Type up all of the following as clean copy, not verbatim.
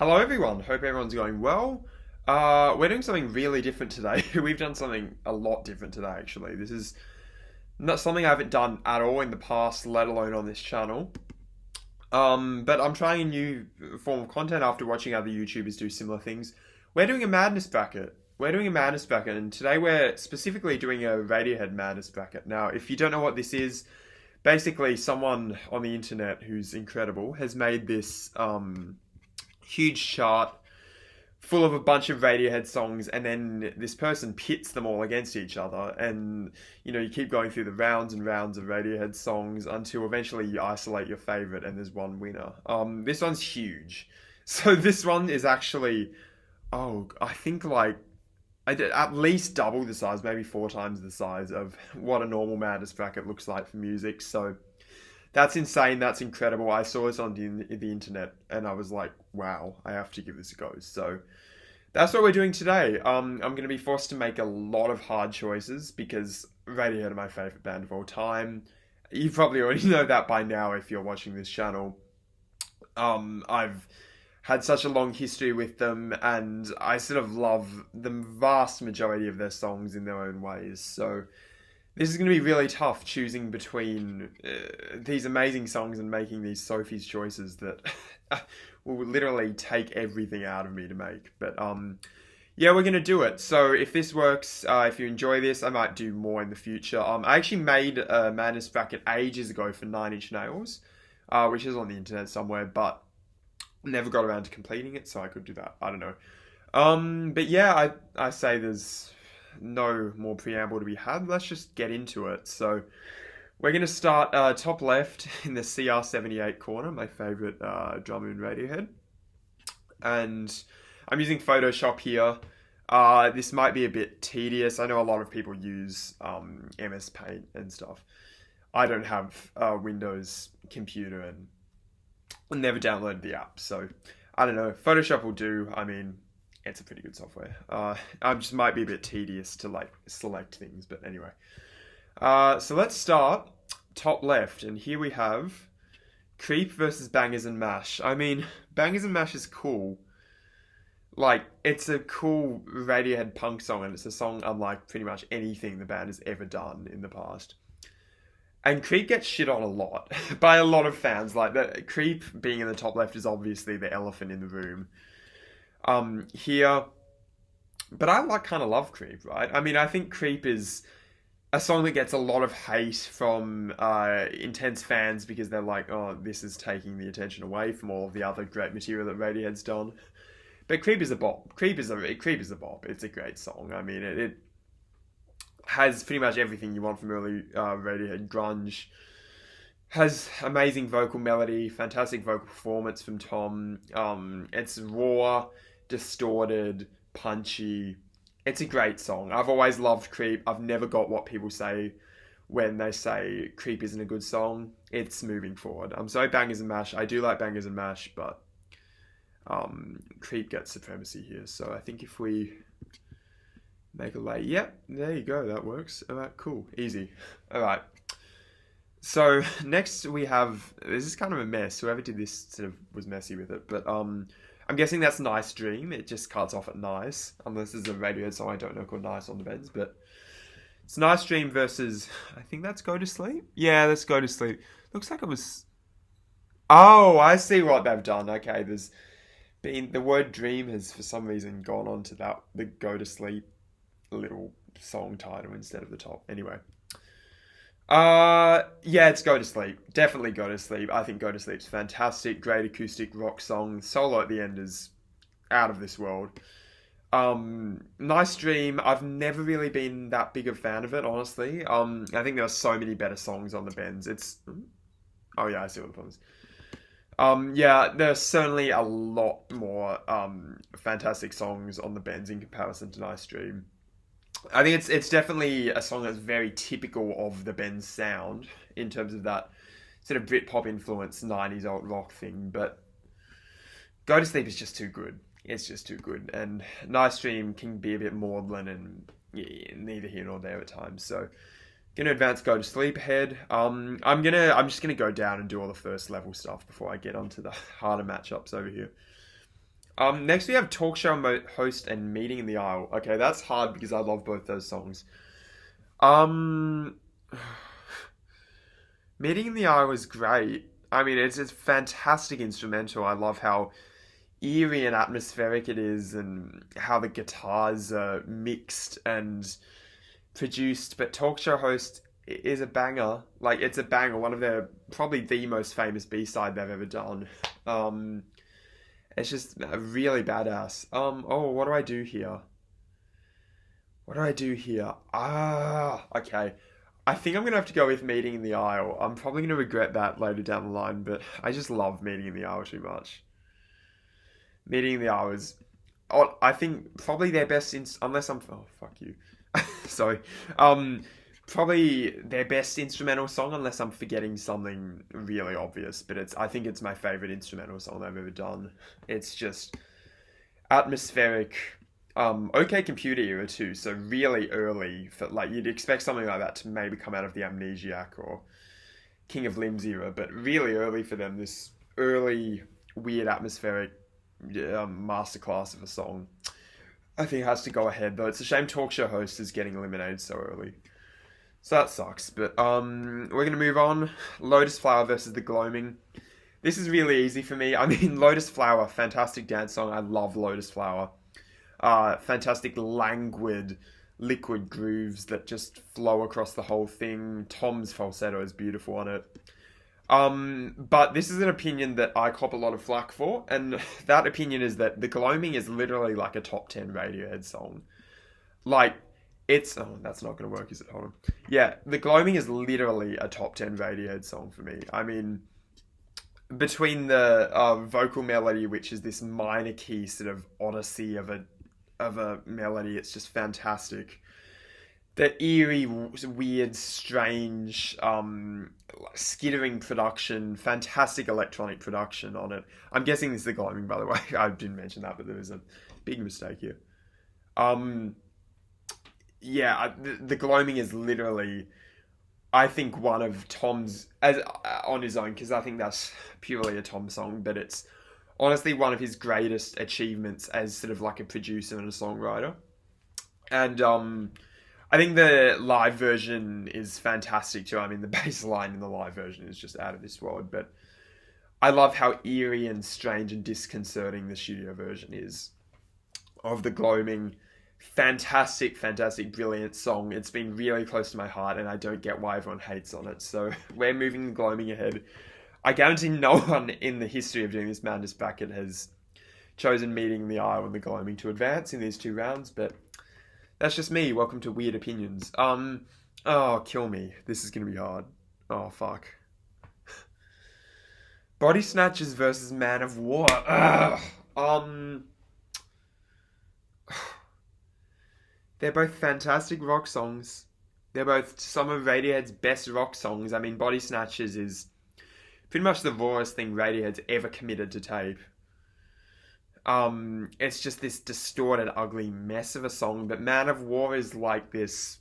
Hello everyone, hope everyone's going well. We're doing something really different today. We've done something a lot different today actually. This is not something I haven't done at all in the past, let alone on this channel. But I'm trying a new form of content after watching other YouTubers do similar things. We're doing a madness bracket. And today we're specifically doing a Radiohead madness bracket. Now, if you don't know what this is, basically someone on the internet who's incredible has made this huge chart full of a bunch of Radiohead songs, and then this person pits them all against each other, and you keep going through the rounds and rounds of Radiohead songs until eventually you isolate your favorite and there's one winner. This one's huge. So this one is actually, I think like at least double the size, maybe 4 times the size of what a normal madness bracket looks like for music. So that's insane. That's incredible. I saw this on the internet and I was like, wow, I have to give this a go. So that's what we're doing today. I'm going to be forced to make a lot of hard choices because Radiohead are my favorite band of all time. You probably already know that by now if you're watching this channel. I've had such a long history with them and I sort of love the vast majority of their songs in their own ways. So this is going to be really tough choosing between these amazing songs and making these Sophie's choices that will literally take everything out of me to make. But yeah, we're going to do it. So if this works, if you enjoy this, I might do more in the future. I actually made a madness bracket ages ago for 9 Inch Nails, which is on the internet somewhere, but never got around to completing it, so I could do that. I don't know. But yeah, I say there's no more preamble to be had. Let's just get into it. So we're going to start top left in the CR78 corner, my favorite drummer in Radiohead. And I'm using Photoshop here. This might be a bit tedious. I know a lot of people use MS Paint and stuff. I don't have a Windows computer and never downloaded the app. So I don't know. Photoshop will do. I mean, it's a pretty good software. I just might be a bit tedious to like select things, but anyway. So let's start top left, and here we have Creep versus Bangers and Mash. I mean, Bangers and Mash is cool. Like, it's a cool Radiohead punk song, and it's a song unlike pretty much anything the band has ever done in the past. And Creep gets shit on a lot by a lot of fans. Like, Creep being in the top left is obviously the elephant in the room. Here, but I kind of love Creep, right? I mean, I think Creep is a song that gets a lot of hate from intense fans because they're like, oh, this is taking the attention away from all of the other great material that Radiohead's done. But Creep is a bop. Creep is a bop. It's a great song. I mean, it has pretty much everything you want from early Radiohead grunge. Has amazing vocal melody, fantastic vocal performance from Tom. It's raw, distorted, punchy. It's a great song. I've always loved Creep. I've never got what people say when they say Creep isn't a good song. It's moving forward. I'm sorry, Bangers and Mash. I do like Bangers and Mash, but Creep gets supremacy here. So I think if we make a lay, yep, there you go. That works. All right, cool, easy. All right. So next we have, this is kind of a mess. Whoever did this sort of was messy with it, but I'm guessing that's Nice Dream. It just cuts off at Nice, unless there's a Radiohead song I don't know called Nice on the beds, but it's Nice Dream versus, I think that's Go to Sleep? Yeah, that's Go to Sleep. Looks like it was, oh, I see what they've done. Okay, there's been, the word dream has for some reason gone on to that, the Go to Sleep little song title instead of the top. Anyway. Yeah, it's Go to Sleep. Definitely Go to Sleep. I think Go to Sleep's fantastic. Great acoustic rock song. Solo at the end is out of this world. Nice Dream. I've never really been that big a fan of it, honestly. I think there are so many better songs on the bends. Oh yeah, I see what the problem is. Yeah, there's certainly a lot more, fantastic songs on the bends in comparison to Nice Dream. I think it's definitely a song that's very typical of the Ben's sound in terms of that sort of Britpop influence 90s alt rock thing, but Go to Sleep is just too good. It's just too good, and Nice Dream can be a bit maudlin and neither here nor there at times. So gonna advance Go to Sleep ahead. I'm just gonna go down and do all the first level stuff before I get onto the harder matchups over here. Next we have Talk Show Host and Meeting in the Aisle. Okay, that's hard because I love both those songs. Um, Meeting in the Aisle is great. I mean, it's fantastic instrumental. I love how eerie and atmospheric it is, and how the guitars are mixed and produced. But Talk Show Host is a banger. Like, it's a banger. One of their, probably the most famous B-side they've ever done. It's just really badass. Oh, what do I do here? What do I do here? Okay. I think I'm gonna have to go with Meeting in the Aisle. I'm probably gonna regret that later down the line, but I just love Meeting in the Aisle too much. Meeting in the Aisle is, oh, I think probably their best, unless I'm, oh, fuck you. Sorry. Probably their best instrumental song, unless I'm forgetting something really obvious. But I think it's my favorite instrumental song they've ever done. It's just atmospheric. OK Computer era too, so really early. For, like, you'd expect something like that to maybe come out of the Amnesiac or King of Limbs era, but really early for them. This early weird atmospheric masterclass of a song. I think it has to go ahead, though. It's a shame Talk Show Host is getting eliminated so early. So that sucks, but we're going to move on. Lotus Flower versus the Gloaming. This is really easy for me. I mean, Lotus Flower, fantastic dance song. I love Lotus Flower. Fantastic languid, liquid grooves that just flow across the whole thing. Tom's falsetto is beautiful on it. But this is an opinion that I cop a lot of flack for, and that opinion is that the Gloaming is literally like a top 10 Radiohead song. Like, it's... Oh, that's not going to work, is it? Hold on. Yeah, the Gloaming is literally a top 10 Radiohead song for me. I mean, between the vocal melody, which is this minor key sort of odyssey of a melody, it's just fantastic. The eerie, weird, strange, skittering production, fantastic electronic production on it. I'm guessing this is the Gloaming, by the way. I didn't mention that, but there was a big mistake here. Yeah, the Gloaming is literally, I think, one of Tom's, as on his own, because I think that's purely a Tom song, but it's honestly one of his greatest achievements as sort of like a producer and a songwriter. And I think the live version is fantastic too. I mean, the bass line in the live version is just out of this world, but I love how eerie and strange and disconcerting the studio version is of the Gloaming. Fantastic, brilliant song. It's been really close to my heart, and I don't get why everyone hates on it. So we're moving the Gloaming ahead. I guarantee no one in the history of doing this Madness bracket has chosen Meeting the Aisle and the Gloaming to advance in these two rounds, but that's just me. Welcome to Weird Opinions. Oh, kill me. This is gonna be hard. Oh, fuck. Body Snatches versus Man of War. They're both fantastic rock songs. They're both some of Radiohead's best rock songs. I mean, Body Snatches is pretty much the rawest thing Radiohead's ever committed to tape. It's just this distorted, ugly mess of a song. But Man of War is like this.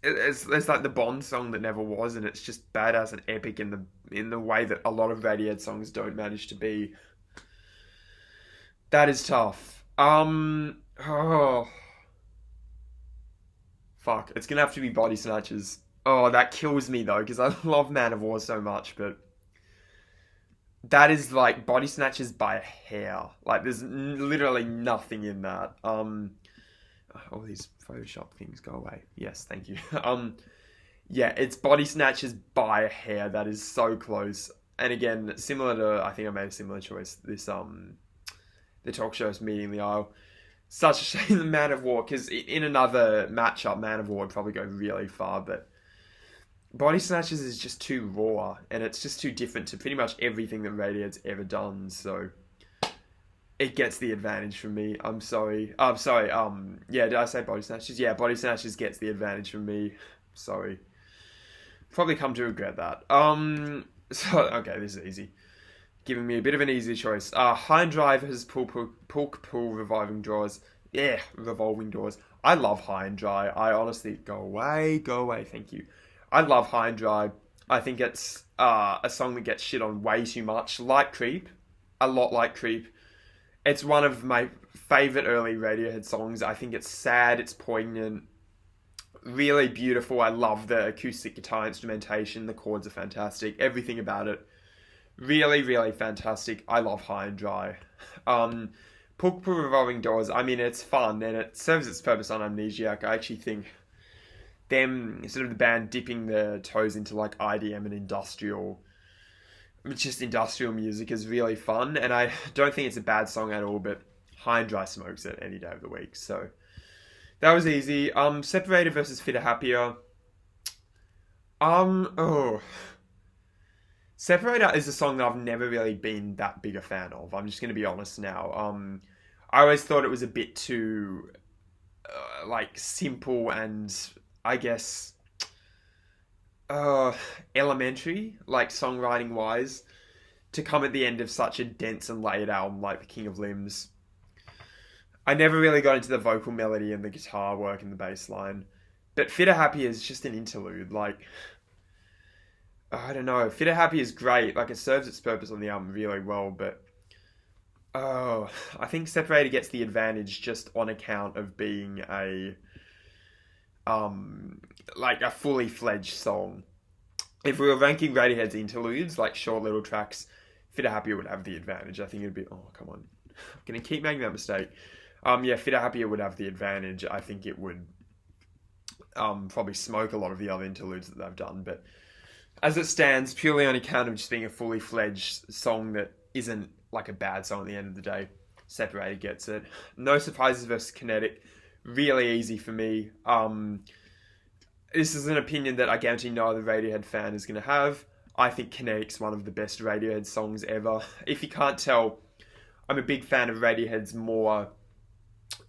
It's like the Bond song that never was, and it's just badass and epic in the way that a lot of Radiohead songs don't manage to be. That is tough. Oh. Fuck, it's gonna have to be Body Snatches. Oh, that kills me though, because I love Man of War so much, but that is like Body Snatches by a hair. Like, there's literally nothing in that. All these Photoshop things go away. Yes, thank you. Yeah, it's Body Snatches by a hair. That is so close. And again, similar to, I think I made a similar choice. This, the talk show's Meeting the Aisle. Such a shame the Man of War, because in another matchup, Man of War would probably go really far, but Body Snatches is just too raw, and it's just too different to pretty much everything that Radiohead's ever done, so it gets the advantage from me. I'm sorry. Yeah, did I say Body Snatches? Yeah, Body Snatches gets the advantage from me. Sorry. Probably come to regret that. Okay, this is easy. Giving me a bit of an easier choice. High and Dry versus Pulk Pool Revolving Doors. Yeah, Revolving Doors. I love High and Dry. I honestly... Go away, thank you. I love High and Dry. I think it's a song that gets shit on way too much. Like Creep. A lot like Creep. It's one of my favourite early Radiohead songs. I think it's sad, it's poignant, really beautiful. I love the acoustic guitar instrumentation. The chords are fantastic. Everything about it, really, really fantastic. I love High and Dry. Pull Revolving Doors, I mean, it's fun and it serves its purpose on Amnesiac. I actually think them, sort of the band dipping their toes into like IDM and industrial music is really fun, and I don't think it's a bad song at all, but High and Dry smokes it any day of the week. So that was easy. Separated versus Fitter Happier. Separator is a song that I've never really been that big a fan of. I'm just going to be honest now. I always thought it was a bit too like simple and I guess elementary, like songwriting wise, to come at the end of such a dense and layered album like The King of Limbs. I never really got into the vocal melody and the guitar work and the bass line. But Fitter Happy is just an interlude. Like, I don't know. Fitter Happy is great. Like, it serves its purpose on the album really well. But, I think Separator gets the advantage just on account of being like a fully fledged song. If we were ranking Radiohead's interludes, like short little tracks, Fitter Happier would have the advantage. I think it'd be, oh, come on. I'm going to keep making that mistake. Fitter Happier would have the advantage. I think it would probably smoke a lot of the other interludes that they've done. But as it stands, purely on account of just being a fully fledged song that isn't like a bad song at the end of the day, Separator gets it. No Surprises versus Kinetic. Really easy for me. This is an opinion that I guarantee no other Radiohead fan is going to have. I think Kinetic's one of the best Radiohead songs ever. If you can't tell, I'm a big fan of Radiohead's more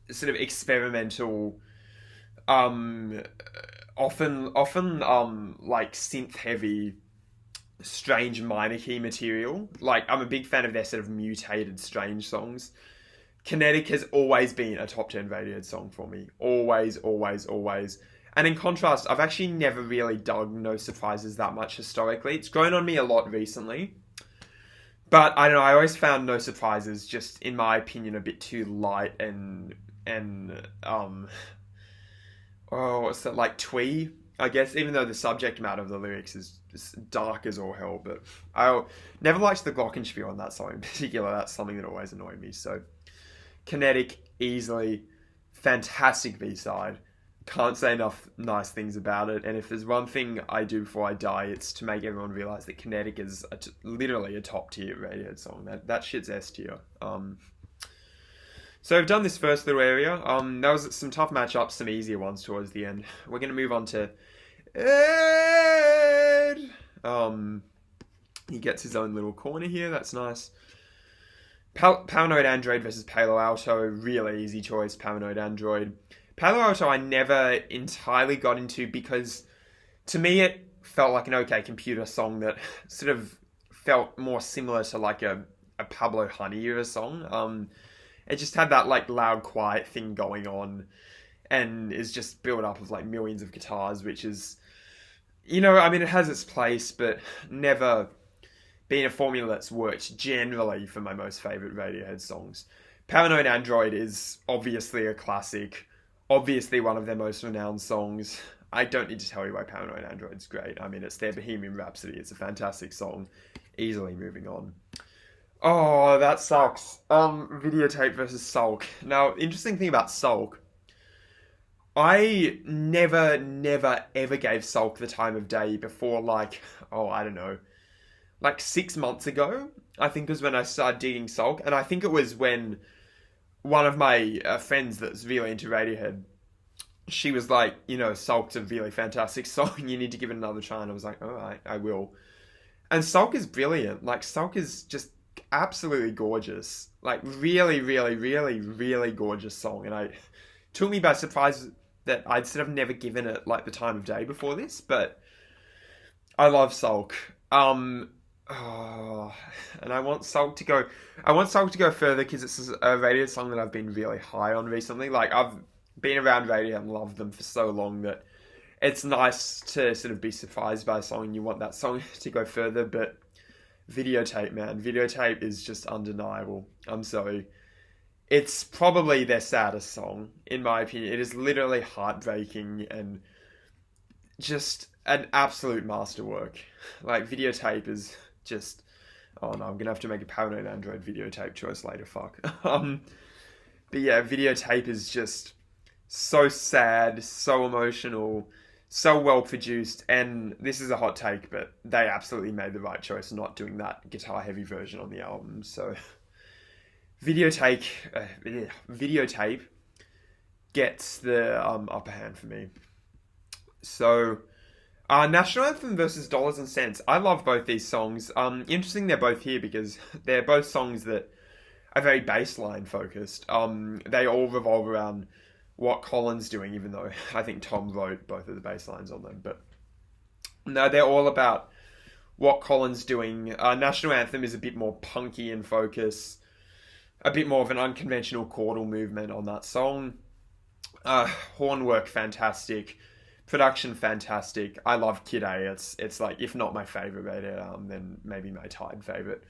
sort of experimental, often like synth heavy, strange minor key material. Like, I'm a big fan of their sort of mutated strange songs. Kinetic has always been a top 10 Radiohead song for me. Always, always, always. And in contrast, I've actually never really dug No Surprises that much historically. It's grown on me a lot recently. But I don't know, I always found No Surprises just, in my opinion, a bit too light and what's that, like twee, I guess, even though the subject matter of the lyrics is dark as all hell. But I never liked the glockenspiel on that song in particular. That's something that always annoyed me. So Kinetic, easily, fantastic B-side. Can't say enough nice things about it. And if there's one thing I do before I die, it's to make everyone realise that Kinetic is literally a top tier Radiohead song. That shit's S tier. So we've done this first little area. There was some tough matchups, some easier ones towards the end. We're going to move on to Ed. He gets his own little corner here. That's nice. Paranoid Android versus Palo Alto. Really easy choice, Paranoid Android. Palo Alto I never entirely got into because to me it felt like an okay computer song that sort of felt more similar to like a Pablo Honey era song. It just had that like loud quiet thing going on and is just built up of like millions of guitars, which is, you know, I mean, it has its place, but never been a formula that's worked generally for my most favourite Radiohead songs. Paranoid Android is obviously a classic, obviously one of their most renowned songs. I don't need to tell you why Paranoid Android's great. I mean, it's their Bohemian Rhapsody. It's a fantastic song. Easily moving on. Oh, that sucks. Videotape versus Sulk. Now, interesting thing about Sulk, I never, ever gave Sulk the time of day before like, I don't know, like 6 months ago, I think was when I started digging Sulk. And I think it was when one of my friends that's really into Radiohead, she was like, you know, Sulk's a really fantastic song. You need to give it another try. And I was like, all right, I will. And Sulk is brilliant. Like, Sulk is just absolutely gorgeous. Like, really, really gorgeous song. And it took me by surprise that I'd sort of never given it, like, the time of day before this. But I love Sulk. And I want Sulk to go further because it's a Radiohead song that I've been really high on recently. Like, I've been around Radiohead and loved them for so long that it's nice to sort of be surprised by a song and you want that song to go further. But Videotape, man. Videotape is just undeniable. I'm sorry. it's probably their saddest song, in my opinion. It is literally heartbreaking and just an absolute masterwork. Like, Videotape is just... Oh no, I'm going to have to make a Paranoid Android Videotape choice later, fuck. But yeah, Videotape is just so sad, so emotional, so well produced, and this is a hot take, but they absolutely made the right choice not doing that guitar-heavy version on the album, so... Videotape gets the upper hand for me. So, National Anthem versus Dollars and Cents. I love both these songs. Interesting they're both here because they're both songs that are very bassline focused. They all revolve around what Colin's doing, even though I think Tom wrote both of the bass lines on them. But no, they're all about what Colin's doing. National Anthem is a bit more punky in focus. A bit more of an unconventional chordal movement on that song. Horn work fantastic. Production fantastic. I love Kid A. It's like, if not my favourite Radiohead album, then maybe my tied favourite.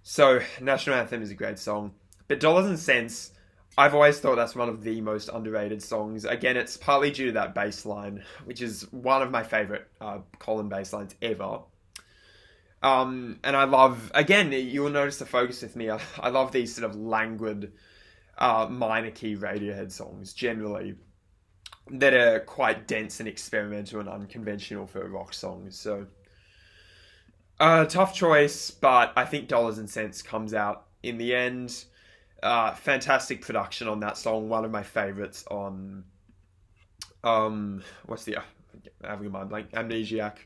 So, National Anthem is a great song. But Dollars and Cents, I've always thought that's one of the most underrated songs. Again, it's partly due to that bass line, which is one of my favourite Colin bass lines ever. And I love, again, you'll notice the focus with me. I love these sort of languid, minor key Radiohead songs, generally, that are quite dense and experimental and unconventional for rock songs. So, tough choice, but I think Dollars and Cents comes out in the end. Fantastic production on that song. One of my favorites on, what's the, having a mind blank, Amnesiac.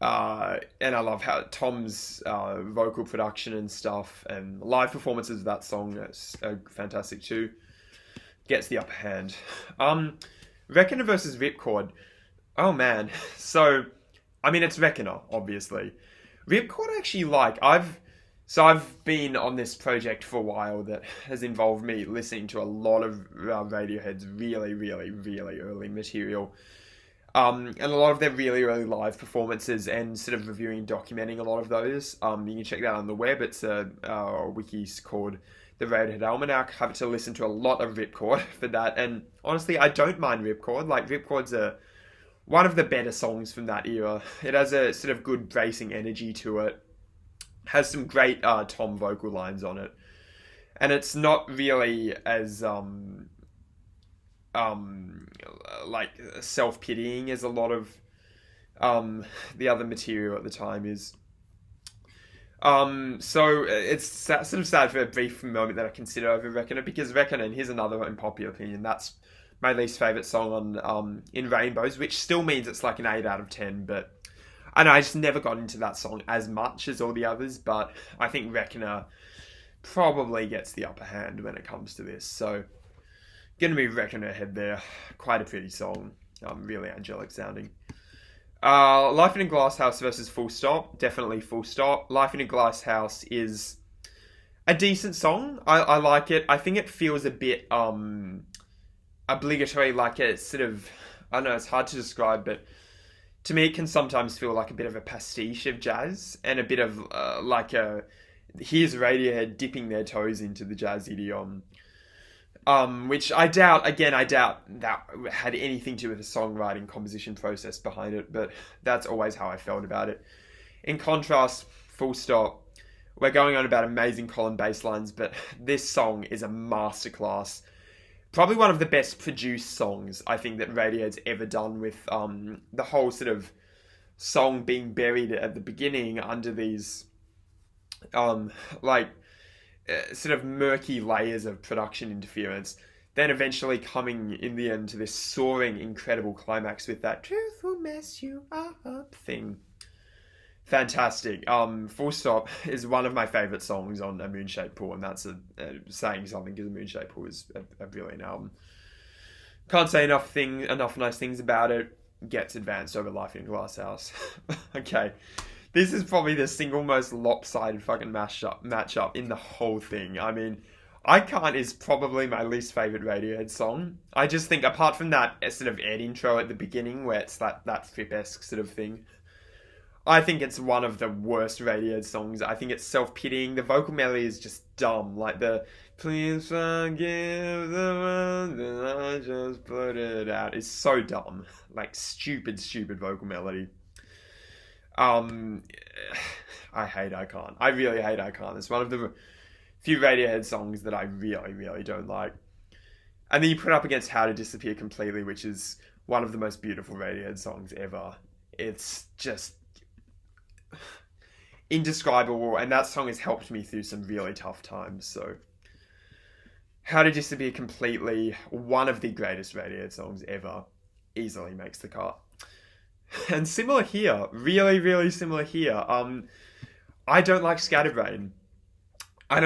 And I love how Tom's vocal production and stuff and live performances of that song are fantastic too. Gets the upper hand. Reckoner versus Ripcord. Oh man. So, I mean, it's Reckoner, obviously. Ripcord I actually like. I've been on this project for a while that has involved me listening to a lot of Radiohead's really, really, really early material. And a lot of their really early live performances and sort of reviewing and documenting a lot of those. You can check that on the web. It's a wiki called The Radiohead Almanac. Happy to listen to a lot of Ripcord for that. And honestly, I don't mind Ripcord. Like, Ripcord's one of the better songs from that era. It has a sort of good bracing energy to it. Has some great Tom vocal lines on it. And it's not really as... like self-pitying as a lot of the other material at the time is. So it's sort of sad for a brief moment that I consider over Reckoner, because Reckoner, and here's another unpopular opinion, that's my least favourite song on In Rainbows, which still means it's like an 8 out of 10, but I know I just never got into that song as much as all the others, but I think Reckoner probably gets the upper hand when it comes to this, so gonna be Reckoner ahead there. Quite a pretty song. Really angelic sounding. Life in a Glass House versus Full Stop. Definitely Full Stop. Life in a Glass House is a decent song. I like it. I think it feels a bit obligatory, like a sort of... I don't know, it's hard to describe, but to me it can sometimes feel like a bit of a pastiche of jazz and a bit of like a... Here's Radiohead dipping their toes into the jazz idiom. Which I doubt that had anything to do with the songwriting composition process behind it, but that's always how I felt about it. In contrast, Full Stop, we're going on about amazing Colin bass lines, but this song is a masterclass. Probably one of the best produced songs I think that Radiohead's ever done, with the whole sort of song being buried at the beginning under these sort of murky layers of production interference, then eventually coming in the end to this soaring, incredible climax with that "truth will mess you up" thing. Fantastic. Full Stop is one of my favourite songs on A Moon-Shaped Pool, and that's saying something, because A Moon-Shaped Pool is a brilliant album. Can't say enough nice things about it. Gets advanced over Life in a Glass House. Okay. This is probably the single most lopsided fucking matchup in the whole thing. I mean, I Can't is probably my least favourite Radiohead song. I just think, apart from that sort of Ed intro at the beginning, where it's that Fripp-esque sort of thing, I think it's one of the worst Radiohead songs. I think it's self-pitying. The vocal melody is just dumb. Like the "Please forgive the one that I just put it out" is so dumb. Like stupid vocal melody. I hate I Can't. I really hate I Can't. It's one of the few Radiohead songs that I really don't like. And then you put it up against How to Disappear Completely, which is one of the most beautiful Radiohead songs ever. It's just indescribable, and that song has helped me through some really tough times. So How to Disappear Completely, one of the greatest Radiohead songs ever, easily makes the cut. And similar here, really similar here. I don't like Scatterbrain. I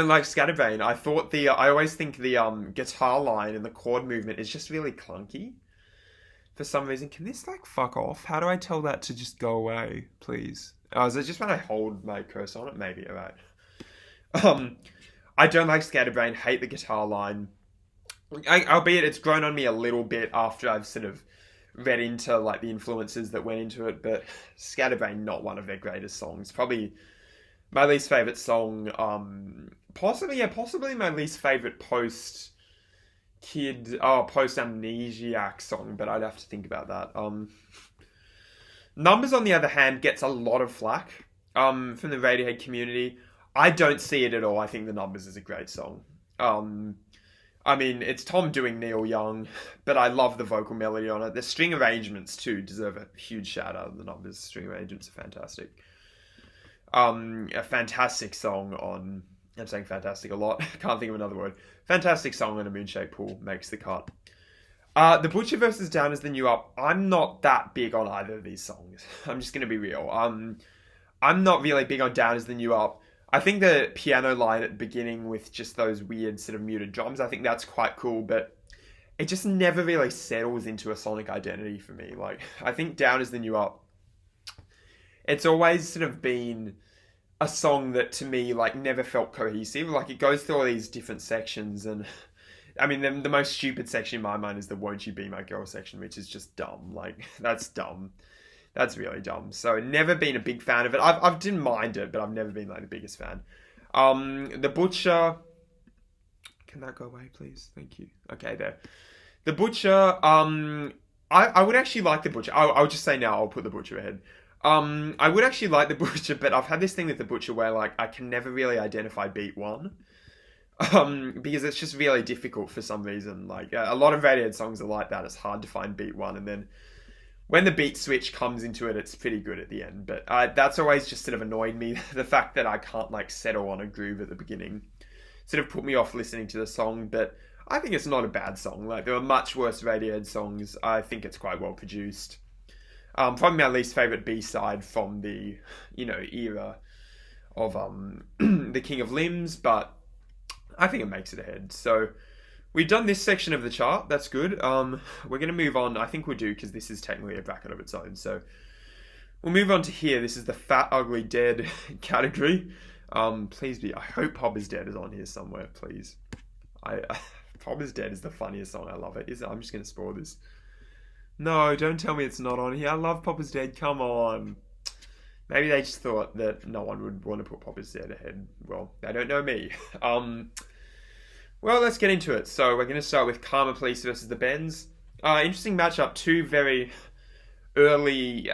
thought I always think the guitar line and the chord movement is just really clunky for some reason. Can this like fuck off? How do I tell that to just go away, please? Oh, is it just when I hold my cursor on it? Maybe, alright. I don't like Scatterbrain, hate the guitar line. Albeit it's grown on me a little bit after I've sort of read into like the influences that went into it, but Scatterbrain, not one of their greatest songs. Probably my least favourite song, possibly my least favourite post-amnesiac song, but I'd have to think about that. Numbers, on the other hand, gets a lot of flack from the Radiohead community. I don't see it at all. I think The Numbers is a great song. I mean, it's Tom doing Neil Young, but I love the vocal melody on it. The string arrangements, too, deserve a huge shout-out. The Numbers string arrangements are fantastic. A fantastic song on... I'm saying fantastic a lot. Can't think of another word. Fantastic song on A Moon-Shaped Pool makes the cut. The Butcher versus Down is the New Up. I'm not that big on either of these songs. I'm just going to be real. I'm not really big on Down is the New Up. I think the piano line at the beginning with just those weird sort of muted drums, I think that's quite cool, but it just never really settles into a sonic identity for me. Like, I think Down is the New Up. It's always sort of been a song that to me like never felt cohesive. Like it goes through all these different sections, and I mean the most stupid section in my mind is the "Won't You Be My Girl" section, which is just dumb. Like that's dumb. That's really dumb. So never been a big fan of it. I didn't mind it, but I've never been like the biggest fan. The Butcher. Can that go away, please? Thank you. Okay, there. The Butcher. I would actually like The Butcher. I'll just say now I'll put The Butcher ahead. I would actually like The Butcher, but I've had this thing with The Butcher where like I can never really identify beat one. Because it's just really difficult for some reason. Like a lot of Radiohead songs are like that. It's hard to find beat one, and then when the beat switch comes into it, it's pretty good at the end. But that's always just sort of annoyed me. The fact that I can't like settle on a groove at the beginning sort of put me off listening to the song. But I think it's not a bad song. Like there are much worse Radiohead songs. I think it's quite well produced. Probably my least favourite B-side from the, era of The King of Limbs, but I think it makes it ahead. So we've done this section of the chart. That's good. We're going to move on. I think we'll do, because this is technically a bracket of its own. So we'll move on to here. This is the Fat, Ugly, Dead category. Please be... I hope Pop is Dead is on here somewhere, please. Pop is Dead is the funniest song. I love it. I'm just going to spoil this. No, don't tell me it's not on here. I love Pop is Dead. Come on. Maybe they just thought that no one would want to put Pop is Dead ahead. Well, they don't know me. Well, let's get into it. So we're going to start with Karma Police versus the Bends. Interesting matchup. Two very early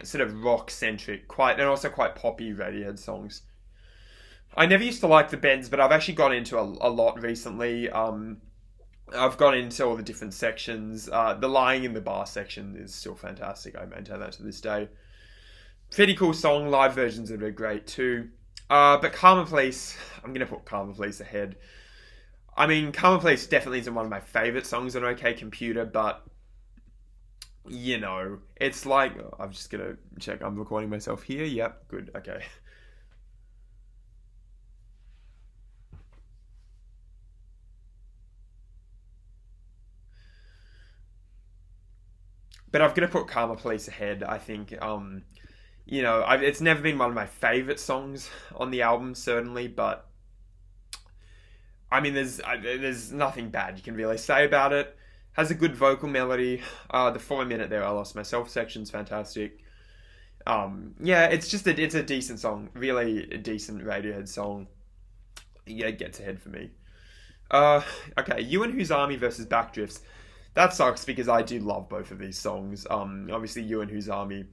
sort of rock-centric, and also quite poppy Radiohead songs. I never used to like the Bends, but I've actually got into a lot recently. I've gone into all the different sections. The Lying in the Bar section is still fantastic. I maintain that to this day. Pretty cool song. Live versions of it are great too. But Karma Police, I'm going to put Karma Police ahead. I mean, Karma Police definitely isn't one of my favourite songs on OK Computer, but, it's like... I'm just going to check. I'm recording myself here. Yep, good. Okay. But I'm going to put Karma Police ahead. I think, it's never been one of my favourite songs on the album, certainly, but I mean, there's nothing bad you can really say about it. Has a good vocal melody. The 4 minute there, I Lost Myself section's fantastic. Yeah, it's just it's a decent song, really a decent Radiohead song. Yeah, it gets ahead for me. Okay, You and Whose Army versus Backdrifts. That sucks because I do love both of these songs. Obviously, You and Whose Army,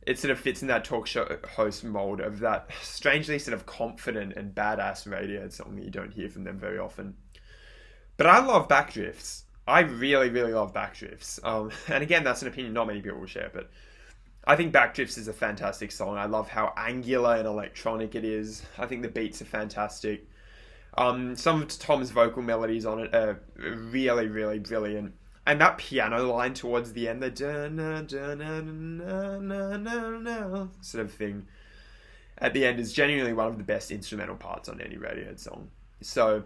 it sort of fits in that talk show host mold of that strangely sort of confident and badass Radiohead song that you don't hear from them very often. But I love Backdrifts. I really, really love Backdrifts. And again, that's an opinion not many people will share, but I think Backdrifts is a fantastic song. I love how angular and electronic it is. I think the beats are fantastic. Some of Tom's vocal melodies on it are really, really brilliant. And that piano line towards the end, the sort of thing at the end is genuinely one of the best instrumental parts on any Radiohead song. So,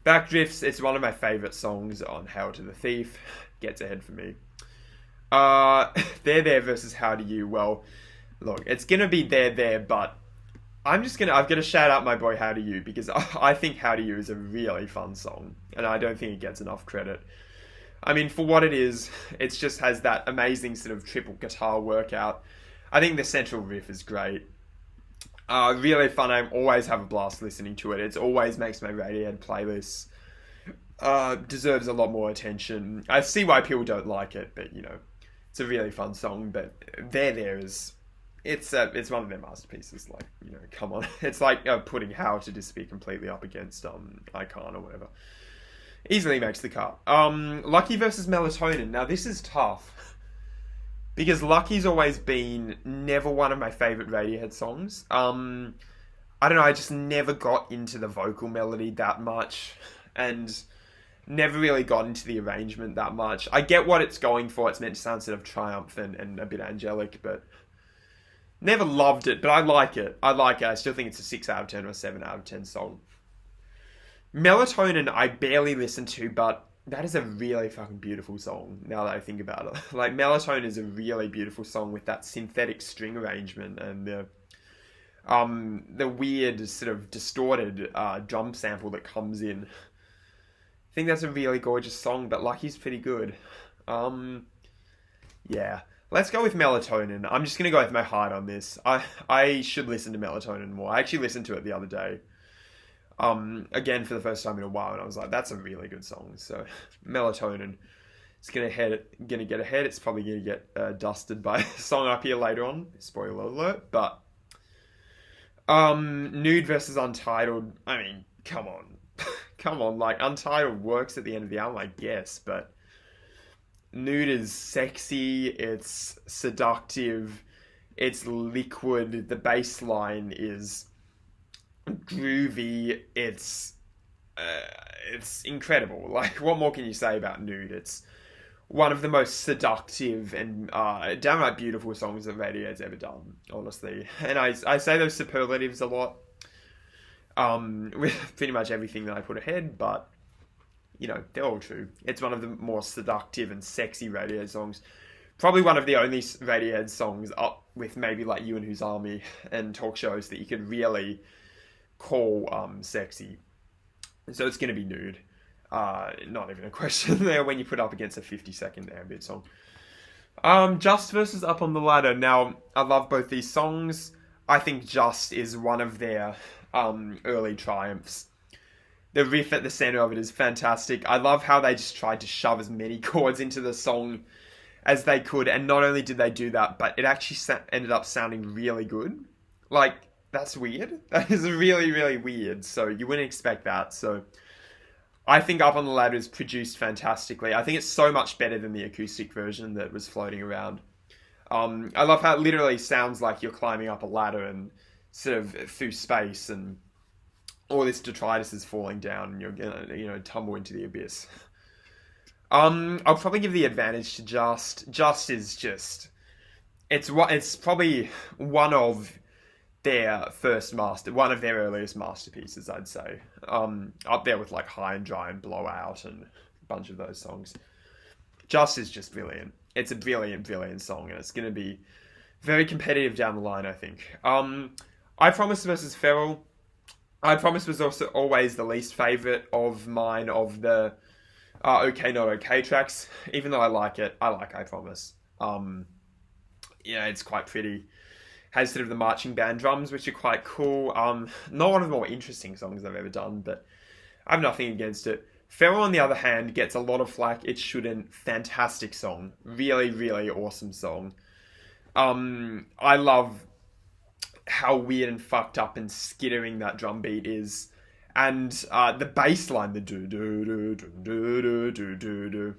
Backdrifts, it's one of my favourite songs on Hail to the Thief. Gets ahead for me. There There versus How Do You? Well, look, it's gonna be There, but I've got to shout out my boy How Do You, because I think How Do You is a really fun song, and I don't think it gets enough credit. I mean, for what it is, it just has that amazing sort of triple guitar workout. I think the central riff is great. Really fun. I always have a blast listening to it. It always makes my Radiohead playlists. Deserves a lot more attention. I see why people don't like it, but it's a really fun song. But There is, it's one of their masterpieces. Like, come on, it's like putting How to Just be completely up against Icon or whatever. Easily makes the cut. Lucky versus Melatonin. Now this is tough because Lucky's always been never one of my favourite Radiohead songs. I don't know, I just never got into the vocal melody that much and never really got into the arrangement that much. I get what it's going for. It's meant to sound sort of triumphant and a bit angelic, but never loved it, but I like it. I still think it's a 6 out of 10 or a 7 out of 10 song. Melatonin I barely listen to, but that is a really fucking beautiful song now that I think about it. Like, Melatonin is a really beautiful song with that synthetic string arrangement and the weird sort of distorted drum sample that comes in. I think that's a really gorgeous song, but Lucky's pretty good. Yeah. Let's go with Melatonin. I'm just going to go with my heart on this. I should listen to Melatonin more. I actually listened to it the other day. Again, for the first time in a while, and I was like, that's a really good song. So, Melatonin is going to get ahead. It's probably going to get dusted by a song up here later on. Spoiler alert. But, Nude versus Untitled. I mean, come on. Come on. Like, Untitled works at the end of the album, I guess, but Nude is sexy, it's seductive, it's liquid, the bass line is groovy, it's incredible. Like, what more can you say about Nude? It's one of the most seductive and downright beautiful songs that Radiohead's ever done, honestly. And I say those superlatives a lot with pretty much everything that I put ahead, but they're all true. It's one of the more seductive and sexy Radiohead songs. Probably one of the only Radiohead songs up with maybe like You and Whose Army and Talk Shows that you could really call sexy. So it's going to be Nude. Not even a question there when you put up against a 50-second ambient song. Just versus Up on the Ladder. Now, I love both these songs. I think Just is one of their early triumphs. The riff at the center of it is fantastic. I love how they just tried to shove as many chords into the song as they could. And not only did they do that, but it actually ended up sounding really good. Like, that's weird. That is really, really weird. So you wouldn't expect that. So I think Up on the Ladder is produced fantastically. I think it's so much better than the acoustic version that was floating around. I love how it literally sounds like you're climbing up a ladder and sort of through space, and all this detritus is falling down and you're gonna, tumble into the abyss. I'll probably give the advantage to Just. Just is just... It's probably one of their earliest masterpieces, I'd say. Up there with like High and Dry and Blowout and a bunch of those songs. Just is just brilliant. It's a brilliant, brilliant song, and it's going to be very competitive down the line, I think. I Promise versus Feral. I Promise was also always the least favourite of mine of the OK Not OK tracks. Even though I like it, I like I Promise. It's quite pretty. has sort of the marching band drums, which are quite cool. Not one of the more interesting songs I've ever done, but I have nothing against it. Feral, on the other hand, gets a lot of flack. It shouldn't. Fantastic song. Really, really awesome song. I love how weird and fucked up and skittering that drum beat is. And the bass line, the do-do-do-do-do-do-do-do.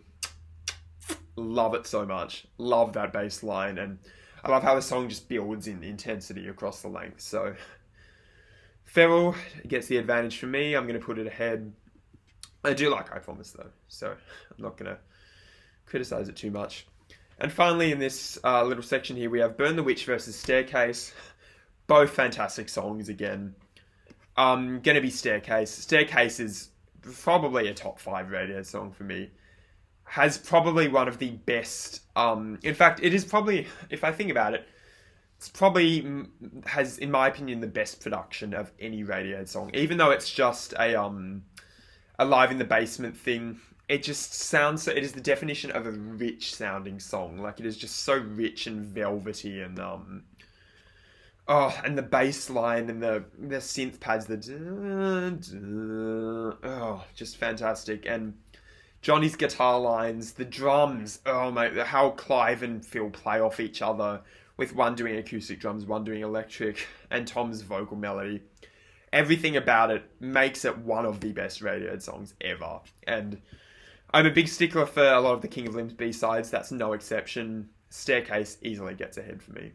Love it so much. Love that bass line. And I love how the song just builds in intensity across the length. So, Feral gets the advantage for me. I'm going to put it ahead. I do like I Promise, though. So, I'm not going to criticize it too much. And finally, in this little section here, we have Burn the Witch versus Staircase. Both fantastic songs again. Gonna be Staircase. Staircase is probably a top 5 Radiohead song for me. Has probably one of the best... in fact, it is probably, if I think about it, it's probably has, in my opinion, the best production of any Radiohead song. Even though it's just a Live in the Basement thing, it just sounds... It is the definition of a rich sounding song. Like, it is just so rich and velvety and... and the bass line and the synth pads, just fantastic. And Johnny's guitar lines, the drums, oh my, how Clive and Phil play off each other, with one doing acoustic drums, one doing electric, and Tom's vocal melody. Everything about it makes it one of the best Radiohead songs ever. And I'm a big stickler for a lot of the King of Limbs B-sides, that's no exception. Staircase easily gets ahead for me.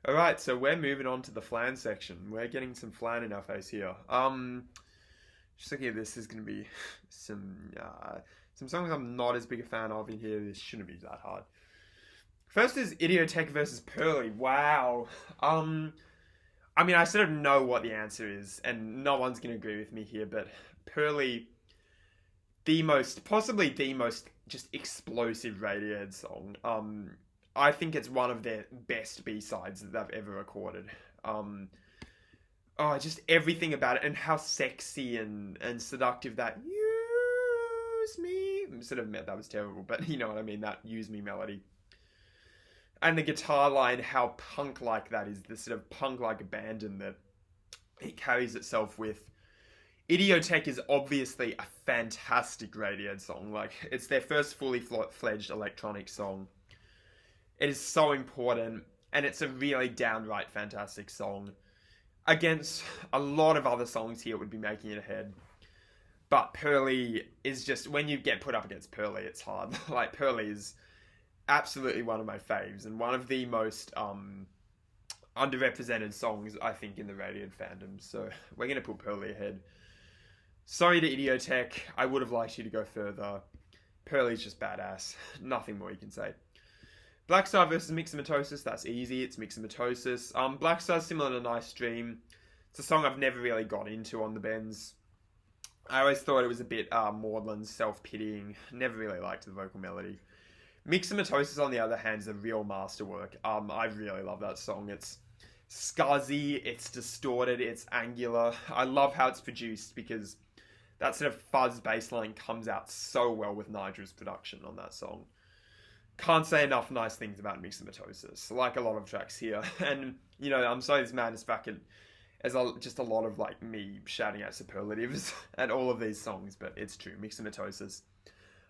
Alright, so we're moving on to the flan section. We're getting some flan in our face here. Just looking at this, there's going to be some songs I'm not as big a fan of in here. This shouldn't be that hard. First is Videotape versus Pearly. Wow. I mean, I sort of know what the answer is, and no one's going to agree with me here, but Pearly, possibly the most just explosive Radiohead song. I think it's one of their best B-sides that they've ever recorded. Just everything about it, and how sexy and seductive that "Use Me" sort of that was terrible, but you know what I mean, that "Use Me" melody. And the guitar line, how punk-like that is, the sort of punk-like abandon that it carries itself with. Videotape is obviously a fantastic Radiohead song. Like, it's their first fully fledged electronic song. It is so important, and it's a really downright fantastic song. Against a lot of other songs here would be making it ahead. But Pearly is just, when you get put up against Pearly, it's hard. Like, Pearly is absolutely one of my faves, and one of the most underrepresented songs, I think, in the Radiohead fandom. So, we're going to put Pearly ahead. Sorry to Videotape, I would have liked you to go further. Pearly's just badass. Nothing more you can say. Black Star versus Mixomatosis, that's easy, it's Mixomatosis. Black Star's similar to Nice Dream. It's a song I've never really got into on the bends. I always thought it was a bit maudlin, self-pitying. Never really liked the vocal melody. Mixomatosis, on the other hand, is a real masterwork. I really love that song. It's scuzzy, it's distorted, it's angular. I love how it's produced, because that sort of fuzz bass line comes out so well with Nigel's production on that song. Can't say enough nice things about Mixomatosis, like a lot of tracks here. And, you know, I'm sorry this madness bracket as just a lot of, like, me shouting out superlatives at all of these songs, but it's true. Mixomatosis,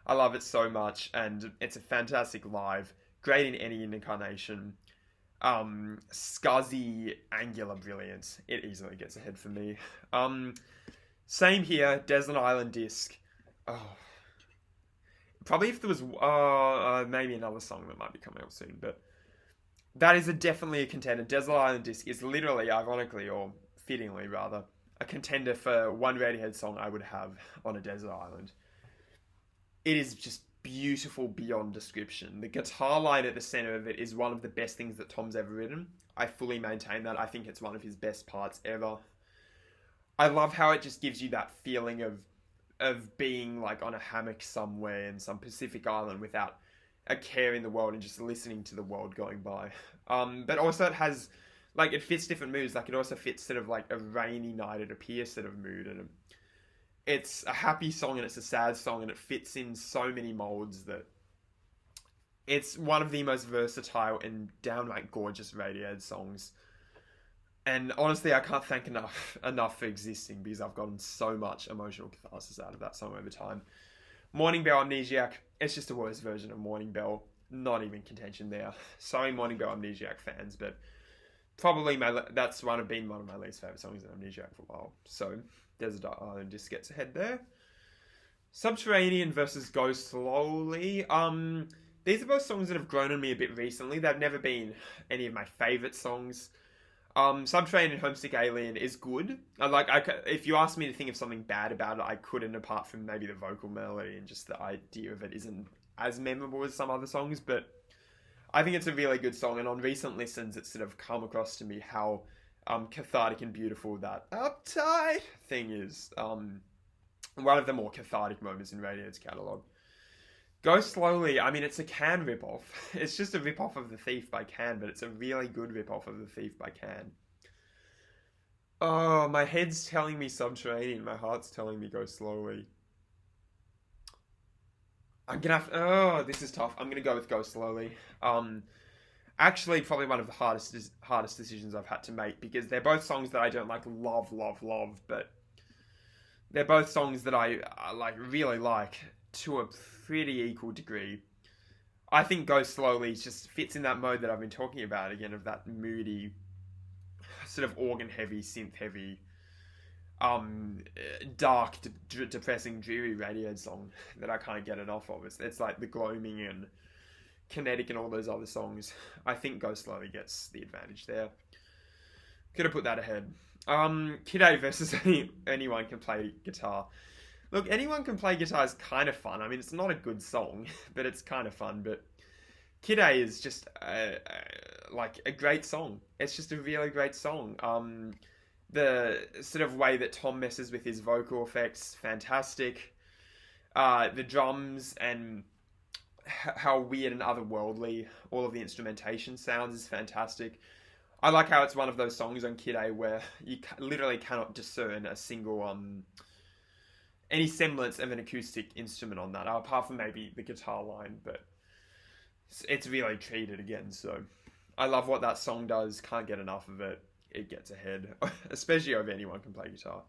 I love it so much, and it's a fantastic live, great in any incarnation. Scuzzy, angular brilliance. It easily gets ahead for me. Same here, Desert Island Disc. Probably if there was maybe another song that might be coming up soon, but that is definitely a contender. Desert Island Disc is literally, ironically, or fittingly rather, a contender for one Radiohead song I would have on a desert island. It is just beautiful beyond description. The guitar line at the center of it is one of the best things that Tom's ever written. I fully maintain that. I think it's one of his best parts ever. I love how it just gives you that feeling of being like on a hammock somewhere in some Pacific island without a care in the world and just listening to the world going by. But also it has, like, it fits different moods. Like, it also fits sort of like a rainy night at a pier sort of mood. And it's a happy song and it's a sad song, and it fits in so many molds that It's one of the most versatile and downright gorgeous Radiohead songs. And honestly, I can't thank enough for existing, because I've gotten so much emotional catharsis out of that song over time. Morning Bell Amnesiac, it's just a worse version of Morning Bell. Not even contention there. Sorry, Morning Bell Amnesiac fans, but probably that's been one of my least favourite songs in Amnesiac for a while. So, Desert Island just gets ahead there. Subterranean versus Go Slowly. These are both songs that have grown on me a bit recently. They've never been any of my favourite songs. Subterranean and Homesick Alien is good. If you asked me to think of something bad about it, I couldn't, apart from maybe the vocal melody and just the idea of it isn't as memorable as some other songs, but I think it's a really good song, and on recent listens it's sort of come across to me how cathartic and beautiful that uptight thing is. One of the more cathartic moments in Radiohead's catalogue. Go Slowly, I mean, it's a Can ripoff. It's just a ripoff of The Thief by Can, but it's a really good ripoff of The Thief by Can. Oh, my head's telling me Subterranean, my heart's telling me Go Slowly. I'm gonna have to, oh, this is tough. I'm gonna go with Go Slowly. Actually, probably one of the hardest decisions I've had to make, because they're both songs that I don't love, but they're both songs that I really like to a pretty equal degree. I think Go Slowly just fits in that mode that I've been talking about again, of that moody, sort of organ-heavy, synth-heavy, dark, depressing, dreary Radiohead song that I can't get enough of. It's like the Gloaming and Kinetic and all those other songs. I think Go Slowly gets the advantage there. Could have put that ahead. Kid A versus Anyone Can Play Guitar. Look, Anyone Can Play Guitar is kind of fun. I mean, it's not a good song, but it's kind of fun. But Kid A is just a great song. It's just a really great song. The sort of way that Tom messes with his vocal effects, fantastic. The drums and how weird and otherworldly all of the instrumentation sounds is fantastic. I like how it's one of those songs on Kid A where you literally cannot discern a single any semblance of an acoustic instrument on that, apart from maybe the guitar line, but it's really treated again. So I love what that song does. Can't get enough of it. It gets ahead, especially over Anyone Can Play Guitar.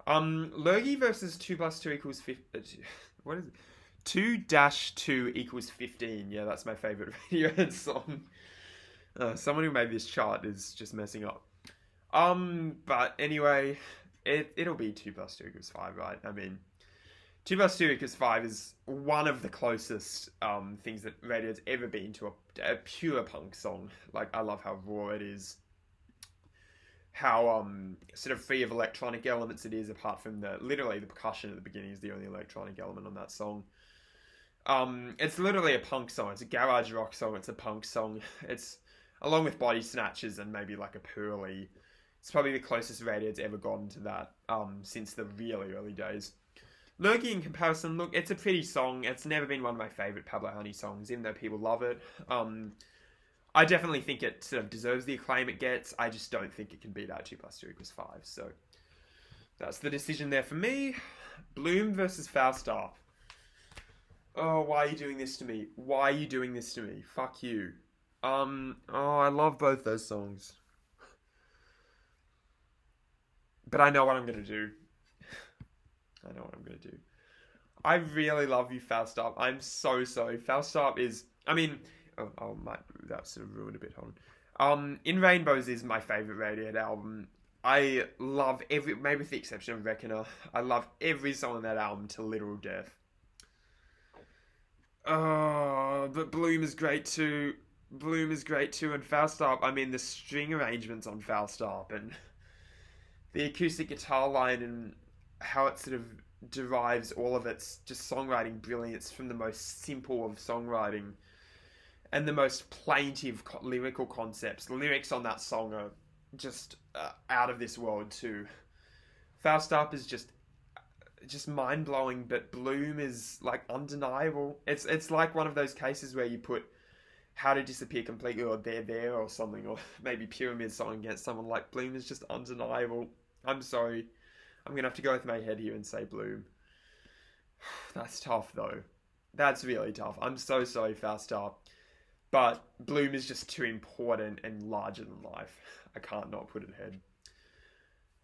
Lurgy versus 2 plus 2 equals 15. What is it? 2-2 equals 15. Yeah, that's my favorite Radiohead song. Someone who made this chart is just messing up. But anyway, it'll be 2 plus 2 equals 5, right? I mean, 2 plus 2 equals 5 is one of the closest things that Radiohead's ever been to a pure punk song. Like, I love how raw it is. How sort of free of electronic elements it is, apart from literally the percussion at the beginning is the only electronic element on that song. It's literally a punk song. It's a garage rock song. It's a punk song. It's, along with Body Snatches and maybe like a Pearly, it's probably the closest Radiohead's ever gotten to that since the really early days. Lurgy in comparison, look, it's a pretty song. It's never been one of my favourite Pablo Honey songs, even though people love it. I definitely think it sort of deserves the acclaim it gets. I just don't think it can beat out 2 plus 2 equals 5. So that's the decision there for me. Bloom versus Falstaff. Oh, why are you doing this to me? Why are you doing this to me? Fuck you. I love both those songs. But I know what I'm going to do. I know what I'm going to do. I really love you, Falstaff. I'm so sorry. Falstaff is... I mean... that sort of ruined a bit. Hold on. In Rainbows is my favourite Radiohead album. I love maybe with the exception of Reckoner, I love every song on that album to literal death. Oh, but Bloom is great too. And Falstaff, I mean, the string arrangements on Falstaff and the acoustic guitar line and how it sort of derives all of its just songwriting brilliance from the most simple of songwriting and the most plaintive lyrical concepts. The lyrics on that song are just out of this world too. Falstaff is just mind-blowing, but Bloom is like undeniable. It's like one of those cases where you put How to Disappear Completely or There or something, or maybe Pyramid Song against someone. Like, Bloom is just undeniable. I'm sorry. I'm going to have to go with my head here and say Bloom. That's tough though. That's really tough. I'm so sorry, Faster. But Bloom is just too important and larger than life. I can't not put it ahead.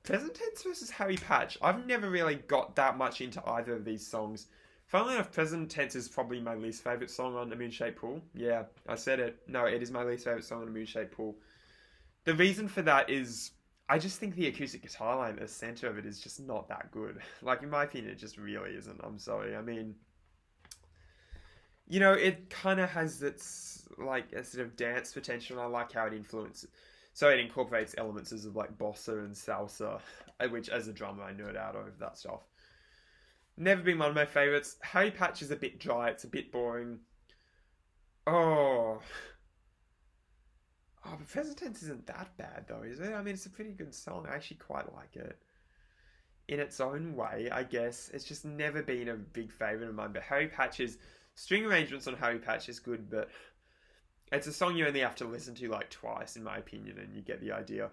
Present Tense versus Harry Patch. I've never really got that much into either of these songs. Funnily enough, Present Tense is probably my least favourite song on A Moon-Shaped Pool. Yeah, I said it. No, it is my least favourite song on A Moon-Shaped Pool. The reason for that is I just think the acoustic guitar line at the centre of it is just not that good. Like, in my opinion, it just really isn't. I'm sorry. I mean, you know, it kind of has its, like, a sort of dance potential, and I like how it influences. So it incorporates elements of, like, bossa and salsa, which, as a drummer, I nerd out over that stuff. Never been one of my favourites. Harry Patch is a bit dry. It's a bit boring. Oh. Oh, but Present Tense isn't that bad, though, is it? I mean, it's a pretty good song. I actually quite like it. In its own way, I guess. It's just never been a big favourite of mine. But Harry Patch's string arrangements on Harry Patch is good, but it's a song you only have to listen to, like, twice, in my opinion, and you get the idea.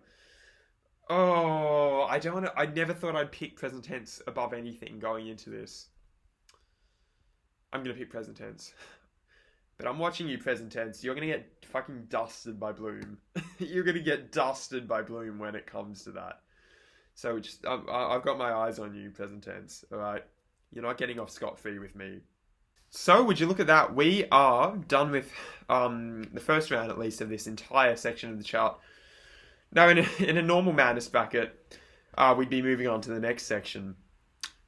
Oh, I don't want to... I never thought I'd pick Present Tense above anything going into this. I'm going to pick Present Tense. But I'm watching you, Present Tense. You're going to get fucking dusted by Bloom. You're going to get dusted by Bloom when it comes to that. So just, I've got my eyes on you, Present Tense. Alright? You're not getting off scot-free with me. So, would you look at that? We are done with the first round, at least, of this entire section of the chart. Now, in a normal madness bracket, we'd be moving on to the next section.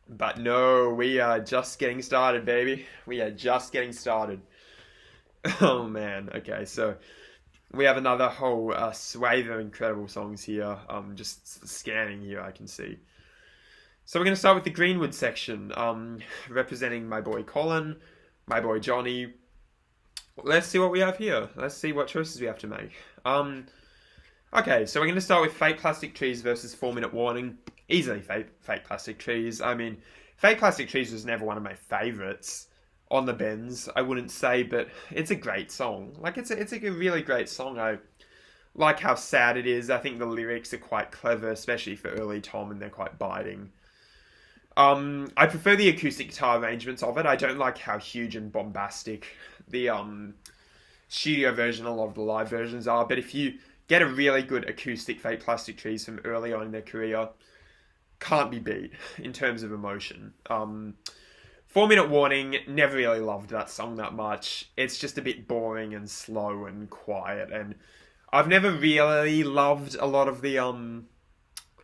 But no, we are just getting started, baby. We are just getting started. Oh, man. Okay, so we have another whole swathe of incredible songs here. Just scanning here, I can see. So we're going to start with the Greenwood section, representing my boy Colin, my boy Johnny. Let's see what we have here. Let's see what choices we have to make. Okay, so we're going to start with Fake Plastic Trees versus 4 Minute Warning. Easily Fake Plastic Trees. I mean, Fake Plastic Trees was never one of my favourites on the bends, I wouldn't say, but it's a great song. Like, it's a really great song. I like how sad it is. I think the lyrics are quite clever, especially for early Tom, and they're quite biting. I prefer the acoustic guitar arrangements of it. I don't like how huge and bombastic the studio version, a lot of the live versions are, but if you get a really good acoustic Fake Plastic Trees from early on in their career, can't be beat in terms of emotion. 4 Minute Warning, never really loved that song that much. It's just a bit boring and slow and quiet, and I've never really loved a lot of the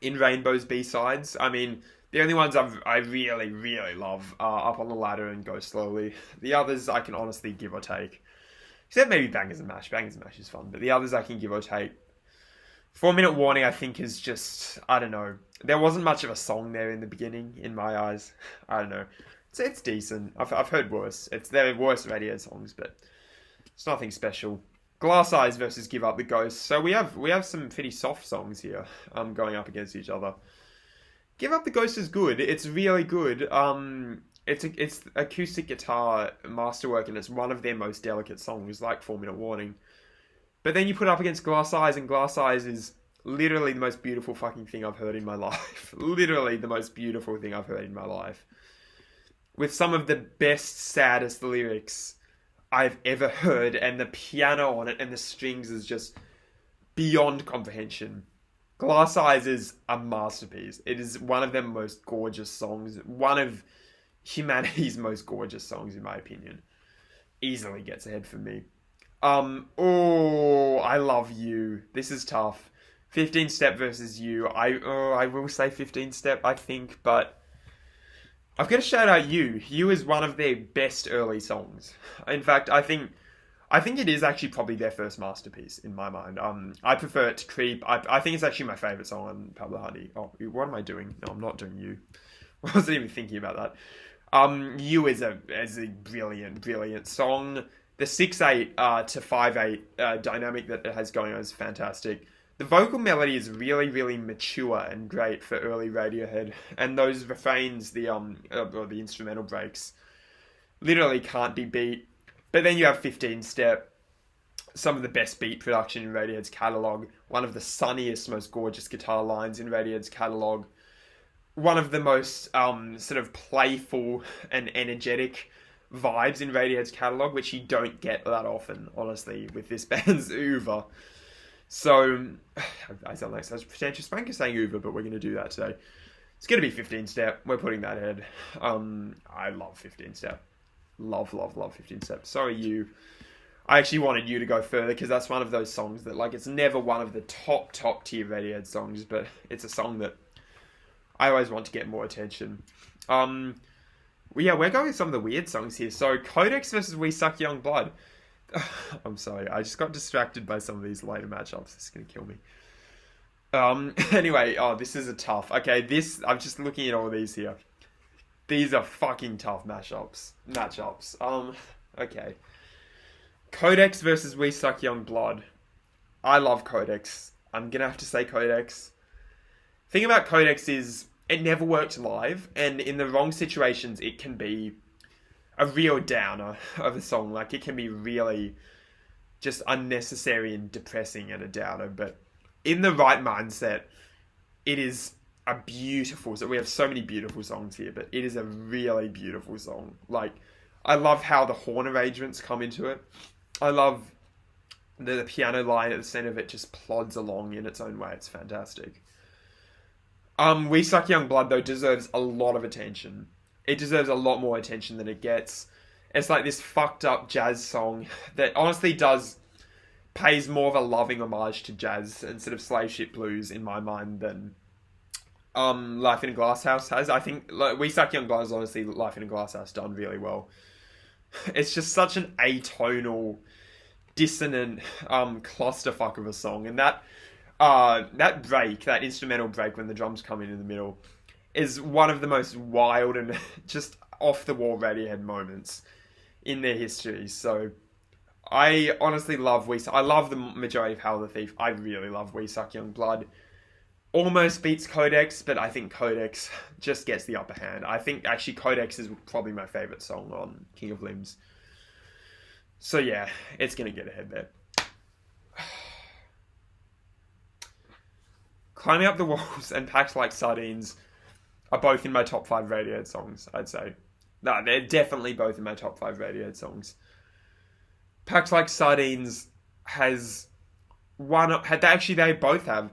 In Rainbow's B-sides. I mean, the only ones I really, really love are Up on the Ladder and Go Slowly. The others I can honestly give or take. Except maybe Bangers and Mash. Bangers and Mash is fun, but the others I can give or take. 4 Minute Warning, I think, is just, I don't know. There wasn't much of a song there in the beginning, in my eyes. I don't know. It's decent. I've heard worse. There are worse Radiohead songs, but it's nothing special. Glass Eyes versus Give Up the Ghost. So we have some pretty soft songs here, going up against each other. Give Up the Ghost is good. It's really good. It's acoustic guitar masterwork, and it's one of their most delicate songs, like 4 Minute Warning. But then you put it up against Glass Eyes, and Glass Eyes is literally the most beautiful fucking thing I've heard in my life. Literally the most beautiful thing I've heard in my life. With some of the best, saddest lyrics I've ever heard, and the piano on it and the strings is just beyond comprehension. Glass Eyes is a masterpiece. It is one of their most gorgeous songs. One of humanity's most gorgeous songs, in my opinion. Easily gets ahead for me. Oh, I love You. This is tough. 15 Step versus You. I will say 15 Step, I think, but I've got to shout out You. You is one of their best early songs. In fact, I think it is actually probably their first masterpiece in my mind. I prefer it to Creep. I think it's actually my favourite song on Pablo Honey. Oh, what am I doing? No, I'm not doing You. I wasn't even thinking about that. You is a brilliant, brilliant song. The 6/8 to 5/8 dynamic that it has going on is fantastic. The vocal melody is really, really mature and great for early Radiohead, and those refrains, the instrumental breaks, literally can't be beat. But then you have 15 Step, some of the best beat production in Radiohead's catalogue, one of the sunniest, most gorgeous guitar lines in Radiohead's catalogue, one of the most sort of playful and energetic vibes in Radiohead's catalogue, which you don't get that often, honestly, with this band's Uber. So, I sound like such a pretentious spanker saying Uber, but we're going to do that today. It's going to be 15 Step. We're putting that ahead. I love 15 Step. Love 15 Step. So are you. I actually wanted you to go further because that's one of those songs that, like, it's never one of the top tier Radiohead songs, but it's a song that I always want to get more attention. Well, yeah, we're going with some of the weird songs here. So, Codex versus We Suck Young Blood. I'm sorry, I just got distracted by some of these later matchups. This is going to kill me. Anyway, this is a tough. Okay, I'm just looking at all these here. These are fucking tough matchups. Okay. Codex versus We Suck Young Blood. I love Codex. I'm going to have to say Codex. Thing about Codex is it never worked live, and in the wrong situations, it can be a real downer of a song. Like, it can be really just unnecessary and depressing and a downer, but in the right mindset, it is a beautiful... So we have so many beautiful songs here, but it is a really beautiful song. Like, I love how the horn arrangements come into it. I love the piano line at the center of it just plods along in its own way. It's fantastic. We Suck Young Blood, though, deserves a lot of attention. It deserves a lot more attention than it gets. It's like this fucked up jazz song that honestly pays more of a loving homage to jazz instead of slave ship blues in my mind than Life in a Glass House has. I think We Suck Young Blood is honestly Life in a Glass House done really well. It's just such an atonal, dissonant clusterfuck of a song, and that break, that instrumental break when the drums come in the middle, is one of the most wild and just off-the-wall Radiohead moments in their history. So, I honestly love I love the majority of Hail the Thief. I really love We Suck Young Blood. Almost beats Codex, but I think Codex just gets the upper hand. I think, actually, Codex is probably my favourite song on King of Limbs. So, yeah, it's going to get ahead there. Climbing Up the Walls and Packed Like Sardines are both in my top 5 Radiohead songs, I'd say. No, they're definitely both in my top 5 Radiohead songs. Packed Like Sardines they both have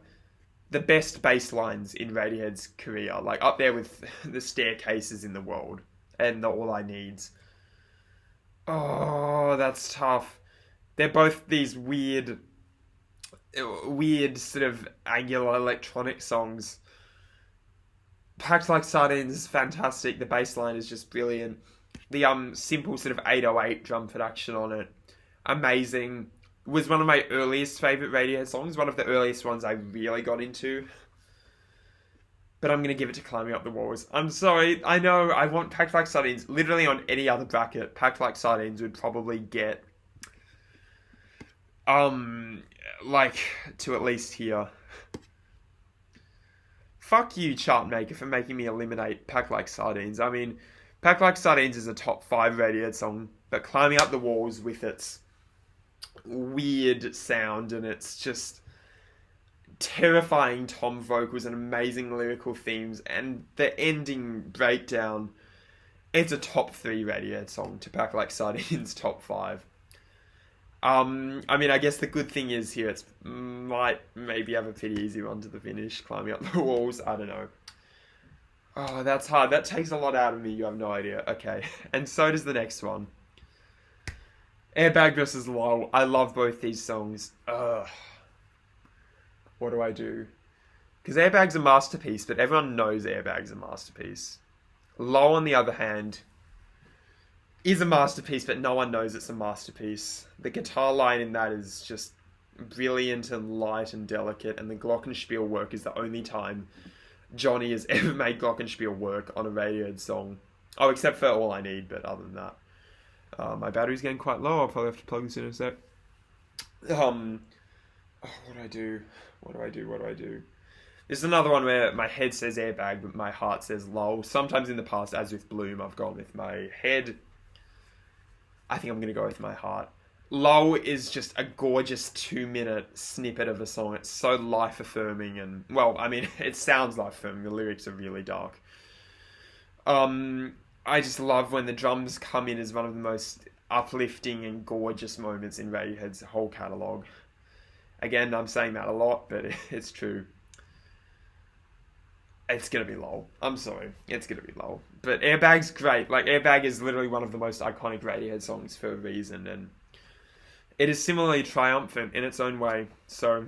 the best bass lines in Radiohead's career, like up there with the Staircases in the World and the All I Needs. Oh, that's tough. They're both these weird sort of angular electronic songs. Packed Like Sardines is fantastic. The bass line is just brilliant. The simple sort of 808 drum production on it, amazing. Was one of my earliest favourite Radiohead songs, one of the earliest ones I really got into. But I'm going to give it to Climbing Up the Walls. I'm sorry, I know, I want Packed Like Sardines. Literally on any other bracket, Packed Like Sardines would probably get, like, to at least here. Fuck you, Chartmaker, for making me eliminate Packed Like Sardines. I mean, Packed Like Sardines is a top 5 Radiohead song, but Climbing Up the Walls with its weird sound and its just terrifying tom vocals and amazing lyrical themes and the ending breakdown, it's a top 3 Radiohead song to Pack Like Sardines top 5. I mean, I guess the good thing is here, it's might maybe have a pretty easy run to the finish, Climbing Up the Walls, I don't know. Oh, that's hard. That takes a lot out of me, you have no idea. Okay, and so does the next one. Airbag versus Lol. I love both these songs. Ugh. What do I do? Because Airbag's a masterpiece, but everyone knows Airbag's a masterpiece. Lol, on the other hand, is a masterpiece, but no one knows it's a masterpiece. The guitar line in that is just brilliant and light and delicate, and the glockenspiel work is the only time Johnny has ever made glockenspiel work on a Radiohead song. Oh, except for All I Need, but other than that. My battery's getting quite low. I'll probably have to plug this in a sec. What do I do? This is another one where my head says Airbag, but my heart says Lol. Sometimes in the past, as with Bloom, I've gone with my head. I think I'm going to go with my heart. Lol is just a gorgeous 2-minute snippet of a song. It's so life-affirming and, well, I mean, it sounds life-affirming. The lyrics are really dark. I just love when the drums come in as one of the most uplifting and gorgeous moments in Radiohead's whole catalogue. Again, I'm saying that a lot, but it's true. It's gonna be lol. I'm sorry. It's gonna be lol. But Airbag's great. Like, Airbag is literally one of the most iconic Radiohead songs for a reason, and it is similarly triumphant in its own way. So,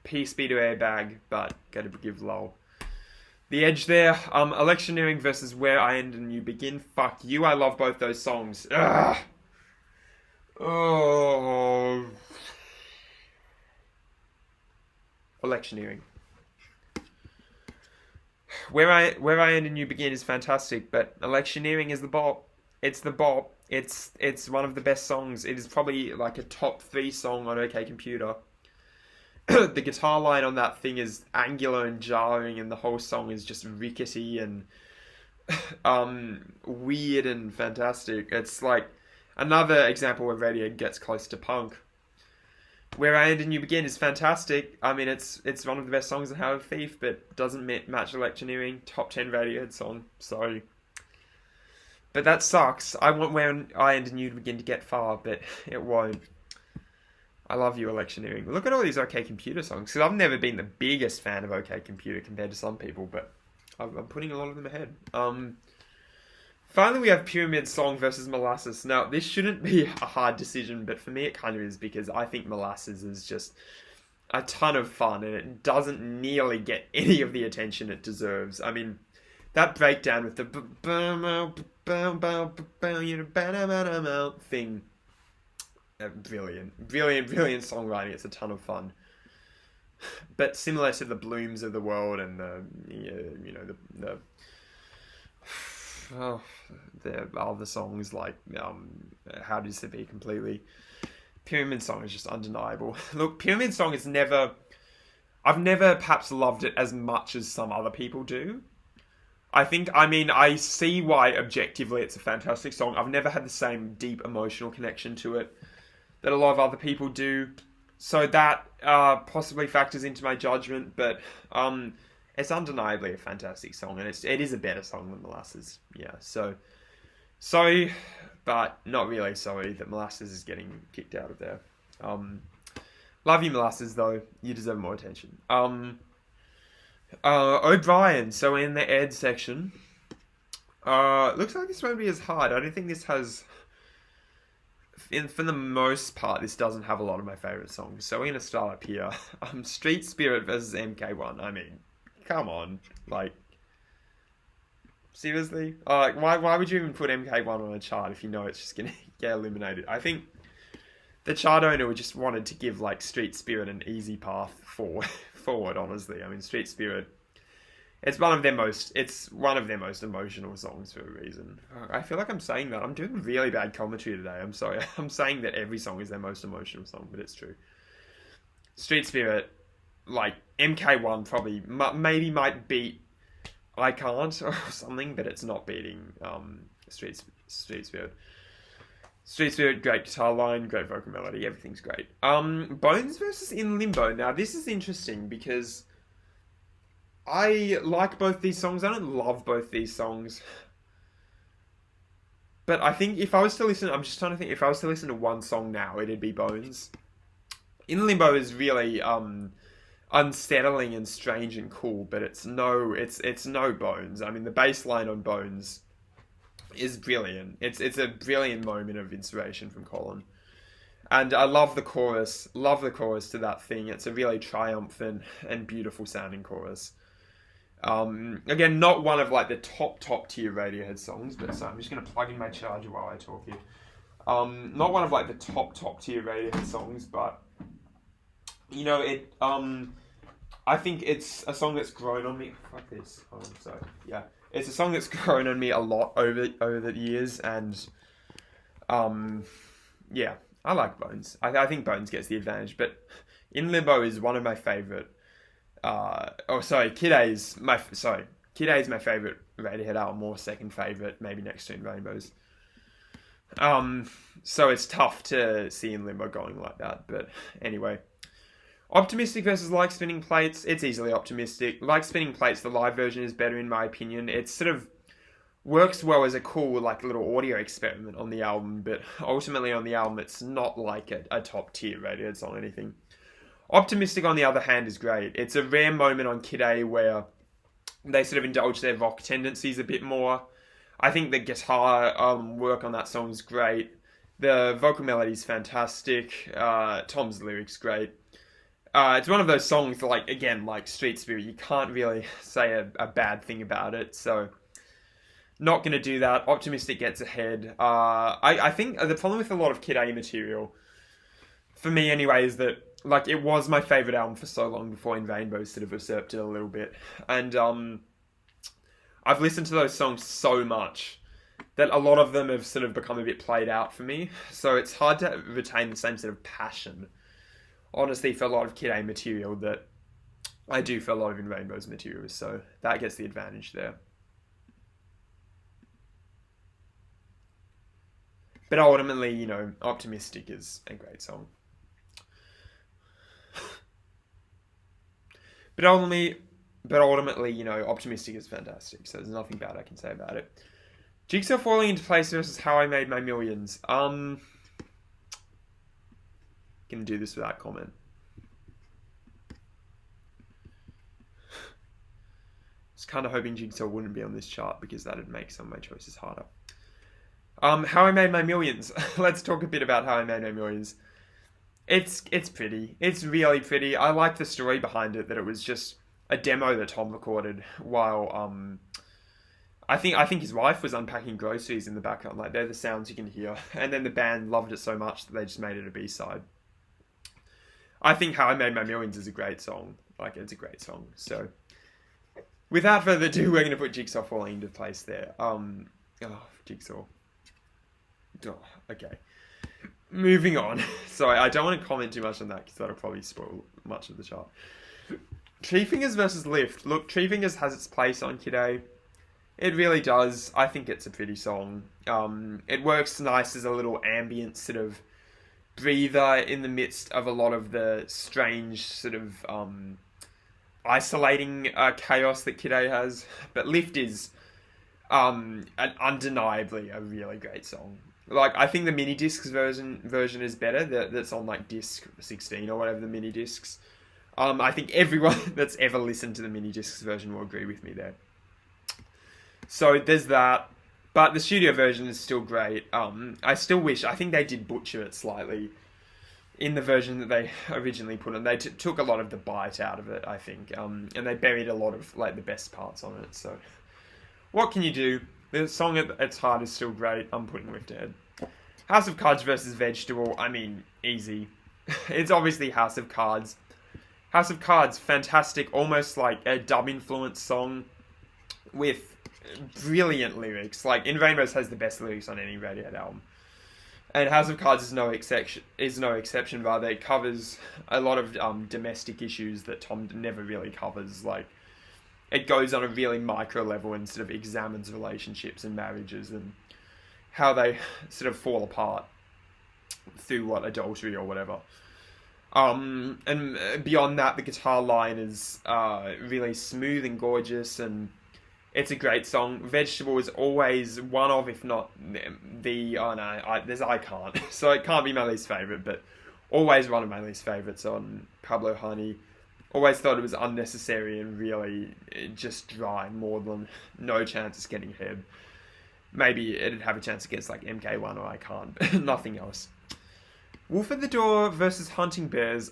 peace be to Airbag, but gotta give lol. The Edge there, Electioneering versus Where I End and You Begin. Fuck you, I love both those songs. Ugh. Oh. Electioneering. Where I End and You Begin is fantastic, but Electioneering is the bop. It's the bop. It's one of the best songs. It is probably like a top 3 song on OK Computer. The guitar line on that thing is angular and jarring, and the whole song is just rickety and weird and fantastic. It's like another example where Radiohead gets close to punk. Where I End and You Begin is fantastic. I mean, it's one of the best songs on How a Thief, but doesn't match Electioneering. Top 10 Radiohead song. So, but that sucks. I want Where I End and You Begin to get far, but it won't. I love you, Electioneering. Look at all these OK Computer songs. Because I've never been the biggest fan of OK Computer compared to some people, but I'm putting a lot of them ahead. Finally, we have Pyramid Song versus Molasses. Now, this shouldn't be a hard decision, but for me it kind of is, because I think Molasses is just a ton of fun, and it doesn't nearly get any of the attention it deserves. I mean, that breakdown with the thing, brilliant songwriting. It's a ton of fun, but similar to the Blooms of the world and the other songs like How Does It Be Completely. Pyramid Song is just undeniable. Look, Pyramid Song is I've never perhaps loved it as much as some other people do. I see why objectively it's a fantastic song. I've never had the same deep emotional connection to it that a lot of other people do. So that possibly factors into my judgment, but it's undeniably a fantastic song, and it is a better song than Molasses. Yeah, so sorry, but not really sorry that Molasses is getting kicked out of there. Love you, Molasses, though. You deserve more attention. O'Brien, so in the Ed section, looks like this won't be as hard. I don't think this has... for the most part, this doesn't have a lot of my favourite songs. So we're going to start up here. Street Spirit versus MK1. I mean, come on. Like, seriously? Why would you even put MK1 on a chart if you know it's just going to get eliminated? I think the chart owner just wanted to give, like, Street Spirit an easy path forward, honestly. I mean, Street Spirit... It's one of their most emotional songs for a reason. I feel like I'm saying that. I'm doing really bad commentary today. I'm sorry. I'm saying that every song is their most emotional song, but it's true. Street Spirit, like, MK1 probably, maybe might beat I Can't or something, but it's not beating Street Spirit. Street Spirit, great guitar line, great vocal melody, everything's great. Bones versus In Limbo. Now, this is interesting because... I like both these songs. I don't love both these songs. But I think if I was to listen... I'm just trying to think. If I was to listen to one song now, it'd be Bones. In Limbo is really unsettling and strange and cool, but it's no Bones. I mean, the bass line on Bones is brilliant. It's a brilliant moment of inspiration from Colin. And I love the chorus. Love the chorus to that thing. It's a really triumphant and beautiful sounding chorus. Again, not one of like the top tier Radiohead songs, but so I'm just going to plug in my charger while I talk here. Not one of like the top tier Radiohead songs, but you know, I think it's a song that's grown on me. Fuck this. So yeah, it's a song that's grown on me a lot over the years, and yeah, I like Bones. I think Bones gets the advantage, but In Limbo is one of my favorite. Kid A is my favorite Radiohead album, or second favorite, maybe next to In Rainbows. So it's tough to see In Limbo going like that, but anyway. Optimistic versus Like Spinning Plates, it's easily Optimistic. Like Spinning Plates, the live version is better in my opinion. It's sort of works well as a cool like little audio experiment on the album, but ultimately on the album it's not like a top tier Radiohead song or anything. Optimistic, on the other hand, is great. It's a rare moment on Kid A where they sort of indulge their rock tendencies a bit more. I think the guitar work on that song is great. The vocal melody is fantastic. Tom's lyrics great. It's one of those songs like, again, like Street Spirit, you can't really say a bad thing about it, so not going to do that. Optimistic gets ahead. I think the problem with a lot of Kid A material, for me anyway, is that like it was my favourite album for so long before In Rainbow sort of usurped it a little bit. And I've listened to those songs so much that a lot of them have sort of become a bit played out for me. So it's hard to retain the same sort of passion, honestly, for a lot of Kid A material that I do for a lot of In Rainbow's material. So that gets the advantage there. But ultimately, you know, Optimistic is a great song. But ultimately, you know, Optimistic is fantastic. So there's nothing bad I can say about it. Jigsaw Falling into Place versus How I Made My Millions. Gonna do this without comment. Just kind of hoping Jigsaw wouldn't be on this chart because that'd make some of my choices harder. How I Made My Millions. Let's talk a bit about How I Made My Millions. It's pretty. It's really pretty. I like the story behind it, that it was just a demo that Tom recorded while I think his wife was unpacking groceries in the background. Like, they're the sounds you can hear. And then the band loved it so much that they just made it a B-side. I think How I Made My Millions is a great song. Like, it's a great song. So, without further ado, we're going to put Jigsaw Falling into Place there. Jigsaw. Oh, okay. Moving on. Sorry, I don't want to comment too much on that because that'll probably spoil much of the chart. Tree Fingers versus Lyft. Look, Tree Fingers has its place on Kid A. It really does. I think it's a pretty song. It works nice as a little ambient sort of breather in the midst of a lot of the strange sort of isolating chaos that Kid A has. But Lyft is undeniably a really great song. Like, I think the mini discs version is better. That's on like disc 16 or whatever the mini discs. I think everyone that's ever listened to the mini discs version will agree with me there. So there's that, but the studio version is still great. I think they did butcher it slightly in the version that they originally put on. They took a lot of the bite out of it, I think, and they buried a lot of like the best parts on it. So what can you do? The song at its heart is still great. I'm putting Lyft ahead. House of Cards versus Vegetable. I mean, easy. It's obviously House of Cards. House of Cards, fantastic, almost like a dub-influenced song with brilliant lyrics. Like, In Rainbows has the best lyrics on any Radiohead album. And House of Cards is no exception. Rather, it covers a lot of domestic issues that Tom never really covers. Like, it goes on a really micro level and sort of examines relationships and marriages and how they sort of fall apart through adultery or whatever. And beyond that, the guitar line is really smooth and gorgeous, and it's a great song. Vegetable is always one of, if not I can't. So it can't be my least favourite, but always one of my least favourites on Pablo Honey. Always thought it was unnecessary and really just dry, more than no chance of getting ahead. Maybe it'd have a chance against like MK1 or I Can't, but nothing else. Wolf at the Door versus Hunting Bears.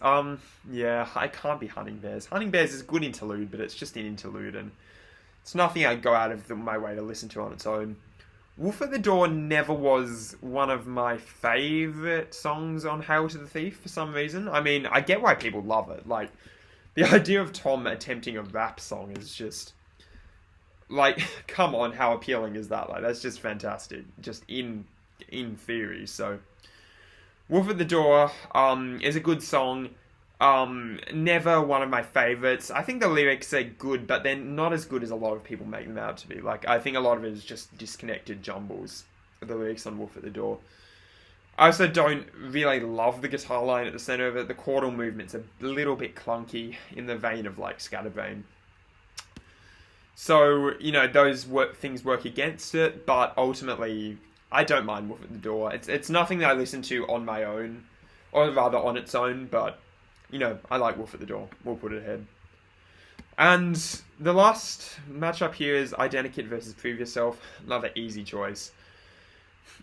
Yeah, I can't be Hunting Bears. Hunting Bears is a good interlude, but it's just an interlude, and it's nothing I'd go out of my way to listen to on its own. Wolf at the Door never was one of my favourite songs on Hail to the Thief for some reason. I mean, I get why people love it. Like, the idea of Tom attempting a rap song is just, like, come on, how appealing is that? Like, that's just fantastic, just in theory. So, Wolf at the Door is a good song. Never one of my favourites. I think the lyrics are good, but they're not as good as a lot of people make them out to be. Like, I think a lot of it is just disconnected jumbles, the lyrics on Wolf at the Door. I also don't really love the guitar line at the centre of it. The chordal movement's a little bit clunky in the vein of, like, Scatterbrain. So, those things work against it, but ultimately, I don't mind Wolf at the Door. It's nothing that I listen to on my own, or rather on its own, but, I like Wolf at the Door. We'll put it ahead. And the last matchup here is Identikit versus Prove Yourself. Another easy choice.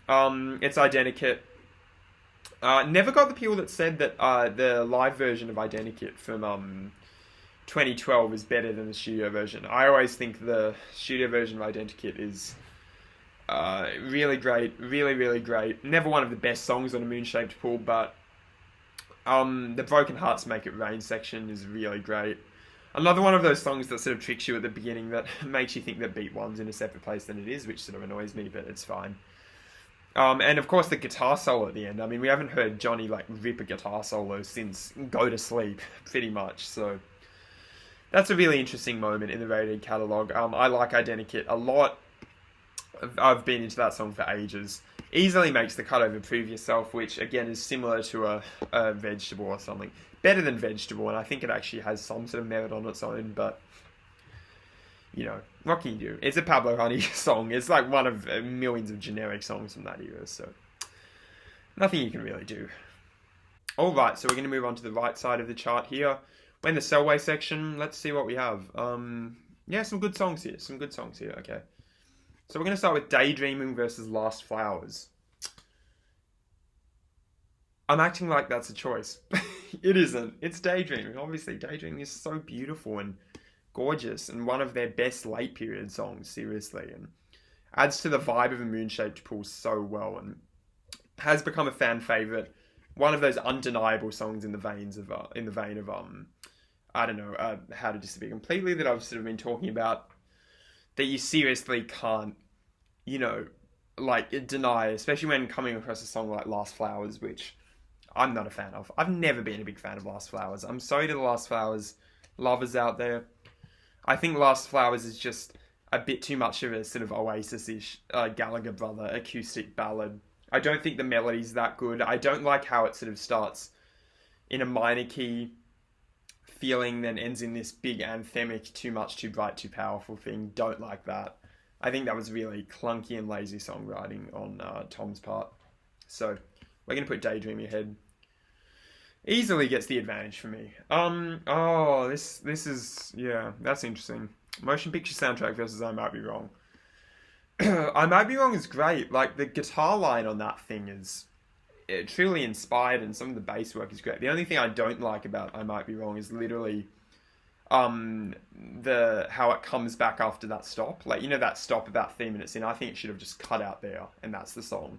It's Identikit. Never got the people that said that the live version of Identikit from 2012 is better than the studio version. I always think the studio version of Identikit is really great, really, really great. Never one of the best songs on a Moon-Shaped Pool, but the Broken Hearts Make It Rain section is really great. Another one of those songs that sort of tricks you at the beginning that makes you think that beat one's in a separate place than it is, which sort of annoys me, but it's fine. And of course the guitar solo at the end. I mean, we haven't heard Johnny rip a guitar solo since Go to Sleep, pretty much. So that's a really interesting moment in the Radiohead catalogue. I like Identikit a lot. I've been into that song for ages. Easily makes the cut over Prove Yourself, which again is similar to a Vegetable or something. Better than Vegetable, and I think it actually has some sort of merit on its own, but what can you do? It's a Pablo Honey song. It's like one of millions of generic songs from that era, so nothing you can really do. Alright, so we're going to move on to the right side of the chart here. We're in the Selway section. Let's see what we have. Yeah, some good songs here. Okay. So we're going to start with Daydreaming versus Last Flowers. I'm acting like that's a choice. It isn't. It's Daydreaming. Obviously, Daydreaming is so beautiful and gorgeous and one of their best late period songs, seriously, and adds to the vibe of a Moon-Shaped Pool so well and has become a fan favorite. One of those undeniable songs in the vein of How to Disappear Completely that I've sort of been talking about, that you seriously can't, deny, especially when coming across a song like Last Flowers, which I'm not a fan of. I've never been a big fan of Last Flowers. I'm sorry to the Last Flowers lovers out there. I think Last Flowers is just a bit too much of a sort of Oasis-ish Gallagher brother acoustic ballad. I don't think the melody's that good. I don't like how it sort of starts in a minor key feeling, then ends in this big anthemic, too much, too bright, too powerful thing. Don't like that. I think that was really clunky and lazy songwriting on Tom's part. So we're going to put Daydreaming ahead. Easily gets the advantage for me. This is, yeah, that's interesting. Motion Picture Soundtrack versus I Might Be Wrong. I Might Be Wrong is great. Like, the guitar line on that thing is truly inspired, and some of the bass work is great. The only thing I don't like about I Might Be Wrong is literally how it comes back after that stop. That stop of that theme minutes in, I think it should have just cut out there, and that's the song.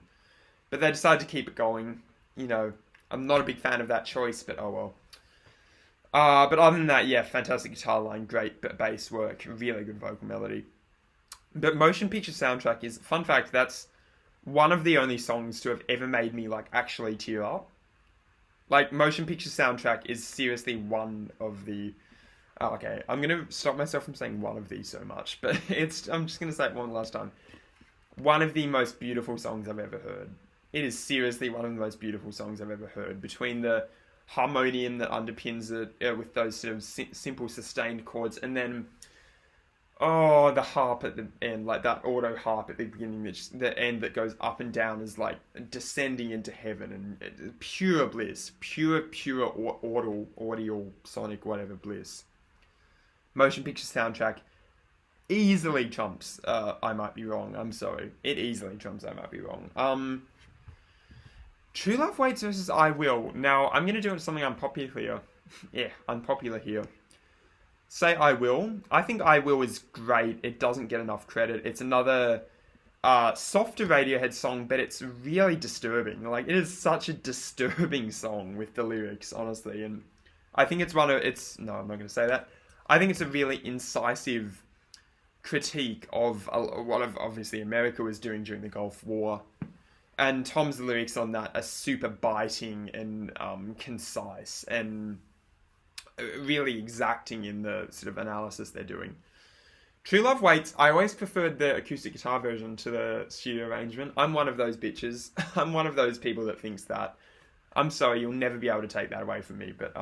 But they decided to keep it going. I'm not a big fan of that choice, but oh well. But other than that, yeah, fantastic guitar line, great bass work, really good vocal melody. But Motion Picture Soundtrack is, fun fact, that's one of the only songs to have ever made me actually tear up. Motion Picture Soundtrack is seriously one of the... okay, I'm going to stop myself from saying one of these so much, but I'm just going to say it one last time. One of the most beautiful songs I've ever heard. It is seriously one of the most beautiful songs I've ever heard. Between the harmonium that underpins it with those sort of simple sustained chords, and then the harp at the end, that auto harp at the beginning, the end that goes up and down is descending into heaven, and pure bliss, pure audio sonic whatever bliss. Motion Picture Soundtrack easily trumps I Might Be Wrong. I'm sorry, it easily trumps I Might Be Wrong. True Love Waits versus I Will. Now, I'm going to do something unpopular here. Yeah, unpopular here. Say I Will. I think I Will is great. It doesn't get enough credit. It's another softer Radiohead song, but it's really disturbing. It is such a disturbing song with the lyrics, honestly. And I think it's no, I'm not going to say that. I think it's a really incisive critique of what obviously America was doing during the Gulf War. And Tom's lyrics on that are super biting and concise and really exacting in the sort of analysis they're doing. True Love Waits, I always preferred the acoustic guitar version to the studio arrangement. I'm one of those bitches. I'm one of those people that thinks that. I'm sorry, you'll never be able to take that away from me. But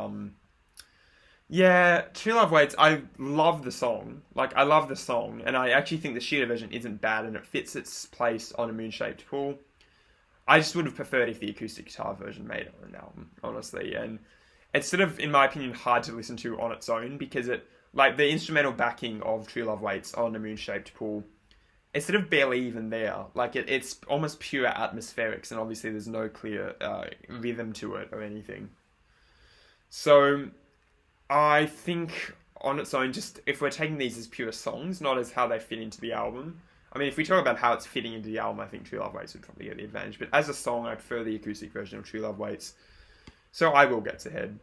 Yeah, True Love Waits, I love the song. Like, I love the song, and I actually think the studio version isn't bad, and it fits its place on a moon-shaped pool. I just would have preferred if the acoustic guitar version made it on an album, honestly. And it's sort of, in my opinion, hard to listen to on its own because it, like, the instrumental backing of True Love Waits on a moon-shaped pool, it's sort of barely even there. Like, it's almost pure atmospherics, and obviously there's no clear rhythm to it or anything. So I think on its own, just if we're taking these as pure songs, not as how they fit into the album. I mean, if we talk about how it's fitting into the album, I think True Love Waits would probably get the advantage. But as a song, I prefer the acoustic version of True Love Waits. So I will get ahead.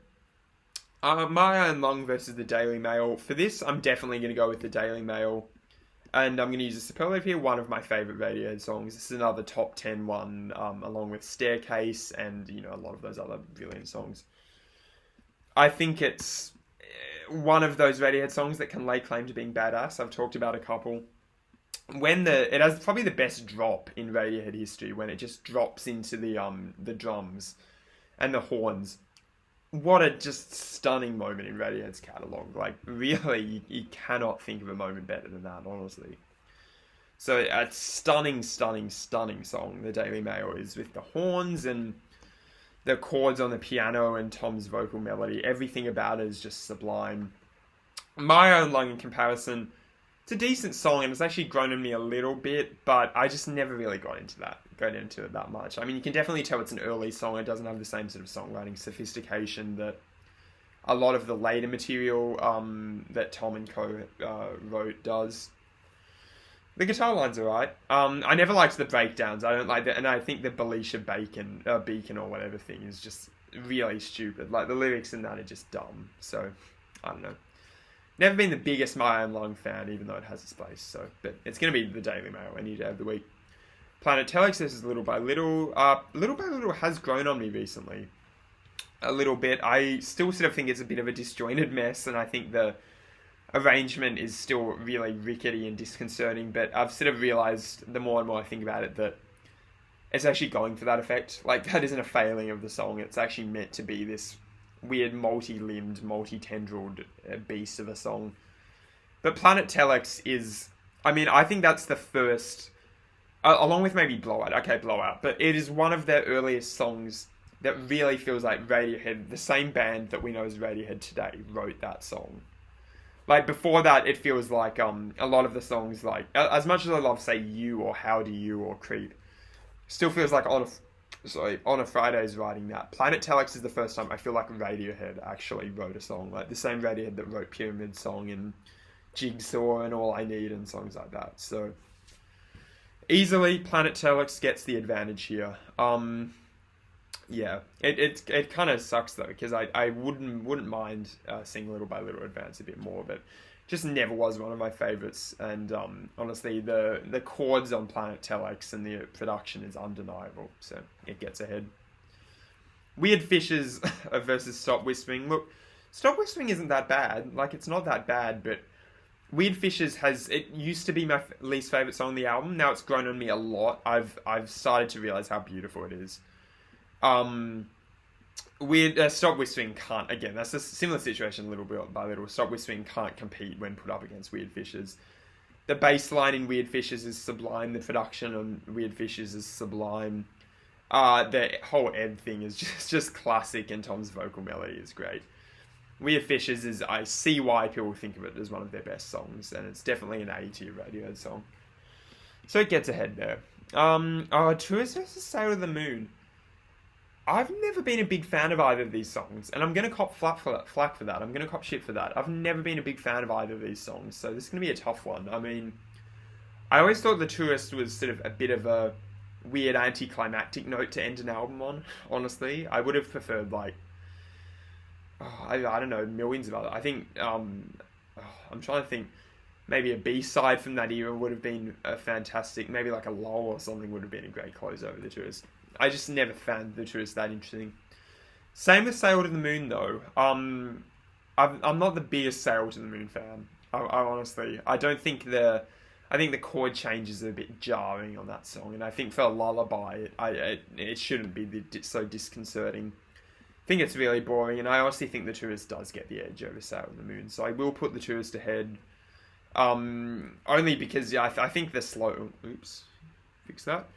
My Iron Lung versus the Daily Mail. For this, I'm definitely going to go with the Daily Mail. And I'm going to use a superlative here, one of my favourite Radiohead songs. This is another top 10 one, along with Staircase and, you know, a lot of those other brilliant songs. I think it's one of those Radiohead songs that can lay claim to being badass. I've talked about a couple. It has probably the best drop in Radiohead history, when it just drops into the drums and the horns. What a just stunning moment in Radiohead's catalogue. Like, really, you cannot think of a moment better than that, honestly. So a stunning, stunning, stunning song, The Daily Mail, is, with the horns and the chords on the piano and Tom's vocal melody. Everything about it is just sublime. My Own Lung, in comparison, it's a decent song, and it's actually grown on me a little bit, but I just never really got into it that much. I mean, you can definitely tell it's an early song. It doesn't have the same sort of songwriting sophistication that a lot of the later material that Tom and co wrote does. The guitar line's alright. I never liked the breakdowns. I don't like that, and I think the Belisha Beacon or whatever thing is just really stupid. Like, the lyrics in that are just dumb. So, I don't know. Never been the biggest My Own Lung fan, even though it has its place. So, but it's going to be the Daily Mail any day of the week. Planet Telex, this is Little by Little. Little by Little has grown on me recently. A little bit. I still sort of think it's a bit of a disjointed mess, and I think the arrangement is still really rickety and disconcerting, but I've sort of realised the more and more I think about it that it's actually going for that effect. Like, that isn't a failing of the song. It's actually meant to be this weird multi-limbed, multi-tendrilled beast of a song. But Planet Telex is, I mean, I think that's the first, along with maybe Blowout, but it is one of their earliest songs that really feels like Radiohead, the same band that we know as Radiohead today, wrote that song. Like, before that, it feels like a lot of the songs, like, as much as I love, say, You or How Do You or Creep, still feels like On a Friday's writing that. Planet Telex is the first time I feel like Radiohead actually wrote a song. Like, the same Radiohead that wrote Pyramid Song and Jigsaw and All I Need and songs like that. So, easily, Planet Telex gets the advantage here. Yeah, it kind of sucks though, because I wouldn't mind seeing Little by Little advance a bit more, but just never was one of my favourites. And honestly, the chords on Planet Telex and the production is undeniable, so it gets ahead. Weird Fishes versus Stop Whispering. Look, Stop Whispering isn't that bad. Like, it's not that bad, but Weird Fishes it used to be my least favourite song on the album. Now it's grown on me a lot. I've started to realise how beautiful it is. Stop Whispering can't, again, that's a similar situation, Little by Little. Stop Whispering can't compete when put up against Weird Fishes. The bass line in Weird Fishes is sublime. The production on Weird Fishes is sublime. The whole Ed thing is just classic, and Tom's vocal melody is great. Weird Fishes I see why people think of it as one of their best songs, and it's definitely an A-tier Radiohead song. So it gets ahead there. Tourist versus Sail to the Moon. I've never been a big fan of either of these songs, and I'm going to cop flack for that. I'm going to cop shit for that. I've never been a big fan of either of these songs, so this is going to be a tough one. I mean, I always thought The Tourist was sort of a bit of a weird anticlimactic note to end an album on, honestly. I would have preferred, like, I don't know, millions of other. I think, I'm trying to think, maybe a B-side from that era would have been fantastic. Maybe like a lull or something would have been a great close over The Tourist. I just never found The Tourist that interesting. Same with Sail to the Moon, though. I'm not the biggest Sail to the Moon fan. I honestly, I think the chord changes are a bit jarring on that song, and I think for a lullaby, it shouldn't be so disconcerting. think it's really boring, and I honestly think the Tourist does get the edge over Sail on the Moon, so I will put the Tourist ahead. Only because, yeah, I think the slow... Oops. Fix that.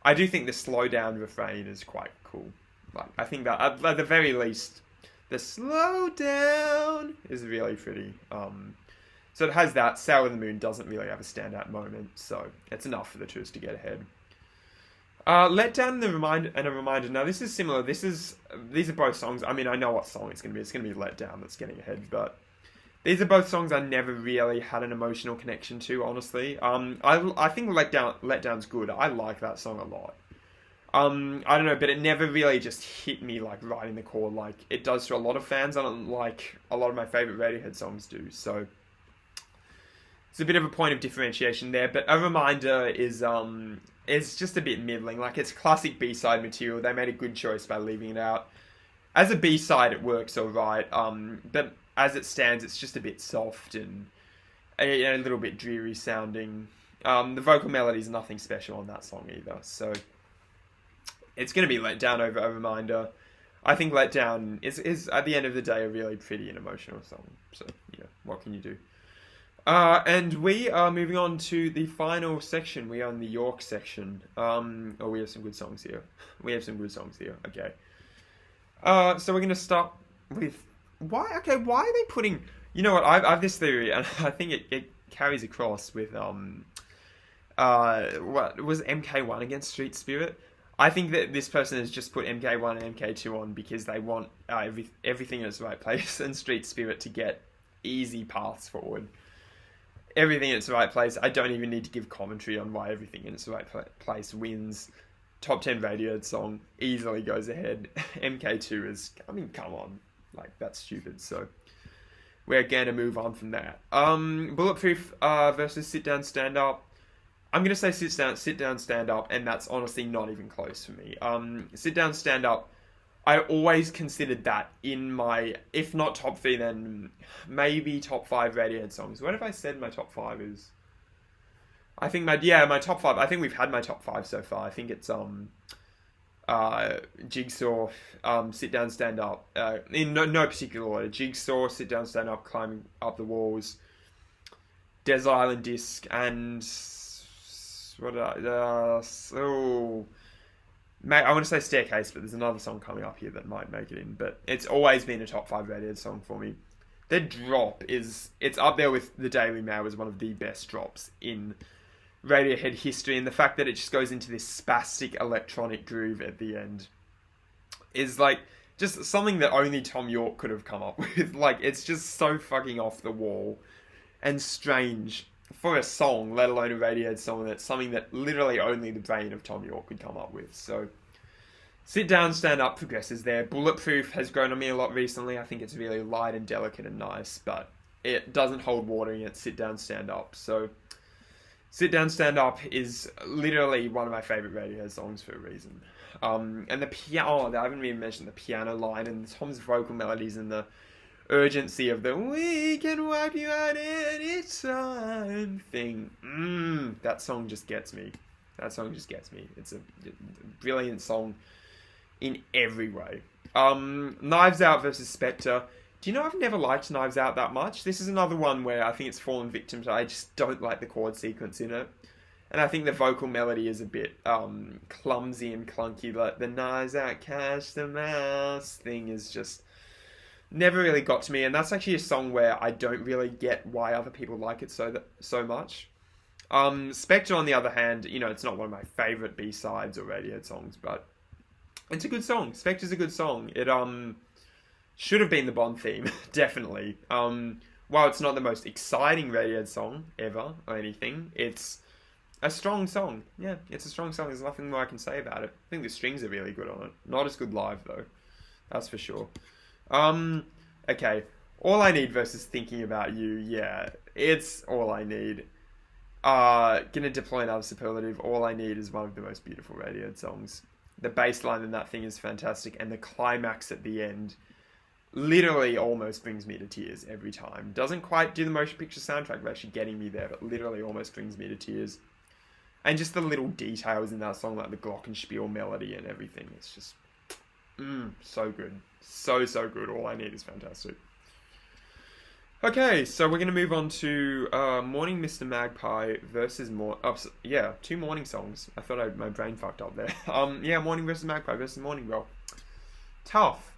I do think the slow down refrain is quite cool. Like, I think that, at the very least, the slow down is really pretty. So it has that. Sail on the Moon doesn't really have a standout moment, so it's enough for the Tourist to get ahead. Letdown and a reminder. Now this is similar. These are both songs. I mean, I know what song it's going to be. It's going to be Letdown that's getting ahead, but these are both songs I never really had an emotional connection to, honestly. I think Letdown's good. I like that song a lot. I don't know, but it never really just hit me like right in the core like it does to a lot of fans. I don't like a lot of my favorite Radiohead songs do. So it's a bit of a point of differentiation there. But a reminder is it's just a bit middling. Like, it's classic B-side material. They made a good choice by leaving it out. As a B-side, it works alright. But as it stands, it's just a bit soft and a little bit dreary sounding. The vocal melody is nothing special on that song either. So it's going to be Letdown over a reminder. I think Letdown is at the end of the day a really pretty and emotional song. So, yeah, what can you do? And we are moving on to the final section. We are in the York section. We have some good songs here. Okay. So we're going to start with... Why are they putting... You know what, I have this theory, and I think it carries across with... what was MK1 against Street Spirit? I think that this person has just put MK1 and MK2 on because they want everything in its right place and Street Spirit to get easy paths forward. Everything in its right place. I don't even need to give commentary on why everything in its right place wins. Top 10 Radiohead song easily goes ahead. MK2 is... I mean, come on. Like, that's stupid. So we're going to move on from that. Bulletproof versus Sit Down, Stand Up. I'm going to say sit down, stand up, and that's honestly not even close for me. Sit Down, Stand Up, I always considered that in my, if not top 3, then maybe top 5 Radiohead songs. What if I said my top 5 is... I think my top 5, I think we've had my top 5 so far. I think it's Jigsaw, Sit Down, Stand Up, in no particular order. Jigsaw, Sit Down, Stand Up, Climbing Up the Walls, Desert Island Disc, and... I want to say Staircase, but there's another song coming up here that might make it in. But it's always been a top 5 Radiohead song for me. The drop it's up there with The Daily Mail as one of the best drops in Radiohead history. And the fact that it just goes into this spastic electronic groove at the end is like just something that only Tom York could have come up with. Like, it's just so fucking off the wall and strange for a song, let alone a Radiohead song. That's something that literally only the brain of Tom York could come up with. So, Sit Down, Stand Up progresses there. Bulletproof has grown on me a lot recently. I think it's really light and delicate and nice, but it doesn't hold water in it. Sit Down, Stand Up. So, Sit Down, Stand Up is literally one of my favourite Radiohead songs for a reason. And the piano, I haven't even mentioned the piano line and Tom's vocal melodies and the urgency of the "we can wipe you out anytime" thing. That song just gets me. It's a brilliant song in every way. Knives Out versus Spectre. Do you know I've never liked Knives Out that much? This is another one where I think it's fallen victim to I just don't like the chord sequence in it. And I think the vocal melody is a bit clumsy and clunky. Like the "Knives Out, catch the mouse" thing is just... never really got to me, and that's actually a song where I don't really get why other people like it so much. Spectre, on the other hand, it's not one of my favourite B-sides or Radiohead songs, but it's a good song. Spectre's a good song. It should have been the Bond theme, definitely. While it's not the most exciting Radiohead song ever or anything, it's a strong song. Yeah, it's a strong song. There's nothing more I can say about it. I think the strings are really good on it. Not as good live, though. That's for sure. Okay. All I Need versus Thinking About You. Yeah, it's All I Need. Gonna deploy another superlative. All I Need is one of the most beautiful Radiohead songs. The bass line in that thing is fantastic, and the climax at the end literally almost brings me to tears every time. Doesn't quite do the motion picture soundtrack of actually getting me there, but literally almost brings me to tears. And just the little details in that song, like the glockenspiel melody and everything, it's just So good. So good. All I Need is fantastic. Okay, so we're going to move on to Morning Mr. Magpie versus two morning songs. I thought my brain fucked up there. Morning versus Magpie versus Morning Girl. Tough.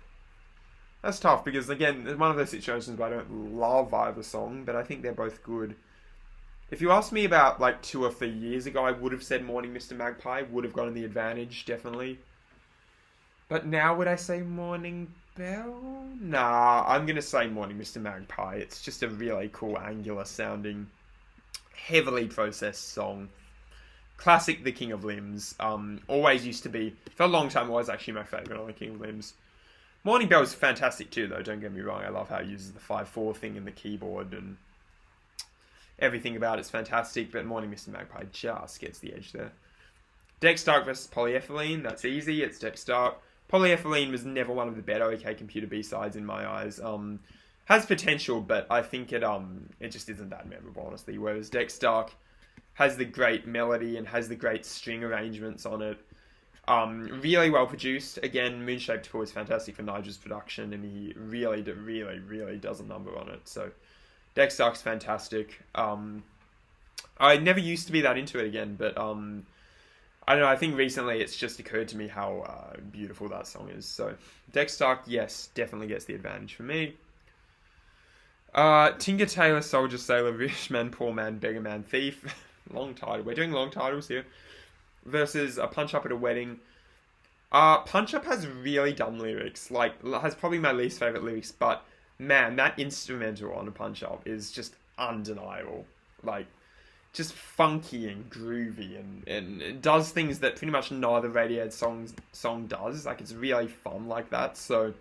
That's tough because, again, it's one of those situations where I don't love either song, but I think they're both good. If you asked me about, like, 2 or 3 years ago, I would have said Morning Mr. Magpie. Would have gotten the advantage, definitely. But now would I say Morning Bell? Nah, I'm going to say Morning Mr. Magpie. It's just a really cool, angular sounding, heavily processed song. Classic The King of Limbs. Always used to be, for a long time, was actually my favourite on The King of Limbs. Morning Bell is fantastic too, though, don't get me wrong. I love how it uses the 5/4 thing in the keyboard, and everything about it's fantastic, but Morning Mr. Magpie just gets the edge there. Dexter versus Polyethylene, that's easy, it's Dexter. Polyethylene was never one of the better OK Computer B-sides in my eyes. Has potential, but I think it just isn't that memorable, honestly. Whereas Dexter has the great melody and has the great string arrangements on it. Really well produced. Again, Moonshaped Pool is fantastic for Nigel's production, and he really does a number on it. So Dexter's fantastic. I never used to be that into it again, but I don't know, I think recently it's just occurred to me how beautiful that song is. So, Dexter, yes, definitely gets the advantage for me. Tinker Tailor, Soldier Sailor, Rich Man, Poor Man, Beggar Man, Thief. Long title. We're doing long titles here. Versus a Punch Up at a Wedding. Punch Up has really dumb lyrics. Like, has probably my least favourite lyrics, but man, that instrumental on a Punch Up is just undeniable. Like, just funky and groovy, and it does things that pretty much no other Radiohead song does. Like, it's really fun like that. So,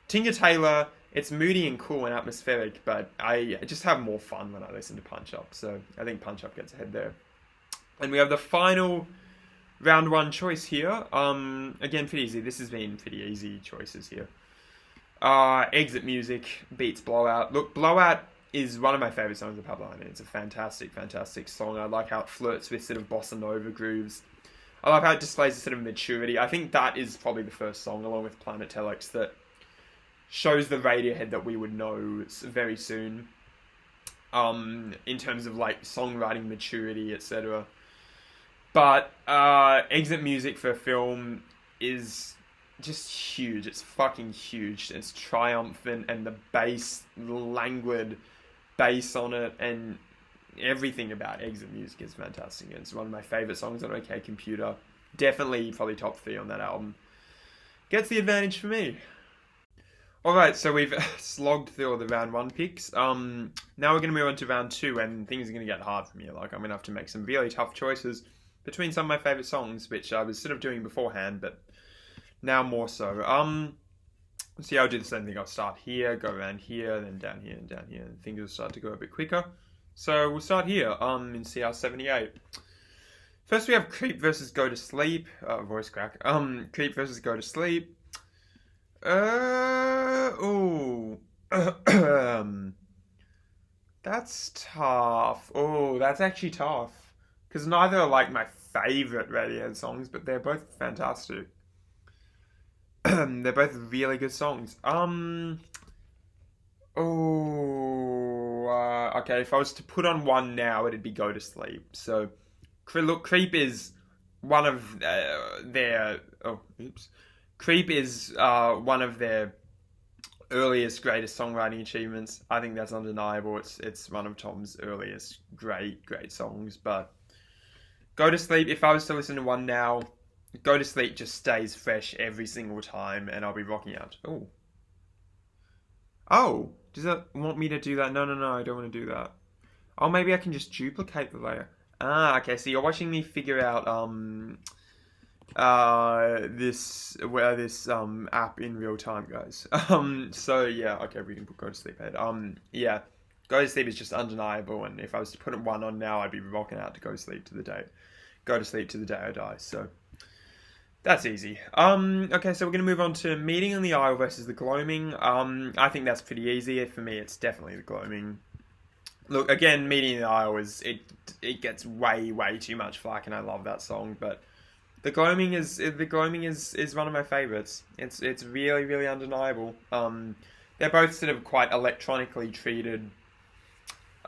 Tinker Tailor, it's moody and cool and atmospheric, but I just have more fun when I listen to Punch Up. So, I think Punch Up gets ahead there. And we have the final round 1 choice here. Again, pretty easy. This has been pretty easy choices here. Exit Music beats Blowout. Look, Blowout is one of my favourite songs of Pablo. I mean, it's a fantastic song. I like how it flirts with sort of bossa nova grooves. I like how it displays a sort of maturity. I think that is probably the first song, along with Planet Telex, that shows the Radiohead that we would know very soon. In terms of, like, songwriting maturity, etc. But Exit Music for film is just huge. It's fucking huge. It's triumphant, and the bass, languid bass on it, and everything about Exit Music is fantastic. It's one of my favourite songs on OK Computer. Definitely probably top 3 on that album. Gets the advantage for me. Alright, so we've slogged through all the round 1 picks. Now we're going to move on to round 2, and things are going to get hard for me. Like, I'm going to have to make some really tough choices between some of my favourite songs, which I was sort of doing beforehand, but now more so. See, I'll do the same thing. I'll start here, go around here, then down here and down here, and things will start to go a bit quicker. So we'll start here, in CR78. First we have Creep versus Go to Sleep. Voice crack. Creep versus Go to Sleep. That's tough. Oh, that's actually tough. Because neither are, like, my favourite Radiohead songs, but they're both fantastic. They're both really good songs. Okay, if I was to put on one now, it'd be Go to Sleep. So, look, Creep is one of their... Creep is one of their earliest, greatest songwriting achievements. I think that's undeniable. It's one of Tom's earliest great songs. But Go to Sleep, if I was to listen to one now, Go to Sleep just stays fresh every single time, and I'll be rocking out. Oh, does that want me to do that? No, I don't want to do that. Oh, maybe I can just duplicate the layer. Okay, so you're watching me figure out this app in real time, guys. So yeah, okay, we can put Go to Sleep ahead. Yeah, Go to Sleep is just undeniable, and if I was to put one on now, I'd be rocking out to Go to Sleep to the day I die. So that's easy. Okay, so we're gonna move on to Meeting in the Aisle versus the Gloaming. I think that's pretty easy. For me, it's definitely the Gloaming. Look, again, Meeting in the Aisle it gets way too much flack, and I love that song, but The Gloaming is one of my favorites. It's really really undeniable. They're both sort of quite electronically treated,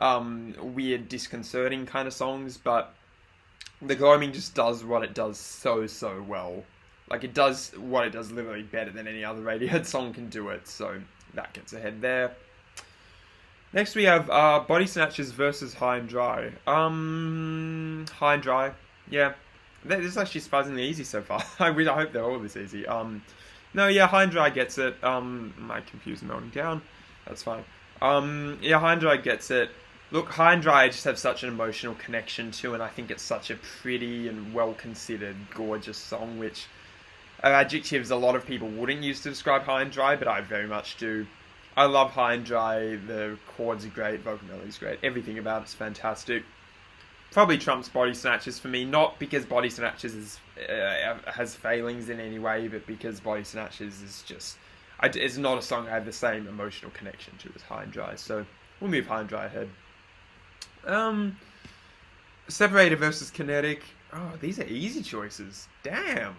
weird, disconcerting kind of songs, but the Gloaming just does what it does so well. Like, it does what it does literally better than any other Radiohead song can do it, so that gets ahead there. Next we have Body Snatches versus High and Dry. High and Dry, yeah. This is actually surprisingly easy so far. I hope they're all this easy. No, yeah, High and Dry gets it. My computer's melting down. That's fine. Yeah, High and Dry gets it. Look, High and Dry I just have such an emotional connection to, and I think it's such a pretty and well-considered, gorgeous song, which are adjectives a lot of people wouldn't use to describe High and Dry, but I very much do. I love High and Dry. The chords are great, vocal melody's great. Everything about it's fantastic. Probably trumps Body Snatches for me, not because Body Snatches has failings in any way, but because Body Snatches is just... it's not a song I have the same emotional connection to as High and Dry, so we'll move High and Dry ahead. Separator versus Kinetic. Oh, these are easy choices. Damn!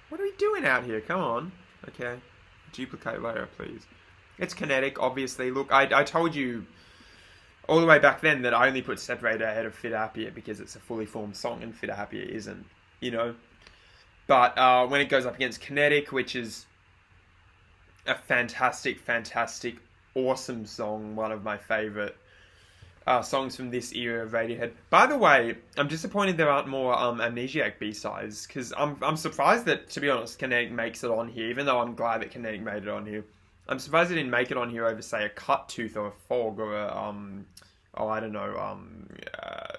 What are we doing out here? Come on. Okay. Duplicate layer, please. It's Kinetic, obviously. Look, I told you all the way back then that I only put Separator ahead of Fitter Happier because it's a fully formed song and Fitter Happier isn't, you know. But when it goes up against Kinetic, which is a fantastic, awesome song, one of my favourite songs from this era of Radiohead. By the way, I'm disappointed there aren't more Amnesiac B-sides, because I'm surprised that, to be honest, Kinetic makes it on here, even though I'm glad that Kinetic made it on here. I'm surprised it didn't make it on here over, say, a Cut Tooth or a Fog or a, I don't know,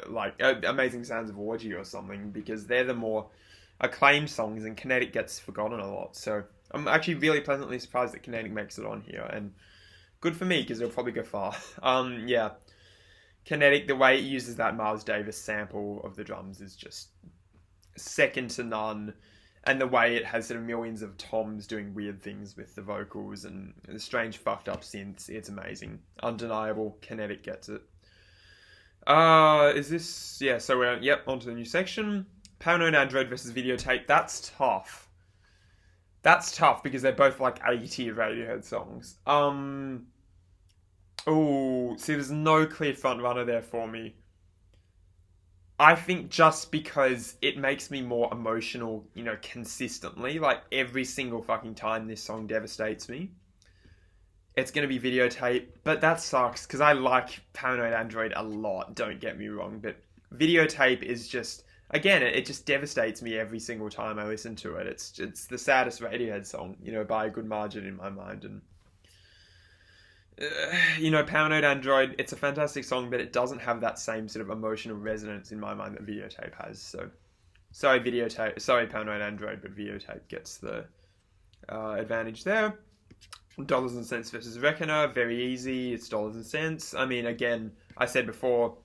like Amazing Sounds of Orgy or something, because they're the more acclaimed songs, and Kinetic gets forgotten a lot. So I'm actually really pleasantly surprised that Kinetic makes it on here, and good for me, because it'll probably go far. Yeah. Kinetic, the way it uses that Miles Davis sample of the drums is just second to none. And the way it has sort of millions of toms doing weird things with the vocals and the strange fucked up synths, it's amazing. Undeniable. Kinetic gets it. Is this... Yeah, so we're... Yep, onto the new section. Paranoid Android versus Videotape. That's tough. That's tough because they're both like A-tier Radiohead songs. Oh, see, there's no clear front runner there for me. I think just because it makes me more emotional, you know, consistently, like every single fucking time this song devastates me, it's going to be Videotape. But that sucks because I like Paranoid Android a lot, don't get me wrong. But Videotape is just, again, it just devastates me every single time I listen to it. It's the saddest Radiohead song, you know, by a good margin in my mind. And you know, Paranoid Android, it's a fantastic song, but it doesn't have that same sort of emotional resonance in my mind that Videotape has. So, sorry Paranoid Android, but Videotape gets the advantage there. Dollars and Cents versus Reckoner, very easy. It's dollars and cents. I mean, again, I said before,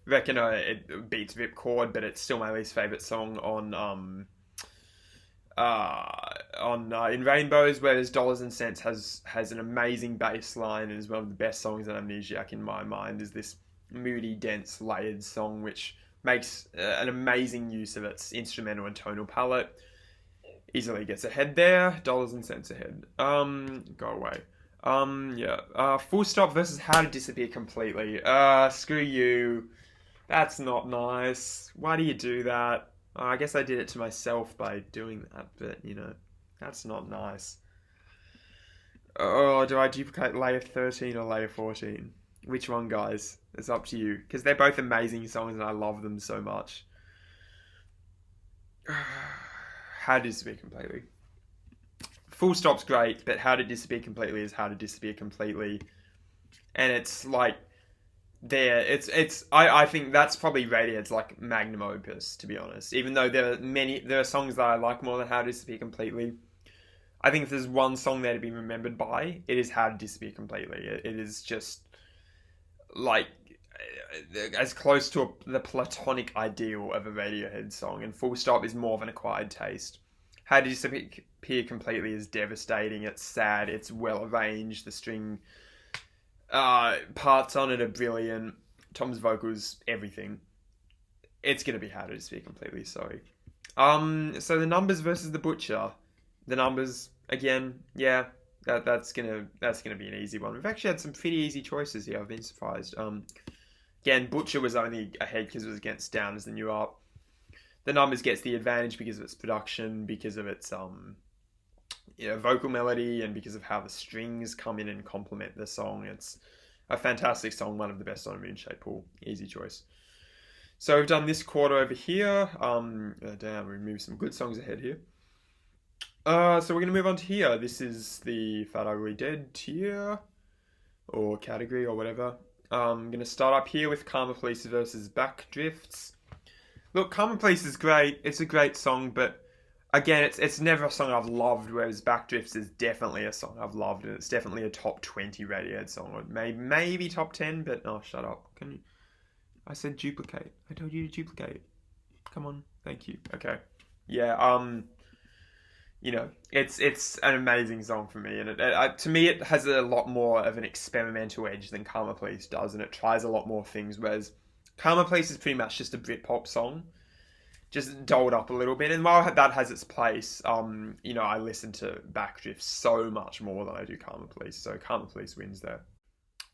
Reckoner, it beats Ripcord, but it's still my least favorite song on In Rainbows, whereas Dollars and Cents has an amazing bass line and is one of the best songs on Amnesiac in my mind. Is this moody, dense, layered song which makes an amazing use of its instrumental and tonal palette. Easily gets ahead there. Dollars and Cents ahead. Go away. Yeah. Full Stop versus How to Disappear Completely. Screw you. That's not nice. Why do you do that? I guess I did it to myself by doing that, but, you know, that's not nice. Oh, do I duplicate layer 13 or layer 14? Which one, guys? It's up to you. Because they're both amazing songs and I love them so much. How to Disappear Completely. Full Stop's great, but How to Disappear Completely is How to Disappear Completely. And it's like... I think that's probably Radiohead's like magnum opus, to be honest. Even though there are songs that I like more than How to Disappear Completely. I think if there's one song there to be remembered by, it is How to Disappear Completely. It is just like as close to the platonic ideal of a Radiohead song, and Full Stop is more of an acquired taste. How to Disappear Completely is devastating. It's sad. It's well arranged. The string parts on it are brilliant. Tom's vocals, everything. it's going to be How to Just Be Completely Sorry. So the Numbers versus the Butcher. The Numbers, again, yeah, that's gonna be an easy one. We've actually had some pretty easy choices here. I've been surprised. Again, Butcher was only ahead because it was against Down as the New Up. The Numbers gets the advantage because of its production, because of its vocal melody, and because of how the strings come in and complement the song. It's a fantastic song, one of the best on a Moonshade Pool. Easy choice. So we've done this quarter over here. Damn, we moved some good songs ahead here. So we're going to move on to here. This is the Fat Ugly Dead tier, or category, or whatever. I'm going to start up here with Karma Police versus Backdrifts. Look, Karma Police is great. It's a great song, but again, it's never a song I've loved, whereas Backdrifts is definitely a song I've loved, and it's definitely a top 20 Radiohead song, or maybe top 10, but oh, shut up. Can you? I said duplicate. I told you to duplicate. Come on. Thank you. Okay. Yeah, it's an amazing song for me, and to me it has a lot more of an experimental edge than Karma Police does, and it tries a lot more things, whereas Karma Police is pretty much just a Britpop song, just dolled up a little bit. And while that has its place, I listen to Backdrift so much more than I do Karma Police, so Karma Police wins there.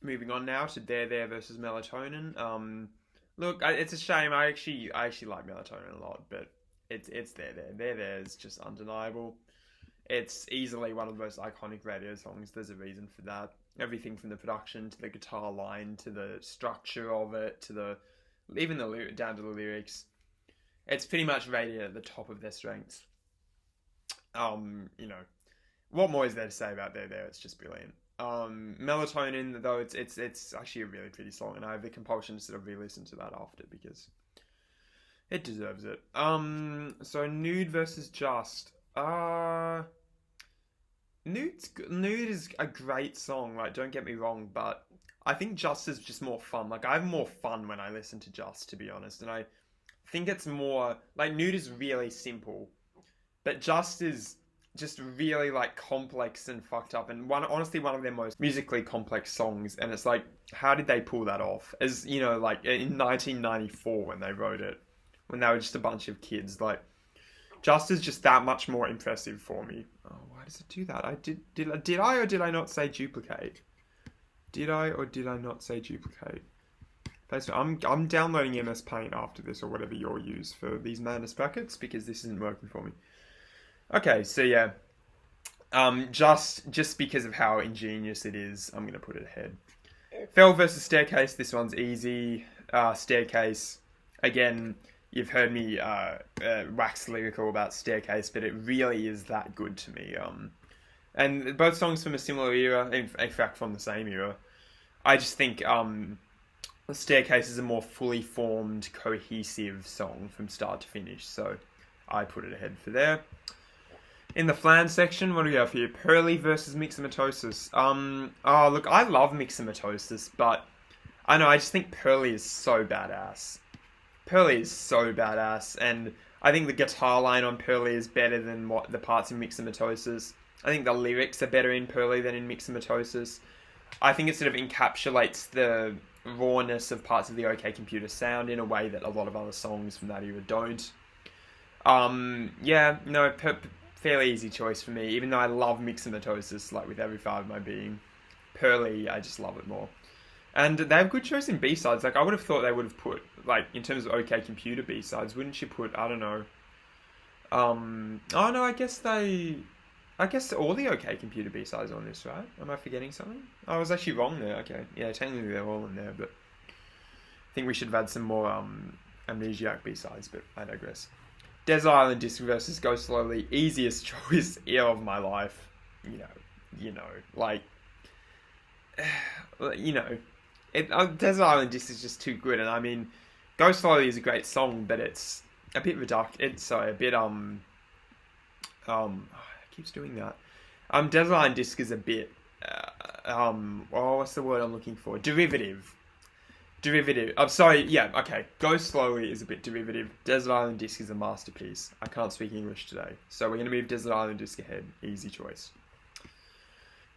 Moving on now to There versus Melatonin. Look, it's a shame. I actually like Melatonin a lot, but it's There is just undeniable. It's easily one of the most iconic radio songs. There's a reason for that. Everything from the production to the guitar line to the structure of it to even down to the lyrics. It's pretty much rated at the top of their strengths. What more is there to say about There? It's just brilliant. Melatonin, though, it's actually a really pretty song, and I have the compulsion to sort of re-listen to that after because it deserves it. So Nude versus Just. Nude is a great song, like, don't get me wrong, but I think Just is just more fun. Like, I have more fun when I listen to Just, to be honest, and I think it's more, like, Nude is really simple, but Just is just really, like, complex and fucked up, and honestly one of their most musically complex songs, and it's like, how did they pull that off? As, like, in 1994 when they wrote it, when they were just a bunch of kids, like, Just is just that much more impressive for me. Oh, why does it do that? Did I or did I not say duplicate? Did I or did I not say duplicate? I'm downloading MS Paint after this, or whatever you'll use for these madness brackets, because this isn't working for me. Okay, so yeah. Just because of how ingenious it is, I'm going to put it ahead. Fell versus Staircase, this one's easy. Staircase, again, you've heard me wax lyrical about Staircase, but it really is that good to me. And both songs from a similar era, in fact from the same era. I just think Staircase is a more fully formed, cohesive song from start to finish, so I put it ahead for there. In the flan section, what do we have here? Pearly versus Mixomatosis. Look, I love Mixomatosis, but I just think Pearly is so badass. Pearly is so badass, and I think the guitar line on Pearly is better than what the parts in Mixomatosis. I think the lyrics are better in Pearly than in Mixomatosis. I think it sort of encapsulates the rawness of parts of the OK Computer sound in a way that a lot of other songs from that era don't. Fairly easy choice for me, even though I love Mixomatosis, like, with every fibre of my being. Pearly, I just love it more. And they have good choice in B-sides. Like, I would have thought they would have put, like, in terms of OK Computer B-sides, wouldn't you put, I don't know. I guess all the OK Computer B-sides are on this, right? Am I forgetting something? I was actually wrong there. Okay. Yeah, technically they're all in there, but I think we should have had some more Amnesiac B-sides, but I digress. Desert Island Disc versus Go Slowly, easiest choice of my life. Desert Island Disc is just too good, and I mean, Go Slowly is a great song, but it's a bit it keeps doing that. Desert Island Disc is a bit, what's the word I'm looking for? Derivative. I'm sorry, yeah, okay. Go Slowly is a bit derivative. Desert Island Disc is a masterpiece. I can't speak English today. So we're going to move Desert Island Disc ahead. Easy choice.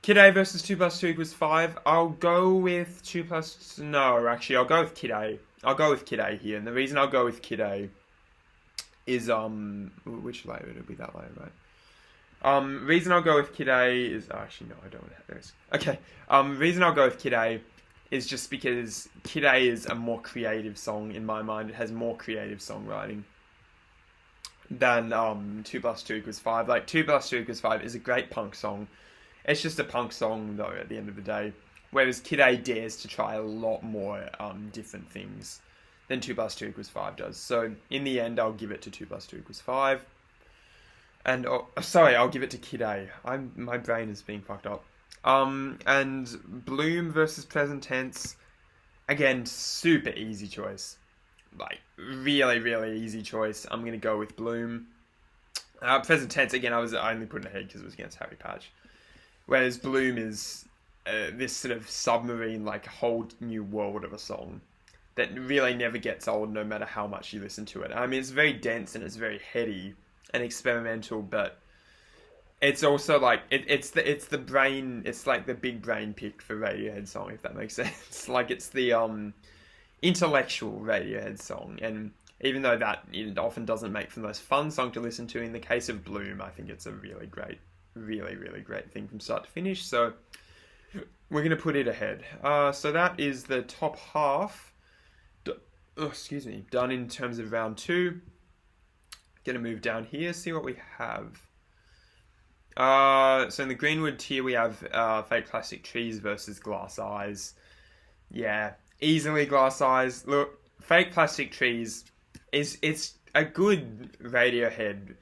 Kid A versus 2 plus 2 equals 5. I'll go with I'll go with Kid A. I'll go with Kid A here, and the reason I'll go with Kid A is which layer? It'll be that layer, right? Reason I'll go with Kid A is actually no, I don't want to have this. Okay. Reason I'll go with Kid A is just because Kid A is a more creative song in my mind. It has more creative songwriting than 2 + 2 = 5. Like 2 + 2 = 5 is a great punk song. It's just a punk song though at the end of the day. Whereas Kid A dares to try a lot more different things than 2 + 2 = 5 does. So in the end, I'll give it to 2 + 2 = 5. And I'll give it to Kid A. My brain is being fucked up. And Bloom versus Present Tense, again, super easy choice. Like really, really easy choice. I'm gonna go with Bloom. Present Tense, again, I only put it ahead because it was against Happy Patch. Whereas Bloom is this sort of submarine, like whole new world of a song that really never gets old, no matter how much you listen to it. I mean, it's very dense and it's very heady and experimental, but it's also like it's the brain. It's like the big brain pick for Radiohead song, if that makes sense. Like it's the intellectual Radiohead song, and even though that it often doesn't make for the most fun song to listen to, in the case of Bloom, I think it's a really great, really, really great thing from start to finish. So we're gonna put it ahead. So that is the top half. Done in terms of round 2. Gonna move down here, see what we have. So in the Greenwood tier, we have Fake Plastic Trees versus Glass Eyes. Yeah, easily Glass Eyes. Look, Fake Plastic Trees it's a good Radiohead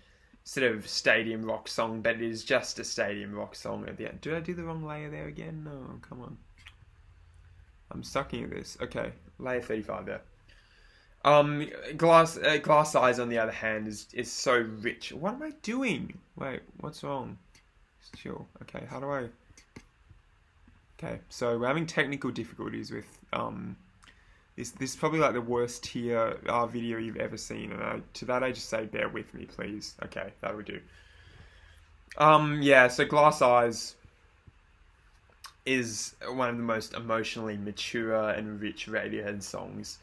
sort of stadium rock song, but it is just a stadium rock song at the end. Did I do the wrong layer there again? No, come on. I'm sucking at this. Okay, layer 35 there. Glass Eyes, on the other hand, is so rich. What am I doing? Wait, what's wrong? Just chill. Okay, how do I... Okay, so we're having technical difficulties with this is probably like the worst tier video you've ever seen, and to that I just say bear with me, please. Okay, that would do. Yeah, so Glass Eyes is one of the most emotionally mature and rich Radiohead songs,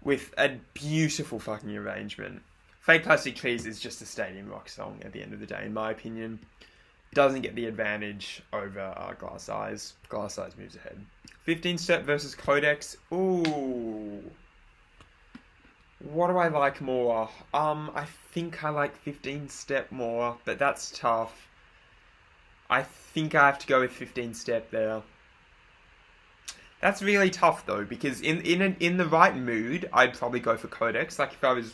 with a beautiful fucking arrangement. Fake Plastic Trees is just a stadium rock song at the end of the day, in my opinion. Doesn't get the advantage over Glass Eyes. Glass Eyes moves ahead. 15 Step versus Codex. Ooh. What do I like more? I think I like 15 Step more, but that's tough. I think I have to go with 15 Step there. That's really tough though, because in the right mood, I'd probably go for Codex. Like if I was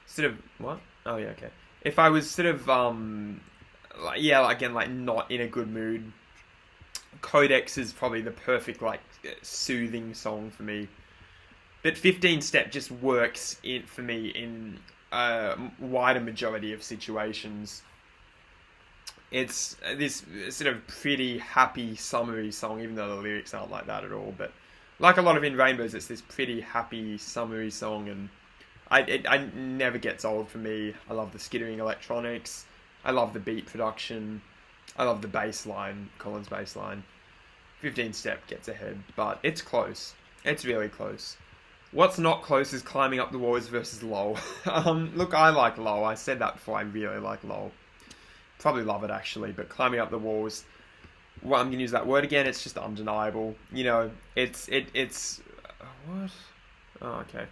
sort of what? Oh yeah, okay. If I was sort of like not in a good mood, Codex is probably the perfect like soothing song for me. But 15 Step just works for me in a wider majority of situations. It's this sort of pretty happy, summery song, even though the lyrics aren't like that at all. But like a lot of In Rainbows, it's this pretty happy, summery song, and it never gets old for me. I love the skittering electronics. I love the beat production. I love the bass line, Collins bass line. 15 Step gets ahead, but it's close. It's really close. What's not close is Climbing Up the Walls versus Lol. Look, I like Lol. I said that before. I really like Lol. Probably love it actually, but Climbing Up the Walls, well, I'm gonna use that word again, it's just undeniable. You know, it's what? Oh, okay.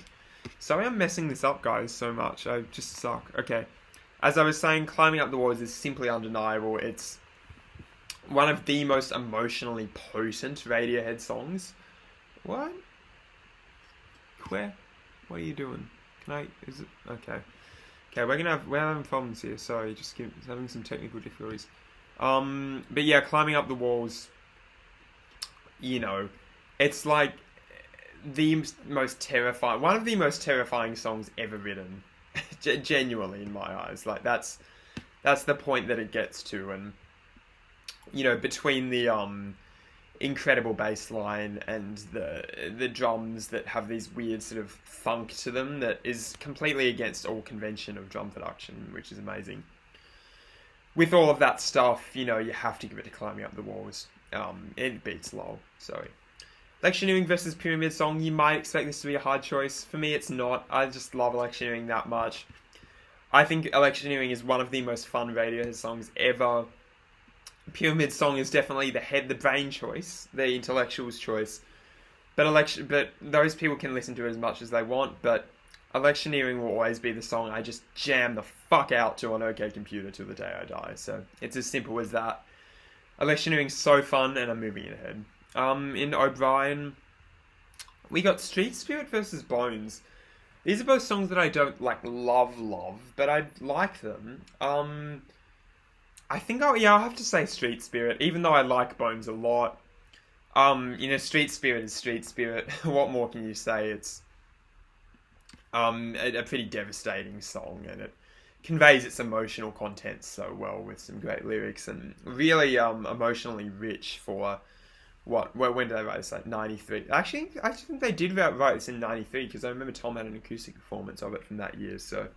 Sorry I'm messing this up, guys, so much. I just suck. Okay. As I was saying, Climbing Up the Walls is simply undeniable. It's one of the most emotionally potent Radiohead songs. What? Where? What are you doing? Is it? Okay. Okay, we're having problems here. Sorry, just having some technical difficulties. But yeah, Climbing Up the Walls, you know, it's like the most terrifying, one of the most terrifying songs ever written. Genuinely, in my eyes, like that's the point that it gets to, and you know, between the incredible bass line and the drums that have these weird sort of funk to them that is completely against all convention of drum production, which is amazing. With all of that stuff, you know, you have to give it to Climbing Up the Walls. It beats Lol. Sorry. Electioneering versus Pyramid Song, you might expect this to be a hard choice. For me, it's not. I just love Electioneering that much. I think Electioneering is one of the most fun Radiohead songs ever. Pyramid Song is definitely the brain choice, the intellectual's choice. But those people can listen to it as much as they want, but Electioneering will always be the song I just jam the fuck out to on OK Computer till the day I die. So it's as simple as that. Electioneering's so fun, and I'm moving it ahead. In O'Brien, we got Street Spirit versus Bones. These are both songs that I don't love, but I like them. I think I'll have to say Street Spirit, even though I like Bones a lot. Street Spirit is Street Spirit. What more can you say? It's a pretty devastating song, and it conveys its emotional content so well with some great lyrics and really emotionally rich for when did they write this? 93. Actually, I think they did write this in 93 because I remember Tom had an acoustic performance of it from that year. So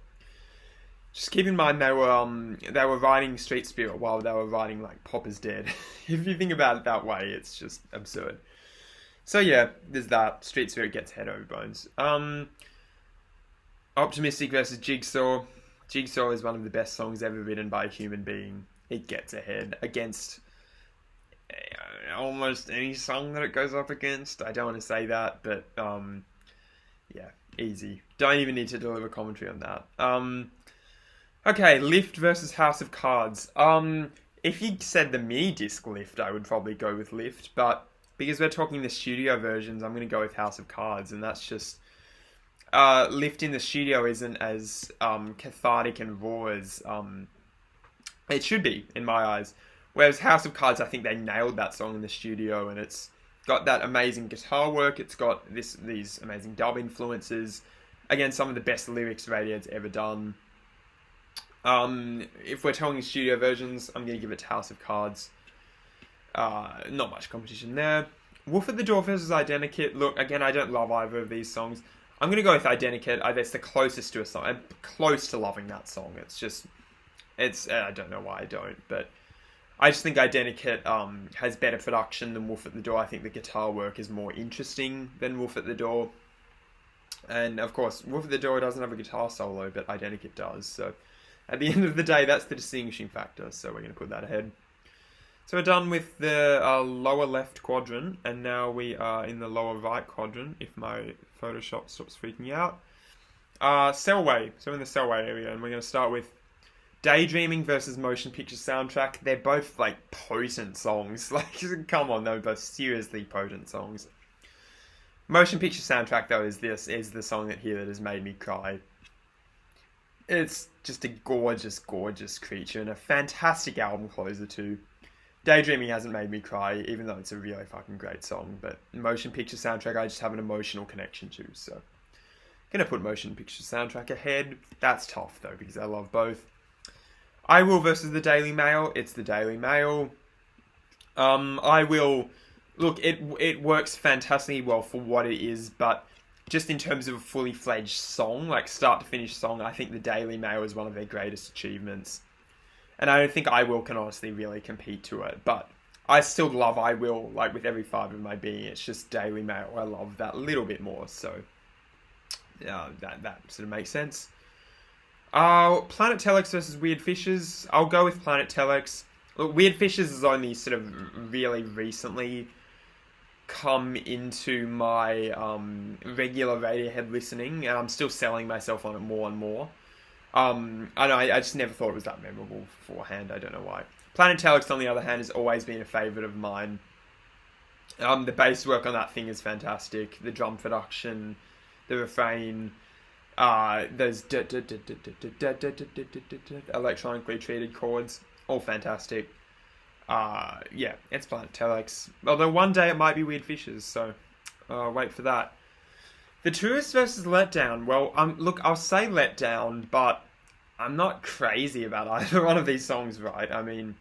just keep in mind they were writing Street Spirit while they were writing Pop Is Dead. If you think about it that way, it's just absurd. So yeah, there's that. Street Spirit gets head over Bones. Optimistic versus Jigsaw. Jigsaw is one of the best songs ever written by a human being. It gets ahead against almost any song that it goes up against. I don't want to say that, but yeah, easy. Don't even need to deliver commentary on that. Okay, Lyft versus House of Cards. If you said the mini disc Lyft, I would probably go with Lyft, but because we're talking the studio versions, I'm going to go with House of Cards, and that's just Lyft in the studio isn't as cathartic and raw as it should be in my eyes. Whereas House of Cards, I think they nailed that song in the studio, and it's got that amazing guitar work. It's got these amazing dub influences. Again, some of the best lyrics Radiohead's ever done. If we're talking studio versions, I'm going to give it to House of Cards. Not much competition there. Wolf at the Door versus Identikit. Look, again, I don't love either of these songs. I'm going to go with Identikit. It's the closest to a song. I'm close to loving that song. I don't know why I don't, but I just think Identikit has better production than Wolf at the Door. I think the guitar work is more interesting than Wolf at the Door. And, of course, Wolf at the Door doesn't have a guitar solo, but Identikit does. So, at the end of the day, that's the distinguishing factor. So, we're going to put that ahead. So, we're done with the lower left quadrant. And now we are in the lower right quadrant, if my Photoshop stops freaking out. Cellway. So, we're in the Cellway area. And we're going to start with Daydreaming versus Motion Picture Soundtrack. They're both potent songs. Come on, they're both seriously potent songs. Motion Picture Soundtrack though is the song that has made me cry. It's just a gorgeous, gorgeous creature and a fantastic album closer too. Daydreaming hasn't made me cry, even though it's a really fucking great song. But Motion Picture Soundtrack, I just have an emotional connection to. So, gonna put Motion Picture Soundtrack ahead. That's tough though because I love both. I Will versus the Daily Mail. It's the Daily Mail. I Will. Look, it works fantastically well for what it is, but just in terms of a fully fledged song, start to finish song, I think the Daily Mail is one of their greatest achievements. And I don't think I Will can honestly really compete to it, but I still love I Will, with every fibre of my being. It's just Daily Mail. I love that a little bit more, so yeah, that sort of makes sense. Planet Telex versus Weird Fishes. I'll go with Planet Telex. Look, Weird Fishes has only sort of really recently come into my regular Radiohead listening, and I'm still selling myself on it more and more. I know, I just never thought it was that memorable beforehand. I don't know why. Planet Telex, on the other hand, has always been a favourite of mine. The bass work on that thing is fantastic. The drum production, the refrain, those electronically treated chords, all fantastic. Yeah, it's Planet Telex. Although one day it might be Weird Fishes, so wait for that. The Tourist versus Letdown. Well, look, I'll say Letdown, but I'm not crazy about either one of these songs, right? I mean,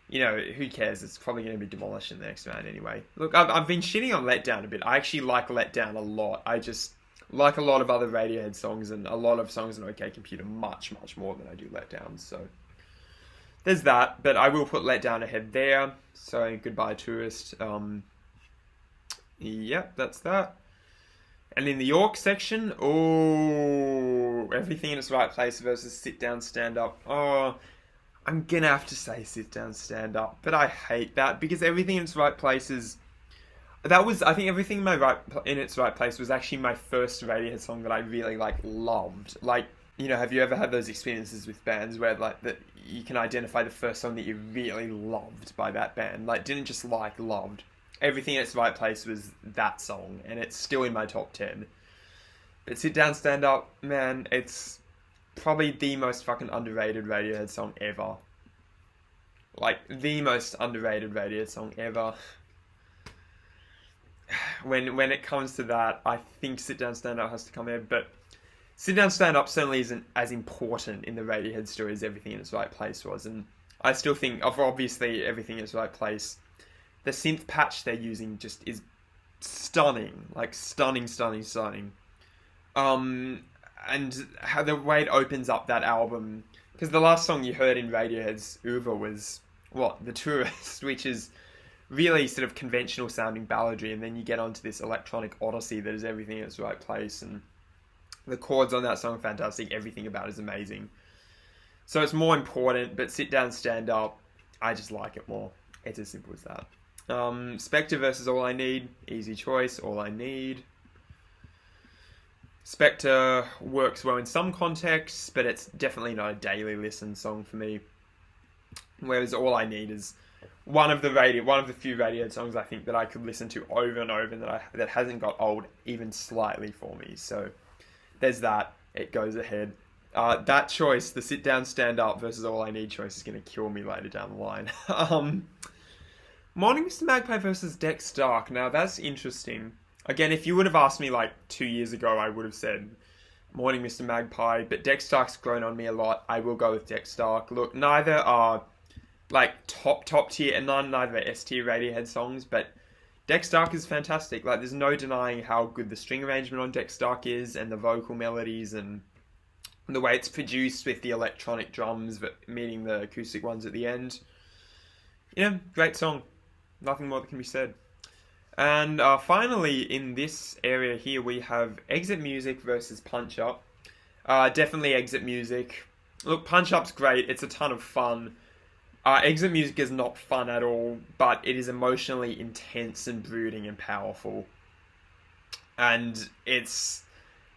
who cares? It's probably going to be demolished in the next round anyway. Look, I've been shitting on Letdown a bit. I actually like Letdown a lot. I just like a lot of other Radiohead songs and a lot of songs on OK Computer much, much more than I do Letdown. So there's that, but I will put Letdown ahead there. So goodbye, Tourist. Yep, that's that. And in the York section, oh, Everything in Its Right Place versus Sit Down, Stand Up. Oh, I'm gonna have to say Sit Down, Stand Up, but I hate that because Everything in Its Right Place is... I think Everything in Its Right Place was actually my first Radiohead song that I really, like, loved. Like, you know, have you ever had those experiences with bands where, like, that you can identify the first song that you really loved by that band? Like, didn't just like, loved. Everything in Its Right Place was that song, and it's still in my top 10. But Sit Down, Stand Up, man, it's probably the most fucking underrated Radiohead song ever. Like, the most underrated Radiohead song ever. When it comes to that, I think Sit Down, Stand Up has to come there, but Sit Down, Stand Up certainly isn't as important in the Radiohead story as Everything in Its Right Place was, and I still think, of obviously Everything in Its Right Place, the synth patch they're using just is stunning. Like, stunning. And how the way it opens up that album, because the last song you heard in Radiohead's Uber was, The Tourist, which is really sort of conventional sounding balladry, and then you get onto this electronic odyssey that is Everything in Its Right Place, and the chords on that song are fantastic, everything about it is amazing. So it's more important, but Sit Down, Stand Up, I just like it more. It's as simple as that. Spectre versus All I Need, easy choice, All I Need. Spectre works well in some contexts, but it's definitely not a daily listen song for me. Whereas All I Need is one of the few Radiohead songs I think that I could listen to over and over, and that hasn't got old even slightly for me. So there's that. It goes ahead. That choice, the Sit Down, Stand Up versus All I Need choice, is going to kill me later down the line. Morning Mr. Magpie versus Dexter. Now that's interesting. Again, if you would have asked me like 2 years ago, I would have said Morning Mr. Magpie, but Dexter's grown on me a lot. I will go with Dexter. Look, neither are like top tier, and neither are S tier Radiohead songs, but Dexter is fantastic. Like, there's no denying how good the string arrangement on Dexter is, and the vocal melodies, and the way it's produced with the electronic drums meeting the acoustic ones at the end. Yeah, great song. Nothing more that can be said. And finally, in this area here, we have Exit Music versus Punch Up. Definitely Exit Music. Look, Punch Up's great. It's a ton of fun. Exit Music is not fun at all, but it is emotionally intense and brooding and powerful. And it's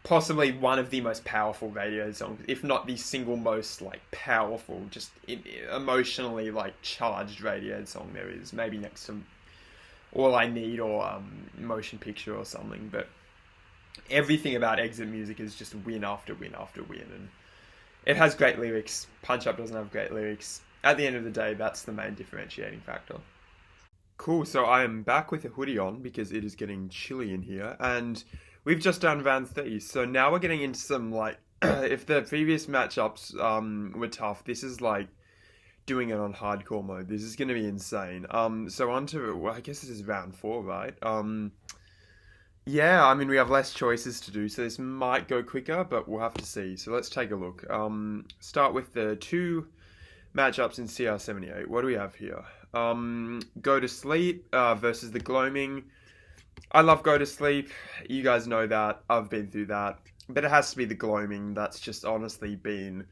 possibly one of the most powerful Radiohead songs, if not the single most, like, powerful, just emotionally, like, charged Radiohead song there is. Maybe next to All I Need or Motion Picture or something, but everything about Exit Music is just win after win after win, and it has great lyrics. Punch Up doesn't have great lyrics. At the end of the day, that's the main differentiating factor. Cool, so I am back with a hoodie on because it is getting chilly in here, and we've just done round 3, so now we're getting into some, like, if the previous matchups were tough, this is like doing it on hardcore mode. This is going to be insane. So on to, well, I guess this is round 4, right? Yeah, I mean, we have less choices to do, so this might go quicker, but we'll have to see. So let's take a look. Start with the 2 matchups in CR78. What do we have here? Go to Sleep versus the Gloaming. I love Go to Sleep. You guys know that. I've been through that. But it has to be the Gloaming. That's just honestly been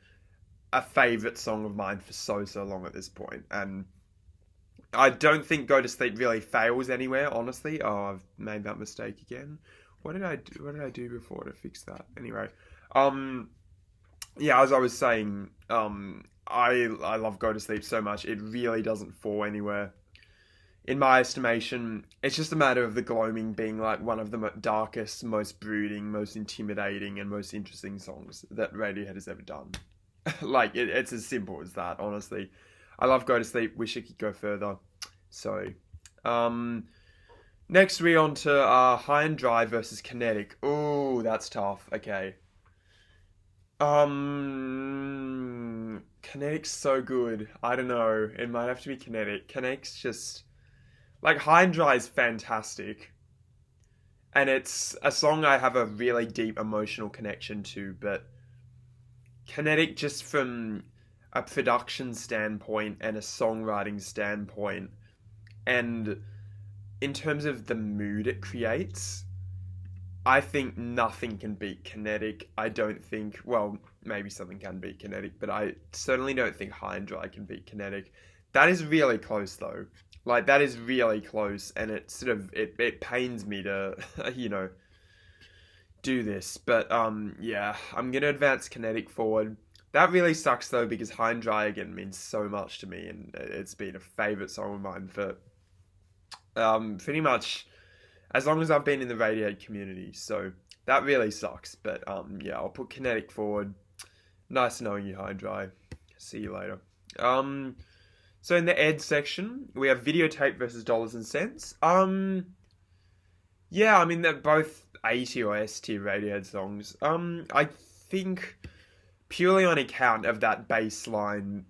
a favourite song of mine for so long at this point. And I don't think Go to Sleep really fails anywhere, honestly. Oh, I've made that mistake again. What did I do before to fix that? Anyway, yeah, as I was saying, I love Go to Sleep so much. It really doesn't fall anywhere. In my estimation, it's just a matter of the Gloaming being like one of the darkest, most brooding, most intimidating, and most interesting songs that Radiohead has ever done. Like, it's as simple as that, honestly. I love Go to Sleep. Wish it could go further. So, next we're on to High and Dry versus Kinetic. Oh, that's tough. Okay. Kinetic's so good. I don't know. It might have to be Kinetic. Kinetic's just... like, High and Dry is fantastic. And it's a song I have a really deep emotional connection to, but Kinetic, just from a production standpoint and a songwriting standpoint, and in terms of the mood it creates, I think nothing can beat Kinetic. I don't think, well, maybe something can beat Kinetic, but I certainly don't think High and Dry can beat Kinetic. That is really close, though. Like, that is really close, and it sort of, it pains me to, do this. But, yeah, I'm going to advance Kinetic forward. That really sucks, though, because High and Dry, again, means so much to me, and it's been a favourite song of mine for, pretty much as long as I've been in the Radiohead community. So that really sucks. But yeah, I'll put Kinetic forward. Nice knowing you, High and Dry. See you later. So in the Ed section, we have Videotape versus Dollars and Cents. Yeah, I mean, they're both A tier or S tier Radiohead songs. I think purely on account of that bass line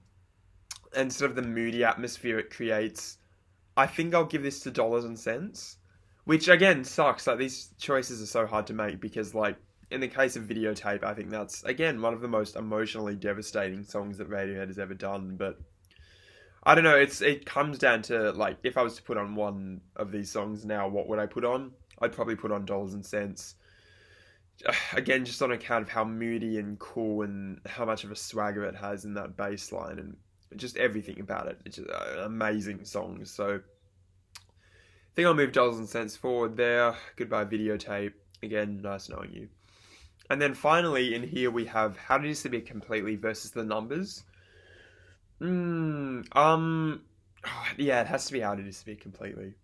and sort of the moody atmosphere it creates, I think I'll give this to Dollars and Cents. Which, again, sucks. Like, these choices are so hard to make because, like, in the case of Videotape, I think that's, again, one of the most emotionally devastating songs that Radiohead has ever done. But, I don't know, it comes down to, like, if I was to put on one of these songs now, what would I put on? I'd probably put on Dollars and Cents. Again, just on account of how moody and cool and how much of a swagger it has in that bass line and just everything about it. It's just an amazing song. So I think I'll move Dollars and Cents forward there. Goodbye, Videotape. Again, nice knowing you. And then finally in here we have How to Disappear Completely versus The Numbers. Yeah, it has to be How to Disappear Completely.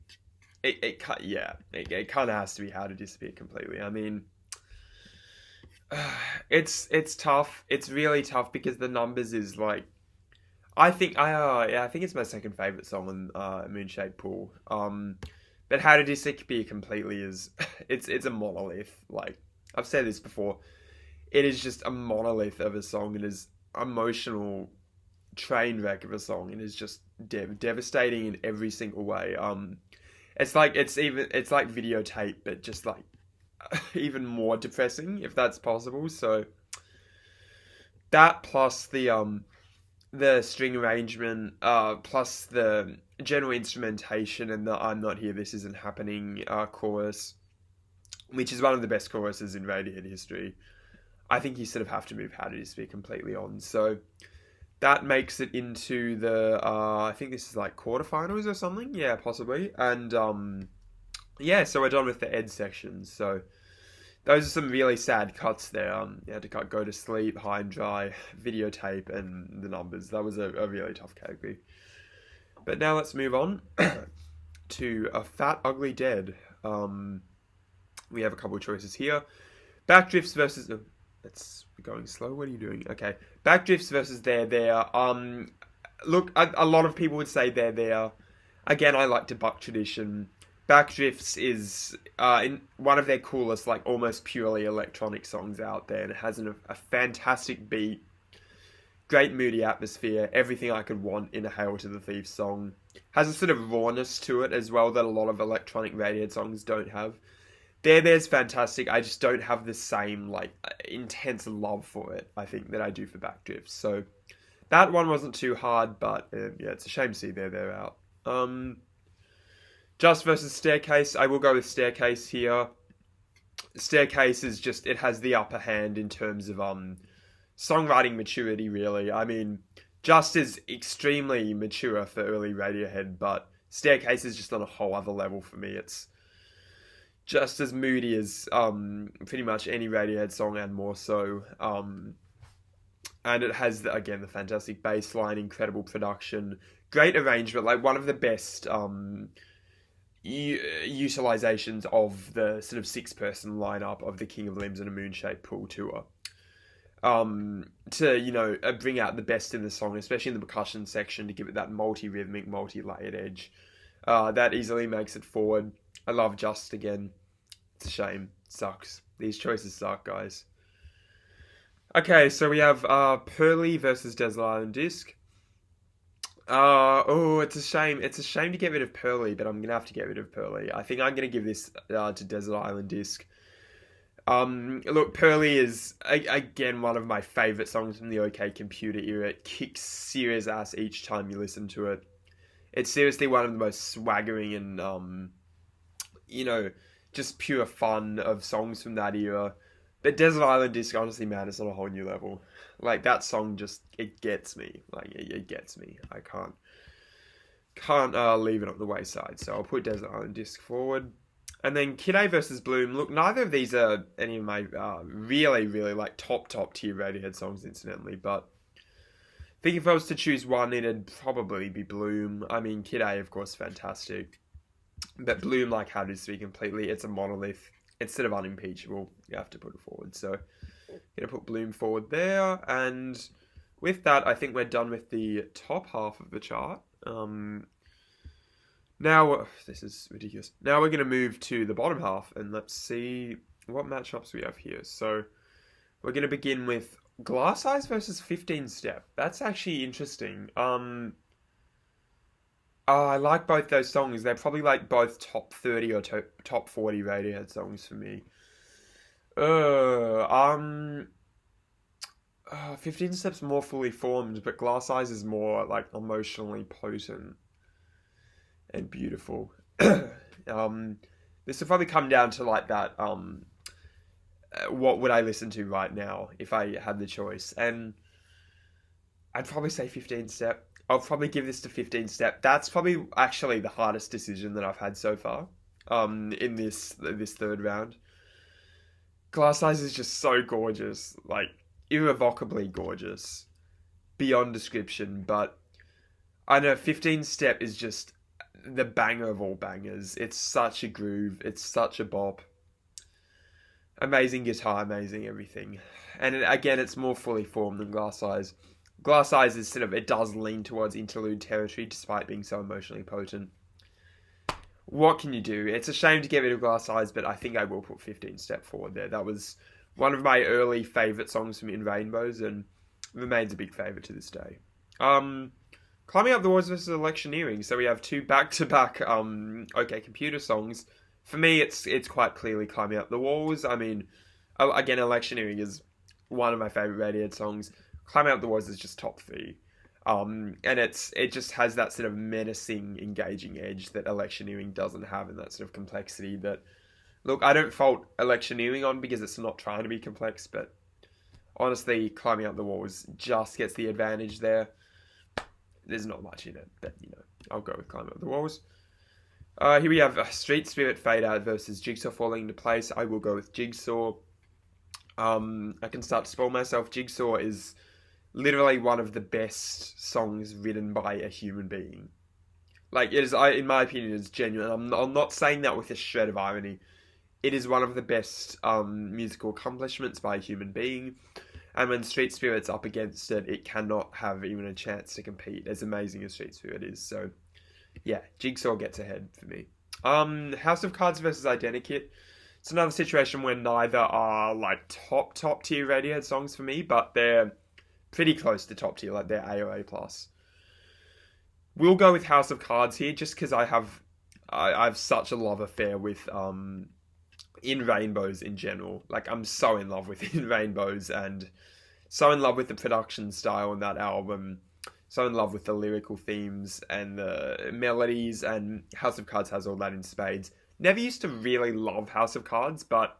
It kind of has to be How to Disappear Completely. I mean, it's tough. It's really tough because The Numbers is like, I think it's my second favorite song on Moonshaped Pool. But How to Disappear Completely is it's a monolith. Like, I've said this before, it is just a monolith of a song. It is emotional train wreck of a song. It is just devastating in every single way. It's like Videotape, but just like even more depressing, if that's possible. So that plus the string arrangement, plus the general instrumentation and the "I'm not here, this isn't happening" chorus, which is one of the best choruses in Radiohead history. I think you sort of have to move How to Disappear Completely on. So that makes it into the, I think this is like quarterfinals or something. Yeah, possibly. And yeah, so we're done with the Ed section. So those are some really sad cuts there. You had to cut Go to Sleep, High and Dry, Videotape, and The Numbers. That was a really tough category. But now let's move on to A Fat Ugly Dead. We have a couple of choices here. Backdrifts versus... It's going slow. What are you doing? Okay. Backdrifts versus There There. Look, a lot of people would say There There. Again, I like to buck tradition. Backdrifts is in one of their coolest, like almost purely electronic songs out there, and it has a fantastic beat, great moody atmosphere, everything I could want in a Hail to the Thief song. Has a sort of rawness to it as well that a lot of electronic Radiohead songs don't have. There's fantastic. I just don't have the same like intense love for it, I think, that I do for Backdrifts. So that one wasn't too hard, but yeah, it's a shame to see There out. Just versus Staircase. I will go with Staircase here. Staircase is just, it has the upper hand in terms of songwriting maturity, really. I mean, Just is extremely mature for early Radiohead, but Staircase is just on a whole other level for me. It's just as moody as pretty much any Radiohead song and more so. And it has, again, the fantastic bass line, incredible production, great arrangement, like one of the best utilizations of the sort of six-person lineup of the King of Limbs and a Moonshaped Pool tour. To, bring out the best in the song, especially in the percussion section, to give it that multi-rhythmic, multi-layered edge. That easily makes it forward. I love Just again. It's a shame. Sucks. These choices suck, guys. Okay, so we have Pearly versus Desert Island Disc. It's a shame. It's a shame to get rid of Pearly, but I'm going to have to get rid of Pearly. I think I'm going to give this to Desert Island Disc. Look, Pearly is, again, one of my favourite songs from the OK Computer era. It kicks serious ass each time you listen to it. It's seriously one of the most swaggering and just pure fun of songs from that era. But Desert Island Disc, honestly, man, it's on a whole new level. Like, that song just, it gets me. Like, it gets me. I can't leave it on the wayside. So I'll put Desert Island Disc forward. And then Kid A versus Bloom. Look, neither of these are any of my really, really, like, top tier Radiohead songs, incidentally. But I think if I was to choose one, it'd probably be Bloom. I mean, Kid A, of course, fantastic. But Bloom, like, how to speak completely, it's a monolith. Instead of unimpeachable, you have to put it forward. So I'm going to put Bloom forward there. And with that, I think we're done with the top half of the chart. Now, this is ridiculous. Now we're going to move to the bottom half, and let's see what matchups we have here. So we're going to begin with Glass Eyes versus 15 Step. That's actually interesting. I like both those songs. They're probably like both top 30 or top 40 Radiohead songs for me. 15 Steps more fully formed, but Glass Eyes is more like emotionally potent and beautiful. This will probably come down to like that, what would I listen to right now if I had the choice? And I'd probably say 15 Step. I'll probably give this to 15 Step. That's probably actually the hardest decision that I've had so far, in this third round. Glass Eyes is just so gorgeous, like irrevocably gorgeous, beyond description. But I know 15 Step is just the banger of all bangers. It's such a groove. It's such a bop. Amazing guitar, amazing everything. And again, it's more fully formed than Glass Eyes. Glass Eyes is it does lean towards interlude territory despite being so emotionally potent. What can you do? It's a shame to get rid of Glass Eyes, but I think I will put 15 Step forward there. That was one of my early favourite songs from In Rainbows and remains a big favourite to this day. Climbing Up the Walls versus Electioneering. So we have two back-to-back OK Computer songs. For me, it's quite clearly Climbing Up the Walls. I mean, again, Electioneering is one of my favourite Radiohead songs. Climbing Up the Walls is just top 3. And it just has that sort of menacing, engaging edge that Electioneering doesn't have, and that sort of complexity that... Look, I don't fault Electioneering on because it's not trying to be complex, but honestly, Climbing Up the Walls just gets the advantage there. There's not much in it, but, I'll go with Climbing Up the Walls. Here we have Street Spirit Fade Out versus Jigsaw Falling into Place. I will go with Jigsaw. I can start to spoil myself. Jigsaw is literally one of the best songs written by a human being. Like, it is, in my opinion, it's genuine. I'm not saying that with a shred of irony. It is one of the best musical accomplishments by a human being. And when Street Spirit's up against it, it cannot have even a chance to compete, as amazing as Street Spirit is. So, yeah, Jigsaw gets ahead for me. House of Cards versus Identikit. It's another situation where neither are, like, top tier Radiohead songs for me, but they're pretty close to top tier, like, they're A or A+. We'll go with House of Cards here, just because I have such a love affair with In Rainbows in general. Like, I'm so in love with In Rainbows and so in love with the production style in that album. So in love with the lyrical themes and the melodies, and House of Cards has all that in spades. Never used to really love House of Cards, but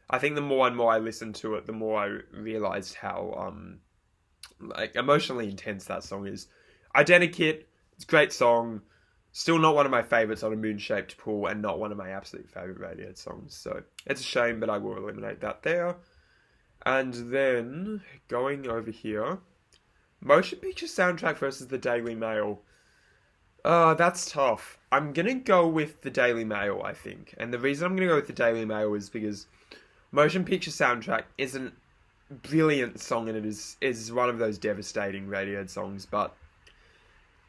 I think the more and more I listened to it, the more I realised how like emotionally intense that song is. Identikit, it's a great song. Still not one of my favourites on A Moon-Shaped Pool, and not one of my absolute favourite Radiohead songs. So it's a shame, but I will eliminate that there. And then, going over here, Motion Picture Soundtrack versus the Daily Mail. That's tough. I'm going to go with the Daily Mail, I think. And the reason I'm going to go with the Daily Mail is because Motion Picture Soundtrack is a brilliant song, and it is one of those devastating Radiohead songs, but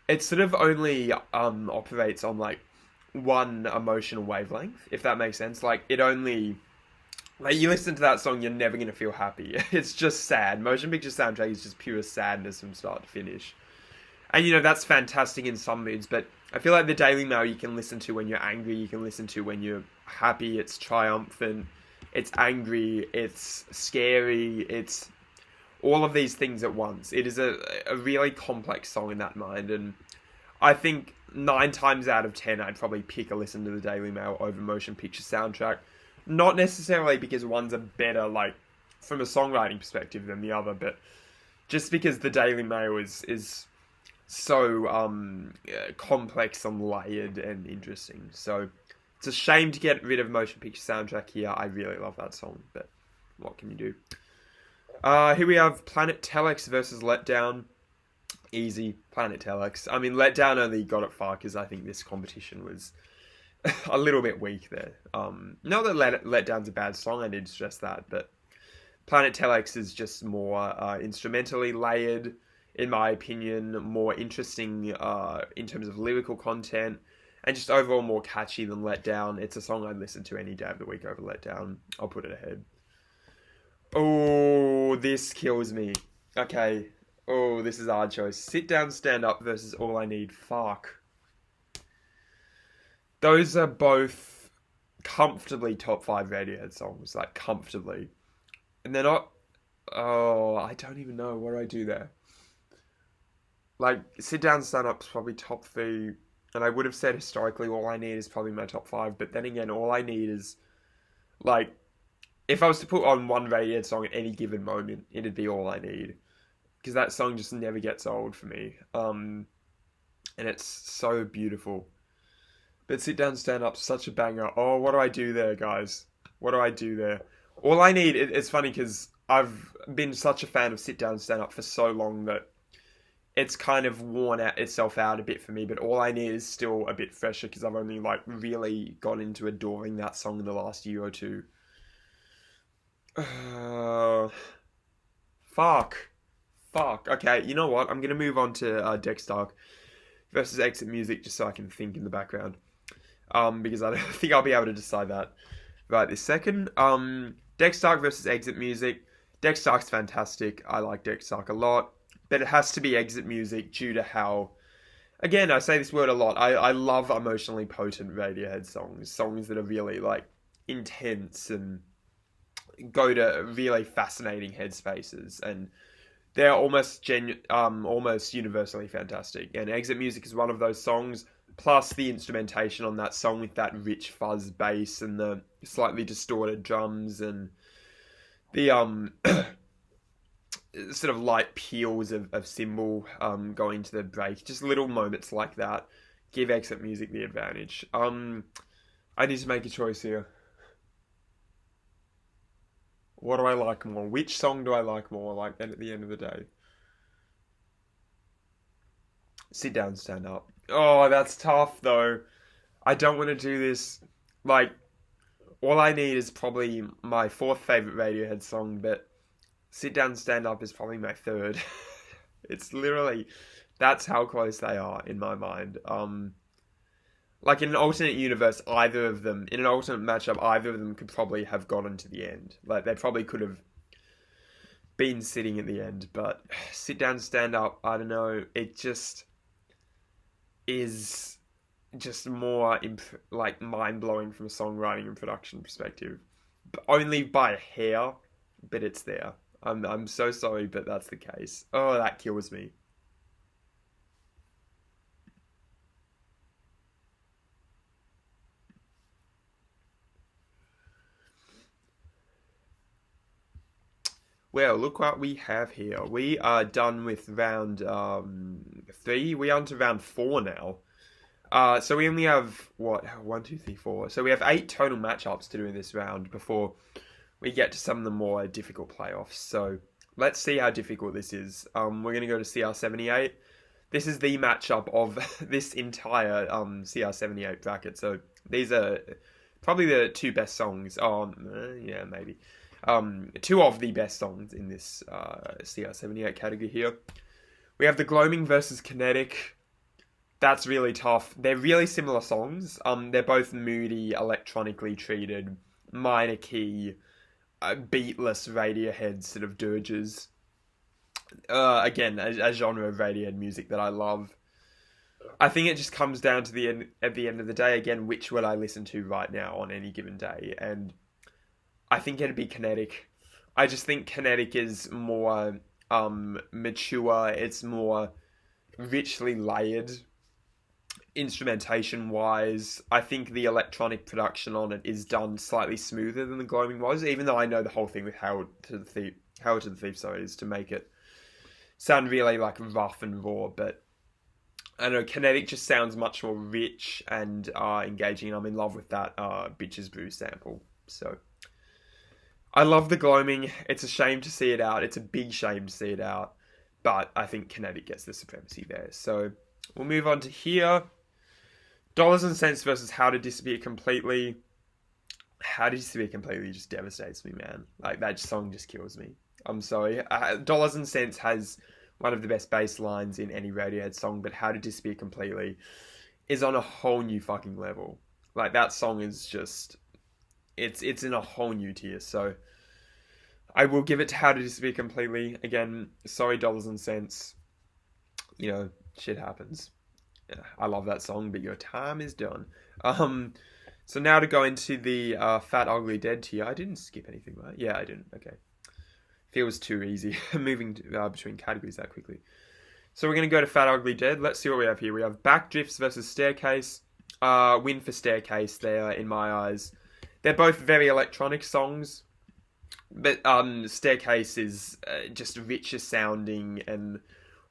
it sort of only operates on, like, one emotional wavelength, if that makes sense. Like, it only... Like, you listen to that song, you're never going to feel happy. It's just sad. Motion Picture Soundtrack is just pure sadness from start to finish. And, that's fantastic in some moods, but I feel like the Daily Mail you can listen to when you're angry, you can listen to when you're happy, it's triumphant, it's angry, it's scary, it's all of these things at once. It is a really complex song in that mind, and I think 9 times out of 10, I'd probably pick a listen to the Daily Mail over Motion Picture Soundtrack. Not necessarily because one's a better, like, from a songwriting perspective than the other, but just because the Daily Mail is so complex and layered and interesting. So it's a shame to get rid of Motion Picture Soundtrack here. I really love that song, but what can you do? Here we have Planet Telex versus Letdown. Easy, Planet Telex. I mean, Letdown only got it far because I think this competition was a little bit weak there. Not that Letdown's a bad song, I need to stress that, but Planet Telex is just more instrumentally layered, in my opinion, more interesting in terms of lyrical content, and just overall more catchy than Letdown. It's a song I'd listen to any day of the week over Letdown. I'll put it ahead. Oh, this kills me. Okay. Oh, this is a hard choice. Sit Down, Stand Up versus All I Need. Fuck. Those are both comfortably top 5 Radiohead songs. Like, comfortably. And they're not... Oh, I don't even know. What do I do there? Like, Sit Down, Stand Up's probably top 3. And I would have said historically All I Need is probably my top 5. But then again, All I Need is... Like, if I was to put on one Radiohead song at any given moment, it'd be All I Need. Because that song just never gets old for me. And it's so beautiful. But Sit Down, Stand Up's such a banger. Oh, what do I do there, guys? What do I do there? All I Need, it's funny because I've been such a fan of Sit Down, Stand Up for so long that it's kind of worn itself out a bit for me. But All I Need is still a bit fresher because I've only like really got into adoring that song in the last year or two. Fuck. Okay, you know what? I'm going to move on to Dexter versus Exit Music just so I can think in the background. Because I don't think I'll be able to decide that right this second. Dexter versus Exit Music. Dexter's fantastic. I like Dexter a lot. But it has to be Exit Music due to how... Again, I say this word a lot. I love emotionally potent Radiohead songs. Songs that are really, like, intense and go to really fascinating headspaces. And they're almost universally fantastic. And Exit Music is one of those songs, plus the instrumentation on that song with that rich fuzz bass and the slightly distorted drums and the sort of light peals of cymbal going to the break. Just little moments like that give Exit Music the advantage. I need to make a choice here. What do I like more? Which song do I like more? Like, then at the end of the day, Sit Down, Stand Up. Oh, that's tough though. I don't want to do this. Like, All I Need is probably my 4th favorite Radiohead song, but Sit Down, Stand Up is probably my 3rd. It's literally, that's how close they are in my mind. Like in an alternate universe, in an alternate matchup, either of them could probably have gotten to the end. Like, they probably could have been sitting at the end, but Sit Down, Stand Up, I don't know, it just is just more, like, mind-blowing from a songwriting and production perspective. But only by a hair, but it's there. I'm so sorry, but that's the case. Oh, that kills me. Well, look what we have here. We are done with round 3. We're on to round 4 now. So we only have, 1, 2, 3, 4. So we have 8 total matchups to do in this round before we get to some of the more difficult playoffs. So let's see how difficult this is. We're going to go to CR78. This is the matchup of this entire CR78 bracket. So these are probably the 2 best songs. Yeah, maybe. 2 of the best songs in this CR78 category here. We have the Gloaming versus Kinetic. That's really tough. They're really similar songs. They're both moody, electronically treated, minor key, beatless Radiohead sort of dirges. Again, a genre of Radiohead music that I love. I think it just comes down to at the end of the day, again, which would I listen to right now on any given day? And I think it'd be Kinetic. I just think Kinetic is more mature. It's more richly layered. instrumentation wise, I think the electronic production on it is done slightly smoother than the Gloaming was, even though I know the whole thing with Hail to the Thief, sorry, is to make it sound really like rough and raw, but I don't know, Kinetic just sounds much more rich and engaging, and I'm in love with that Bitches Brew sample. So I love the Gloaming. It's a shame to see it out. It's a big shame to see it out, but I think Kinetic gets the supremacy there. So we'll move on to here. Dollars and Cents versus How to Disappear Completely. How to Disappear Completely just devastates me, man. Like, that song just kills me. I'm sorry. Dollars and Cents has one of the best bass lines in any Radiohead song, but How to Disappear Completely is on a whole new fucking level. Like, that song is just... It's in a whole new tier, so... I will give it to How to Disappear Completely. Again, sorry, Dollars and Cents. You know, shit happens. Yeah, I love that song, but your time is done. So now to go into the Fat Ugly Dead tier. I didn't skip anything, right? Yeah, I didn't. Okay. Feels too easy moving between categories that quickly. So we're going to go to Fat Ugly Dead. Let's see what we have here. We have Backdrifts versus Staircase. Win for Staircase there, in my eyes. They're both very electronic songs, but Staircase is just richer sounding and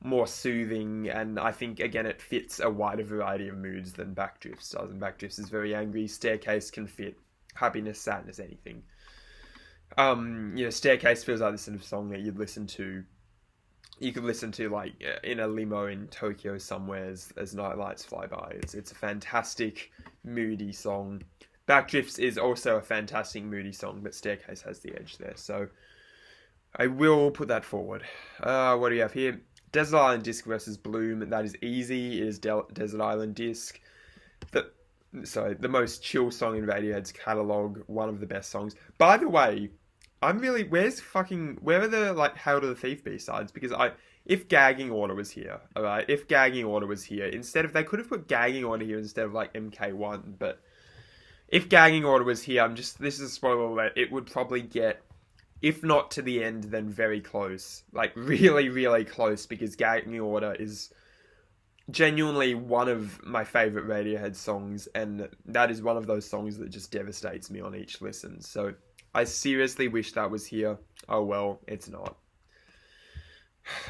more soothing, and I think, again, it fits a wider variety of moods than Backdrifts does. And Backdrifts is very angry. Staircase can fit happiness, sadness, anything. Staircase feels like the sort of song that you could listen to like in a limo in Tokyo somewhere as night lights fly by. It's a fantastic, moody song. Backdrifts is also a fantastic, moody song, but Staircase has the edge there. So I will put that forward. What do you have here? Desert Island Disc versus Bloom. That is easy. It is Desert Island Disc. The most chill song in Radiohead's catalogue. One of the best songs. By the way, where are the, like, Hail to the Thief B-sides? Because if Gagging Order was here, alright? If Gagging Order was here, they could have put Gagging Order here instead of, like, MK1, but if Gagging Order was here, this is a spoiler alert, it would probably get, if not to the end, then very close. Like, really, really close, because Gagging Order is genuinely one of my favourite Radiohead songs, and that is one of those songs that just devastates me on each listen. So I seriously wish that was here. Oh well, it's not.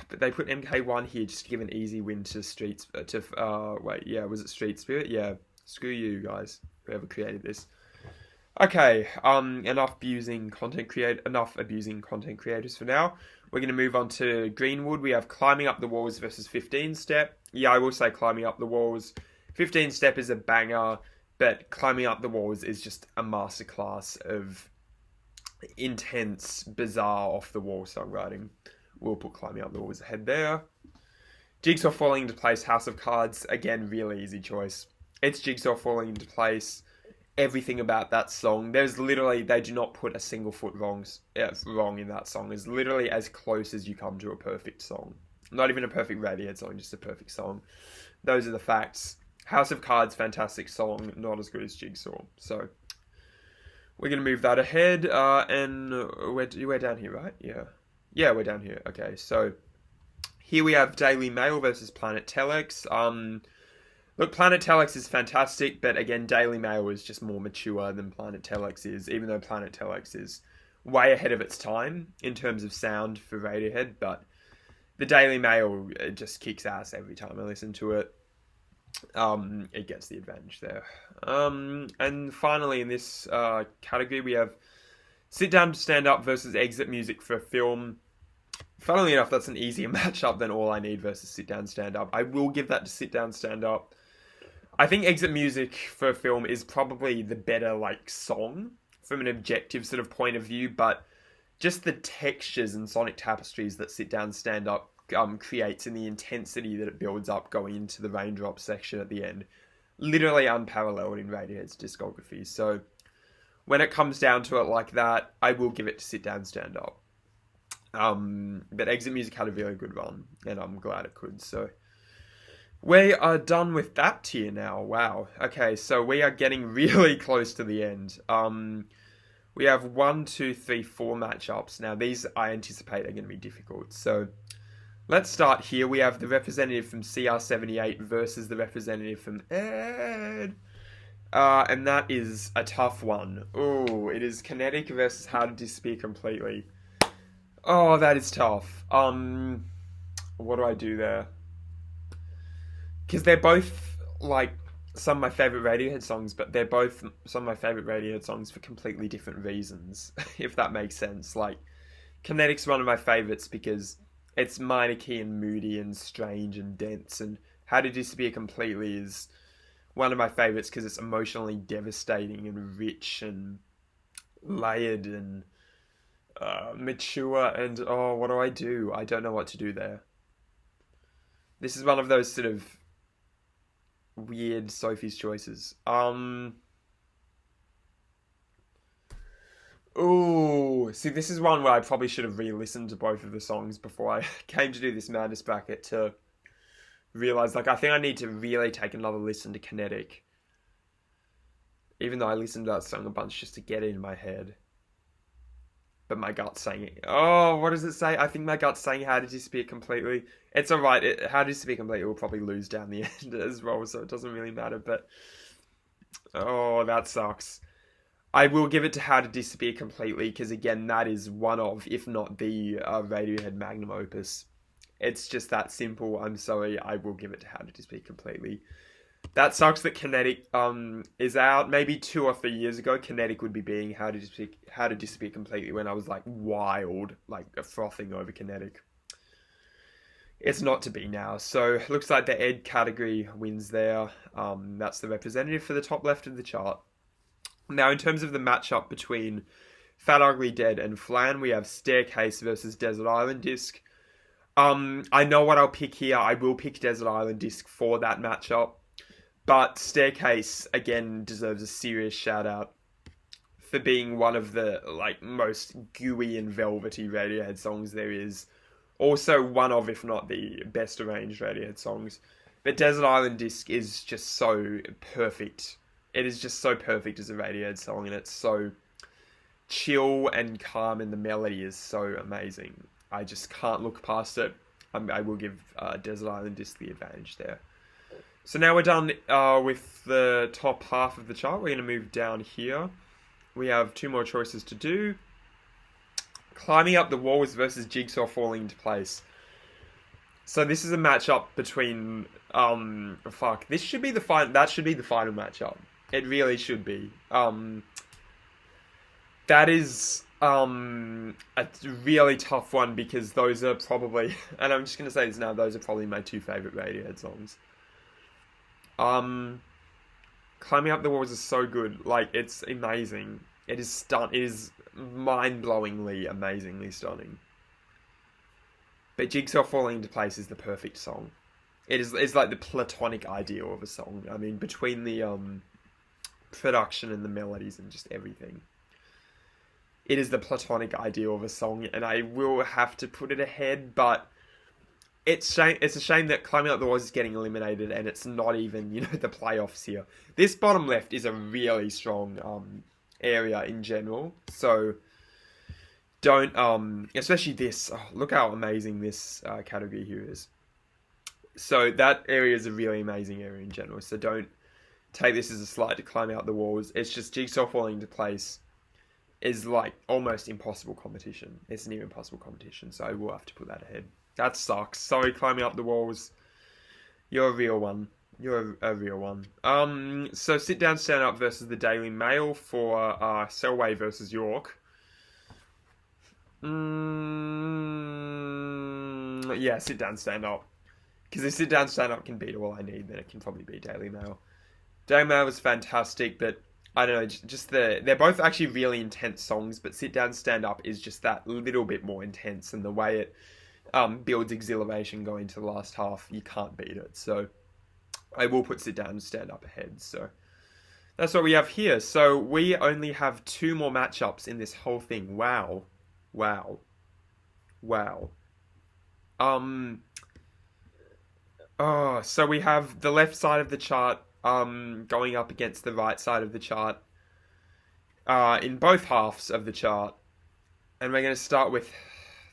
But they put MK1 here just to give an easy win to Street... was it Street Spirit? Yeah, screw you guys, whoever created this. Okay, enough abusing content creators for now. We're going to move on to Greenwood. We have Climbing Up the Walls versus 15 Step. Yeah, I will say Climbing Up the Walls. 15 Step is a banger, but Climbing Up the Walls is just a masterclass of intense, bizarre, off-the-wall songwriting. We'll put Climbing Up the Walls ahead there. Jigsaw Falling Into Place, House of Cards. Again, really easy choice. It's Jigsaw Falling Into Place. Everything about that song, they do not put a single foot wrong in that song. It's literally as close as you come to a perfect song. Not even a perfect Radiohead song, just a perfect song. Those are the facts. House of Cards, fantastic song, not as good as Jigsaw. So we're going to move that ahead, and we're down here, right? Yeah, we're down here. Okay, so here we have Daily Mail versus Planet Telex. Look, Planet Telex is fantastic, but again, Daily Mail is just more mature than Planet Telex is, even though Planet Telex is way ahead of its time in terms of sound for Radiohead, but the Daily Mail just kicks ass every time I listen to it. It gets the advantage there. And finally in this category, we have Sit Down to Stand Up versus Exit Music for Film. Funnily enough, that's an easier matchup than All I Need versus Sit Down Stand Up. I will give that to Sit Down Stand Up. I think Exit Music for Film is probably the better, like, song from an objective sort of point of view, but just the textures and sonic tapestries that Sit Down Stand Up creates and the intensity that it builds up going into the Raindrop section at the end, literally unparalleled in Radiohead's discography. So when it comes down to it like that, I will give it to Sit Down Stand Up. But Exit Music had a really good run, and I'm glad it could. So we are done with that tier now. Wow. Okay, so we are getting really close to the end. We have 1, 2, 3, 4 matchups. Now, these I anticipate are going to be difficult. So Let's start here. We have the representative from CR78 versus the representative from Ed. And that is a tough one. Oh, it is Kinetic versus How to Disappear Completely. Oh, that is tough. What do I do there? Because they're both, like, some of my favourite Radiohead songs, but they're both some of my favourite Radiohead songs for completely different reasons, if that makes sense. Like, Kinetic's one of my favourites because it's minor key and moody and strange and dense, and How to Disappear Completely is one of my favourites because it's emotionally devastating and rich and layered and mature, and oh, what do? I don't know what to do there. This is one of those sort of weird Sophie's choices. Oh, see, this is one where I probably should have re-listened to both of the songs before I came to do this madness bracket to realise, like, I think I need to really take another listen to Kinetic. Even though I listened to that song a bunch just to get it in my head. But my gut's saying it. Oh, what does it say? I think my gut's saying How to Disappear Completely. It's alright. How to Disappear Completely will probably lose down the end as well, so it doesn't really matter. But, oh, that sucks. I will give it to How to Disappear Completely, because again, that is one of, if not the Radiohead magnum opus. It's just that simple. I'm sorry, I will give it to How to Disappear Completely. That sucks that Kinetic is out. Maybe 2 or 3 years ago, Kinetic would be being How to Disappear Completely when I was like wild, like frothing over Kinetic. It's not to be now. So looks like the Ed category wins there. That's the representative for the top left of the chart. Now, in terms of the matchup between Fat Ugly Dead and Flan, we have Staircase versus Desert Island Disc. I know what I'll pick here. I will pick Desert Island Disc for that matchup. But Staircase, again, deserves a serious shout-out for being one of the like most gooey and velvety Radiohead songs there is. Also one of, if not the best arranged Radiohead songs. But Desert Island Disc is just so perfect. It is just so perfect as a Radiohead song, and it's so chill and calm, and the melody is so amazing. I just can't look past it. I will give Desert Island Disc the advantage there. So now we're done with the top half of the chart. We're going to move down here. We have 2 more choices to do. Climbing Up the Walls versus Jigsaw Falling into Place. So this is a matchup between this should be the final. That should be the final matchup. It really should be. That is a really tough one because those are probably, and I'm just going to say this now, those are probably my 2 favourite Radiohead songs. Climbing Up the Walls is so good. Like, it's amazing. It is It is mind-blowingly, amazingly stunning. But Jigsaw Falling into Place is the perfect song. It's like the platonic ideal of a song. I mean, between the production and the melodies and just everything. It is the platonic ideal of a song, and I will have to put it ahead, but it's a shame that Climbing Up the Walls is getting eliminated, and it's not even, the playoffs here. This bottom left is a really strong area in general, so don't, especially this, look how amazing this category here is. So that area is a really amazing area in general, so don't take this as a slight to Climb Out the Walls. It's just Jigsaw Falling into Place is like almost impossible competition. It's near impossible competition, so I will have to put that ahead. That sucks. Sorry, Climbing Up the Walls. You're a real one. You're a real one. So Sit Down, Stand Up versus the Daily Mail for Selway versus York. Yeah, Sit Down, Stand Up. Because if Sit Down, Stand Up can beat All I Need, then it can probably beat Daily Mail. Daily Mail was fantastic, but I don't know, they're both actually really intense songs, but Sit Down, Stand Up is just that little bit more intense, and the way it builds exhilaration going to the last half, you can't beat it. So I will put Sit Down, Stand Up ahead. So that's what we have here. So we only have 2 more matchups in this whole thing. Wow. So we have the left side of the chart going up against the right side of the chart in both halves of the chart. And we're going to start with,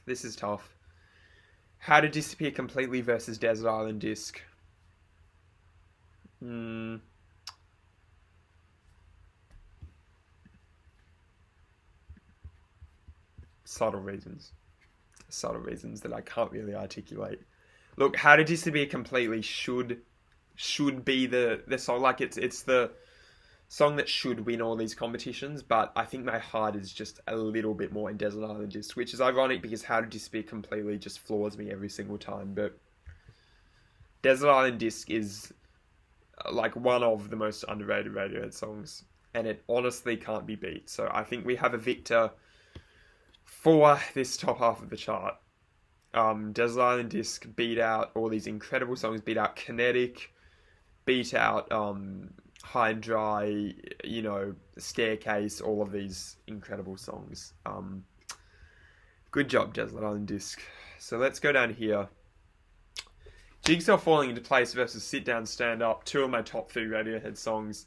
this is tough. How to Disappear Completely versus Desert Island Disc. Subtle reasons. Subtle reasons that I can't really articulate. Look, How to Disappear Completely should be the song. Like, it's the song that should win all these competitions, but I think my heart is just a little bit more in Desert Island Disc, which is ironic because How to Disappear Completely just floors me every single time. But Desert Island Disc is like one of the most underrated Radiohead songs, and it honestly can't be beat. So I think we have a victor for this top half of the chart. Desert Island Disc beat out all these incredible songs, beat out Kinetic, beat out High and Dry, you know, Staircase, all of these incredible songs. Good job, Desert Island Disc. So let's go down here. Jigsaw Falling Into Place versus Sit Down, Stand Up, two of my top 3 Radiohead songs.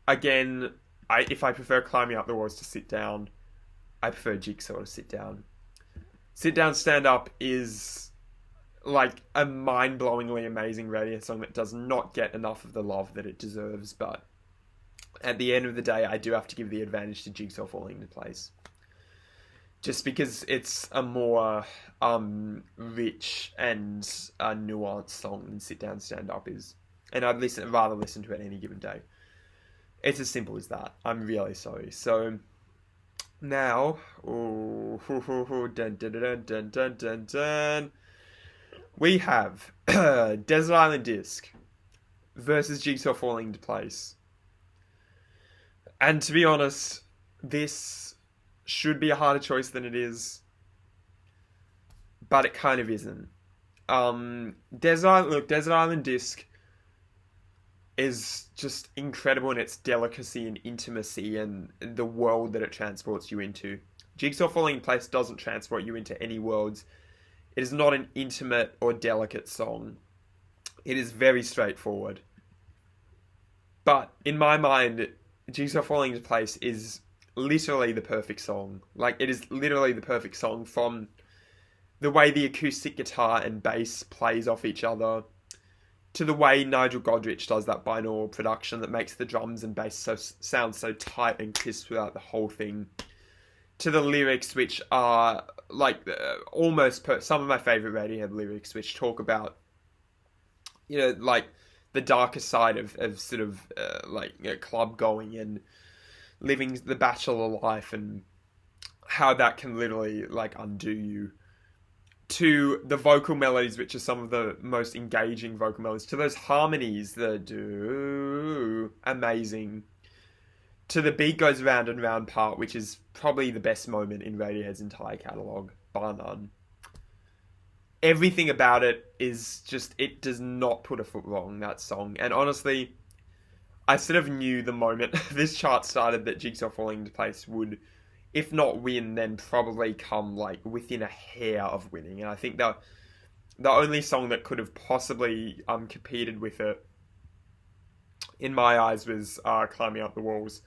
Again, if I prefer Climbing Up the Walls to Sit Down, I prefer Jigsaw to Sit Down. Sit Down, Stand Up is like a mind-blowingly amazing Radiohead song that does not get enough of the love that it deserves, but at the end of the day, I do have to give the advantage to Jigsaw Falling Into Place. Just because it's a more rich and nuanced song than Sit Down, Stand Up is. And I'd rather listen to it any given day. It's as simple as that. I'm really sorry. So now, we have Desert Island Disc versus Jigsaw Falling Into Place. And to be honest, this should be a harder choice than it is, but it kind of isn't. Desert Island Disc is just incredible in its delicacy and intimacy and the world that it transports you into. Jigsaw Falling Into Place doesn't transport you into any worlds. It is not an intimate or delicate song. It is very straightforward. But in my mind, Jigsaw Falling Into Place is literally the perfect song. Like, it is literally the perfect song, from the way the acoustic guitar and bass plays off each other, to the way Nigel Godrich does that binaural production that makes the drums and bass sound so tight and crisp throughout the whole thing, to the lyrics, which are like some of my favorite Radiohead lyrics, which talk about, you know, like the darker side of sort of club going and living the bachelor life, and how that can literally like undo you, to the vocal melodies, which are some of the most engaging vocal melodies, to those harmonies that do amazing, to the beat goes round and round part, which is probably the best moment in Radiohead's entire catalogue, bar none. Everything about it is just, it does not put a foot wrong, that song. And honestly, I sort of knew the moment this chart started that Jigsaw Falling Into Place would, if not win, then probably come like within a hair of winning. And I think that the only song that could have possibly competed with it, in my eyes, was Climbing Up the Walls.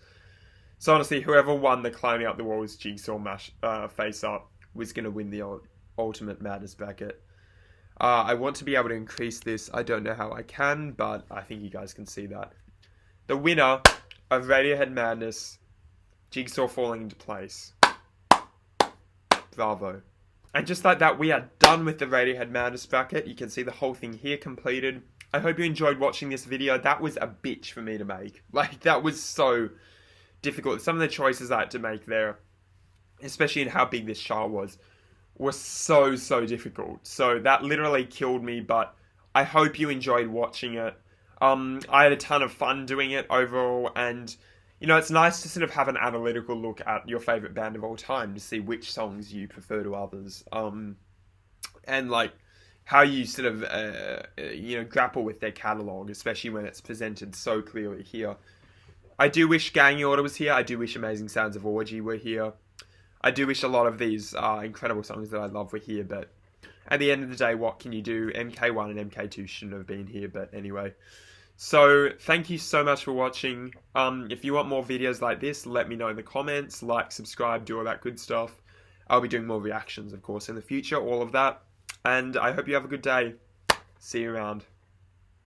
So honestly, whoever won the Climbing Up the Walls Jigsaw face-up was going to win the Ultimate Madness bracket. I want to be able to increase this. I don't know how I can, but I think you guys can see that. The winner of Radiohead Madness, Jigsaw Falling Into Place. Bravo. And just like that, we are done with the Radiohead Madness bracket. You can see the whole thing here completed. I hope you enjoyed watching this video. That was a bitch for me to make. Like, that was so difficult. Some of the choices I had to make there, especially in how big this chart was so difficult. So that literally killed me, but I hope you enjoyed watching it. I had a ton of fun doing it overall, and you know, it's nice to sort of have an analytical look at your favourite band of all time to see which songs you prefer to others. And like how you sort of, grapple with their catalogue, especially when it's presented so clearly here. I do wish Gang Order was here. I do wish Amazing Sounds of Orgy were here. I do wish a lot of these incredible songs that I love were here, but at the end of the day, what can you do? MK1 and MK2 shouldn't have been here, but anyway. So, thank you so much for watching. If you want more videos like this, let me know in the comments. Like, subscribe, do all that good stuff. I'll be doing more reactions, of course, in the future, all of that. And I hope you have a good day. See you around.